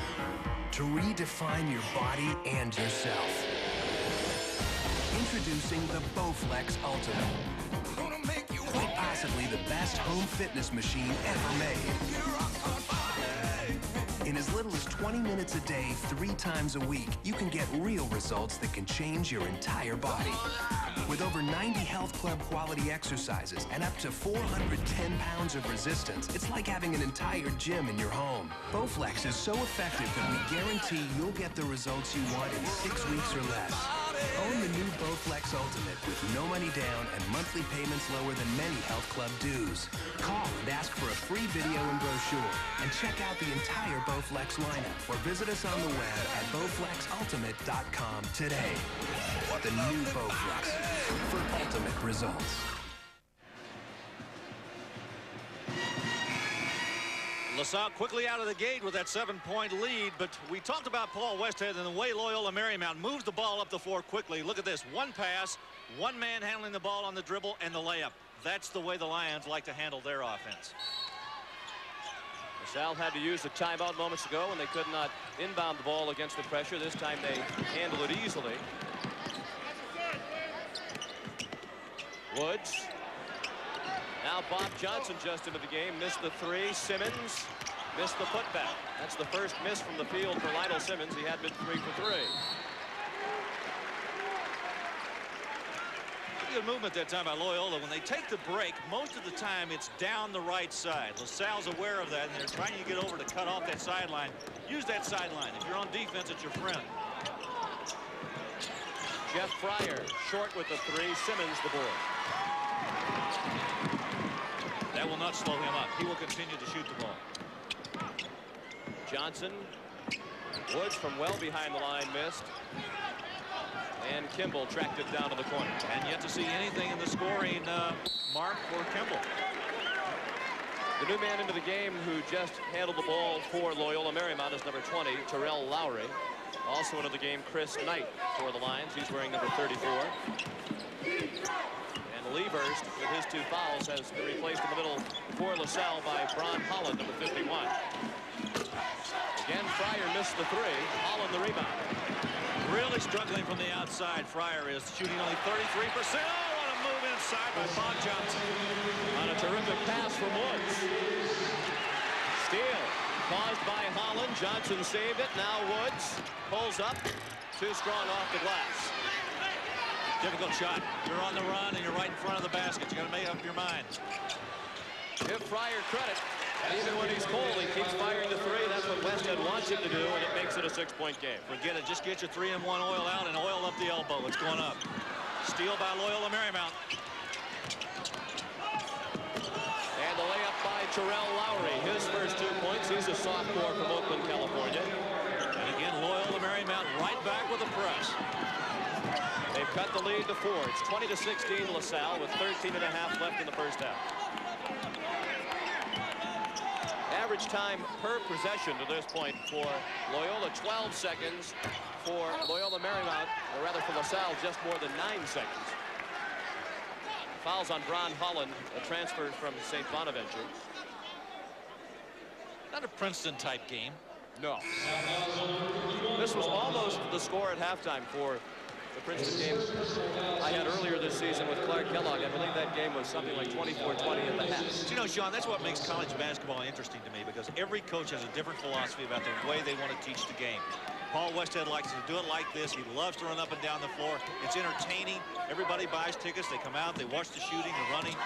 to redefine your body and yourself. Introducing the Bowflex Ultimate. Quite possibly the best home fitness machine ever made. In as little as 20 minutes a day, 3 times a week, you can get real results that can change your entire body. With over 90 health club quality exercises and up to 410 pounds of resistance, it's like having an entire gym in your home. Bowflex is so effective that we guarantee you'll get the results you want in 6 weeks or less. Own the new Bowflex Ultimate with no money down and monthly payments lower than many health club dues. Call and ask for a free video and brochure, and check out the entire Bowflex lineup, or visit us on the web at BowflexUltimate.com today. The new Bowflex for ultimate results. LaSalle quickly out of the gate with that 7-point lead, but we talked about Paul Westhead and the way Loyola Marymount moves the ball up the floor quickly. Look at this, one pass, one man handling the ball on the dribble, and the layup. That's the way the Lions like to handle their offense. LaSalle had to use the timeout moments ago when they could not inbound the ball against the pressure. This time they handle it easily. Woods. Now Bob Johnson just into the game. Missed the three. Simmons missed the putback. That's the first miss from the field for Lionel Simmons. He had been 3 for 3. Pretty good movement that time by Loyola. When they take the break, most of the time it's down the right side. LaSalle's aware of that, and they're trying to get over to cut off that sideline. Use that sideline. If you're on defense, it's your friend. Jeff Fryer short with the three. Simmons the board. That will not slow him up. He will continue to shoot the ball. Johnson. Woods from well behind the line missed. And Kimball tracked it down to the corner. And yet to see anything in the scoring mark for Kimball. The new man into the game who just handled the ball for Loyola Marymount is number 20, Terrell Lowry. Also into the game, Chris Knight for the Lions. He's wearing number 34. And Lieberst, with his 2 fouls, has been replaced in the middle for LaSalle by Bron Holland, number 51. Again, Fryer missed the 3. Holland the rebound. Really struggling from the outside. Fryer is shooting only 33%. Oh, what a move inside by Bob Johnson. On a terrific pass from Woods. Steal caused by Holland. Johnson saved it. Now Woods pulls up. Too strong off the glass. Difficult shot. You're on the run and you're right in front of the basket. You got to make up your mind. Give Fryer credit. Even when he's cold, he keeps firing the 3. That's what Westhead wants him to do, and it makes it a 6-point game. Forget it. Just get your 3-in-1 oil out and oil up the elbow. It's going up. Steal by Loyola Marymount. And the layup by Terrell Lowry. His first 2 points. He's a sophomore from Oakland, California. And again, Loyola Marymount right back with a press. They've cut the lead to 4. It's 20-16 LaSalle with 13.5 left in the first half. Average time per possession to this point for Loyola, 12 seconds. For Loyola Marymount, or rather for LaSalle, just more than 9 seconds. Fouls on Bron Holland, a transfer from St. Bonaventure. Not a Princeton-type game. No. This was almost the score at halftime for the Princeton game I had earlier this season with Clark Kellogg. I believe that game was something like 24-20 at the half. You know, Sean, that's what makes college basketball interesting to me, because every coach has a different philosophy about the way they want to teach the game. Paul Westhead likes to do it like this. He loves to run up and down the floor. It's entertaining. Everybody buys tickets. They come out. They watch the shooting, the running.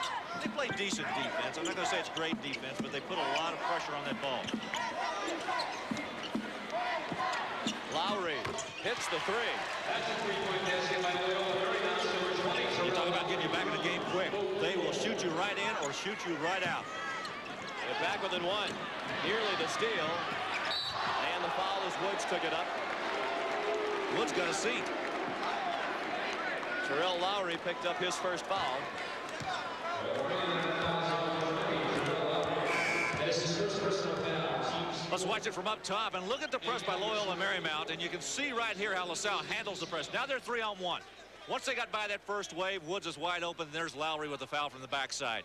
They play decent defense. I'm not going to say it's great defense, but they put a lot of pressure on that ball. Lowry hits the 3. You talk about getting you back in the game quick. They will shoot you right in or shoot you right out. They're back within 1. Nearly the steal. And the foul as Woods took it up. Woods got a seat. Terrell Lowry picked up his first foul. Let's watch it from up top and look at the press by Loyola Marymount, and you can see right here how LaSalle handles the press. Now they're 3-on-1. Once they got by that first wave, Woods is wide open. There's Lowry with the foul from the backside.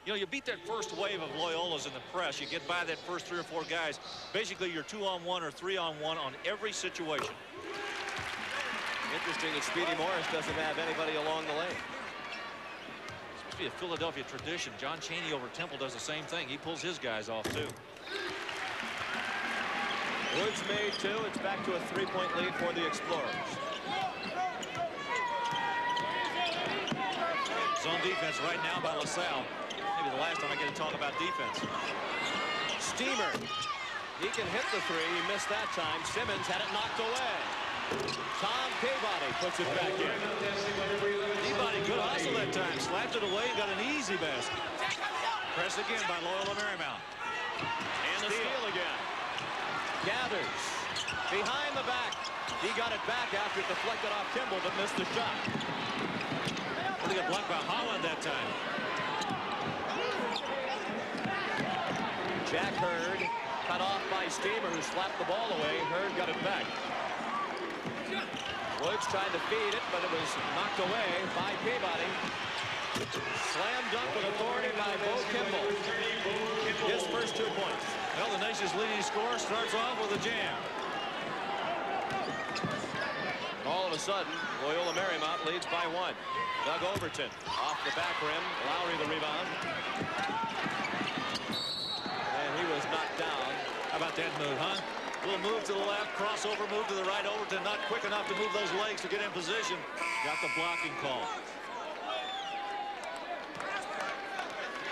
You know, you beat that first wave of Loyola's in the press. You get by that first 3 or 4 guys. Basically, you're 2-on-1 or 3-on-1 on every situation. Interesting that Speedy Morris doesn't have anybody along the lane. It's supposed to be a Philadelphia tradition. John Chaney over Temple does the same thing. He pulls his guys off, too. Woods made 2. It's back to a 3-point lead for the Explorers. Zone defense right now by LaSalle. Maybe the last time I get to talk about defense. Steamer. He can hit the three. He missed that time. Simmons had it knocked away. Tom Peabody puts it back in. Peabody, good hustle that time. Slapped it away and got an easy basket. Press again by Loyola Marymount. And the steal again. Gathers. Behind the back. He got it back after it deflected off Kimball, but missed the shot. Really got blocked by Holland that time. Jack Hurd cut off by Steamer, who slapped the ball away. Hurd got it back. Woods tried to feed it, but it was knocked away by Peabody. Slam dunk with authority by Bo Kimball. His first 2 points. Well, the nation's leading scorer starts off with a jam. All of a sudden, Loyola Marymount leads by 1. Doug Overton off the back rim. Lowry the rebound. And he was knocked down. How about that move, huh? A little move to the left, crossover move to the right. Overton not quick enough to move those legs to get in position. Got the blocking call.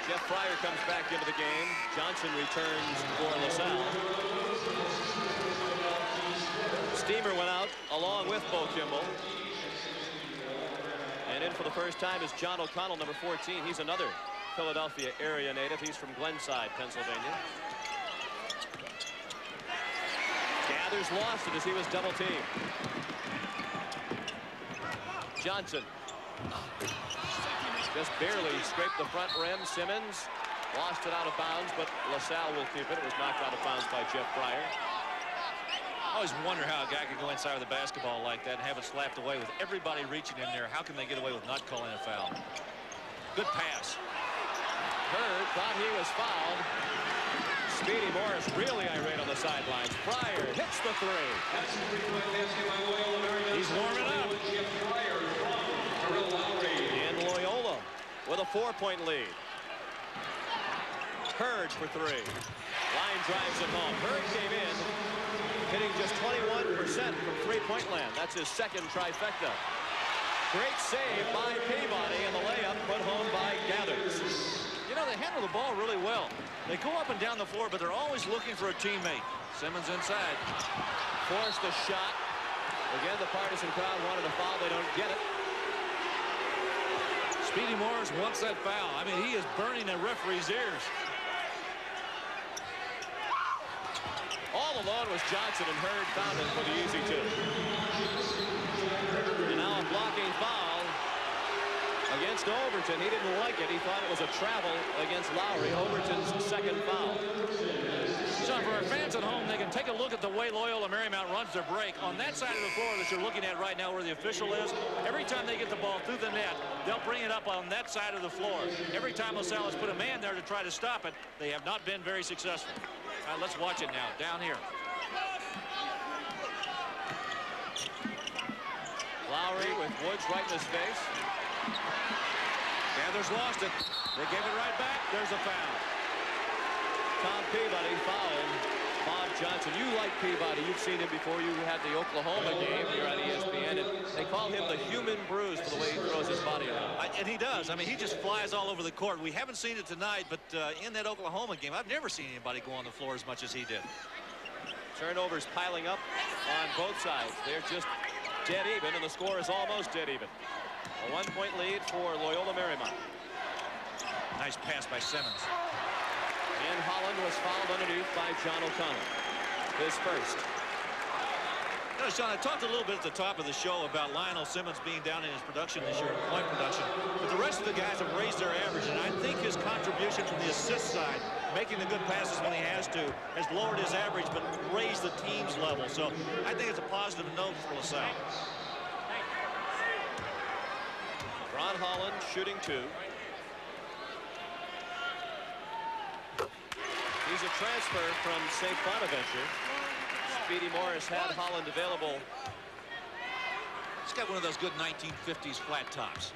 Jeff Fryer comes back into the game. Johnson returns for LaSalle. Steamer went out along with Bo Kimball. And in for the first time is John O'Connell, number 14. He's another Philadelphia area native. He's from Glenside, Pennsylvania. Gathers lost it as he was double teamed. Johnson. Just barely scraped the front rim. Simmons lost it out of bounds, but LaSalle will keep it. It was knocked out of bounds by Jeff Fryer. I always wonder how a guy could go inside with a basketball like that and have it slapped away with everybody reaching in there. How can they get away with not calling a foul? Good pass. Hurd thought he was fouled. Speedy Morris really irate on the sidelines. Fryer hits the three. He's warming up. And Loyola with a 4-point lead. Hurd for three. Line drives it home. Hurd came in, hitting just 21% from three-point land. That's his second trifecta. Great save by Peabody, and the layup put home by Gathers. You know, they handle the ball really well. They go up and down the floor, but they're always looking for a teammate. Simmons inside. Forced the shot. Again, the partisan crowd wanted a foul. They don't get it. Speedy Morris wants that foul. I mean, he is burning the referee's ears. All alone was Johnson, and Hurd found him for the easy two. And now a blocking foul against Overton. He didn't like it. He thought it was a travel against Lowry. Overton's second foul. So for our fans at home, they can take a look at the way Loyola Marymount runs their break. On that side of the floor that you're looking at right now where the official is, every time they get the ball through the net, they'll bring it up on that side of the floor. Every time LaSalle has put a man there to try to stop it, they have not been very successful. All right, let's watch it now, down here. Lowry with Woods right in his face. Gathers lost it. They gave it right back. There's a foul. Tom Peabody fouled Bob Johnson. You like Peabody. You've seen him before. You had the Oklahoma game here on ESPN, and they call him the human bruise for the way he throws his body around. And he does. I mean, he just flies all over the court. We haven't seen it tonight, but in that Oklahoma game, I've never seen anybody go on the floor as much as he did. Turnovers piling up on both sides. They're just dead even, and the score is almost dead even. A 1-point lead for Loyola Marymount. Nice pass by Simmons. And Holland was fouled underneath by John O'Connell. His first. You know, Sean, I talked a little bit at the top of the show about Lionel Simmons being down in his production this year, point production. But the rest of the guys have raised their average, and I think his contribution from the assist side, making the good passes when he has lowered his average, but raised the team's level. So I think it's a positive note for LaSalle. Ron Holland shooting two. He's a transfer from St. Bonaventure. Speedy Morris had Holland available. He's got one of those good 1950s flat tops.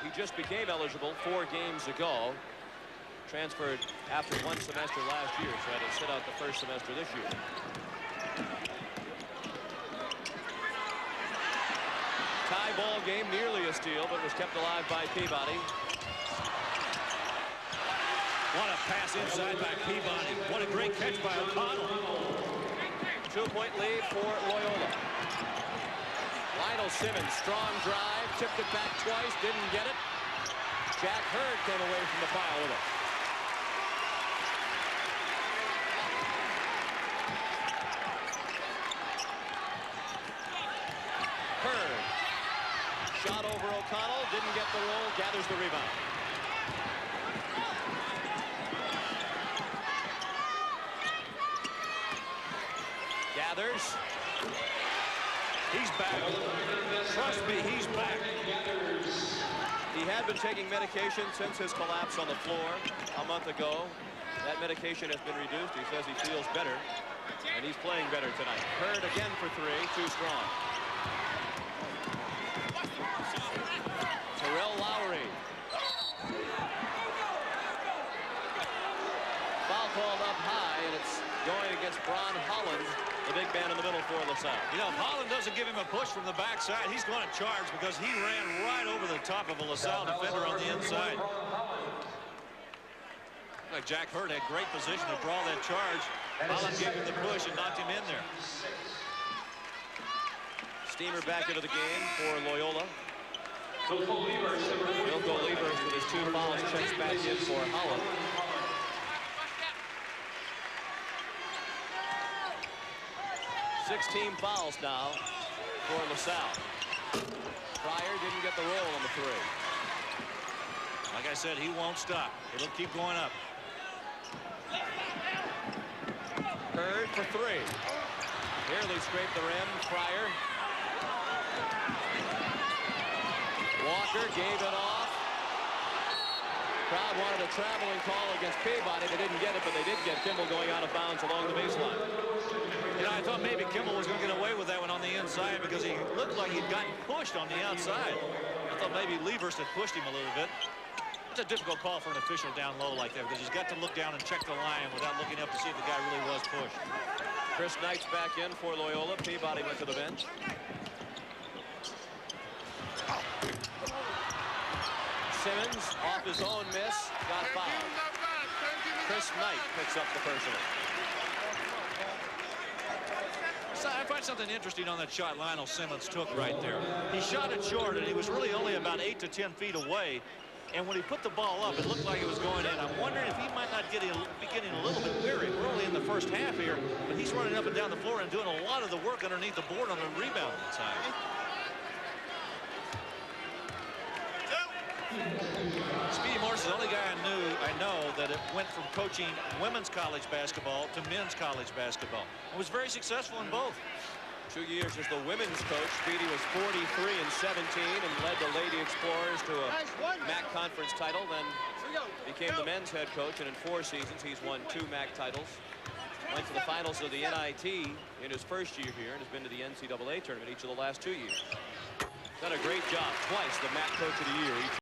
He just became eligible 4 games ago. Transferred after 1 semester last year, so had to sit out the first semester this year. Tie ball game, nearly a steal, but it was kept alive by Peabody. What a pass inside by Peabody. What a great catch by O'Connell. 2-point lead for Loyola. Lionel Simmons, strong drive, tipped it back twice, didn't get it. Jack Hurd came away from the pile with it. Hurd. Shot over O'Connell, didn't get the roll, gathers the rebound. Gathers. He's back. Trust me, he's back. He had been taking medication since his collapse on the floor a month ago. That medication has been reduced. He says he feels better, and he's playing better tonight. Hurd again for three, too strong. Terrell Lowry. Foul called up high, and it's going against Bron Holland, the big man in the middle for LaSalle. You know, if Holland doesn't give him a push from the backside, he's going to charge because he ran right over the top of a LaSalle defender on the inside. Like Jack Hurd had great position to draw that charge. Holland gave him the push and knocked him in there. Steamer back into the game for Loyola. Wilco Liebers with his 2 fouls checks back in for Holland. Team fouls now for LaSalle. Pryor didn't get the roll on the 3. Like I said, he won't stop. It'll keep going up. Hurd for 3. Barely scraped the rim. Pryor. Walker gave it off. Crowd wanted a traveling call against Peabody. They didn't get it, but they did get Kimball going out of bounds along the baseline. You know, I thought maybe Kimball was going to get away with that one on the inside because he looked like he'd gotten pushed on the outside. I thought maybe Liebers had pushed him a little bit. It's a difficult call for an official down low like that because he's got to look down and check the line without looking up to see if the guy really was pushed. Chris Knight's back in for Loyola. Peabody went to the bench. Simmons, off his own miss, got fouled. Chris Knight picks up the personal. So I find something interesting on that shot Lionel Simmons took right there. He shot it short, and he was really only about 8 to 10 feet away. And when he put the ball up, it looked like it was going in. I'm wondering if he might not be getting a little bit weary. We're only in the first half here, but he's running up and down the floor and doing a lot of the work underneath the board on the rebound side. Speedy Morris is the only guy I know that it went from coaching women's college basketball to men's college basketball. And was very successful in both. 2 years as the women's coach. Speedy was 43 and 17 and led the Lady Explorers to a MAC conference title. Then became the men's head coach, and in 4 seasons he's won 2 MAC titles. Went to the finals of the NIT in his first year here and has been to the NCAA tournament each of the last 2 years. Done a great job twice, the MAC Coach of the Year each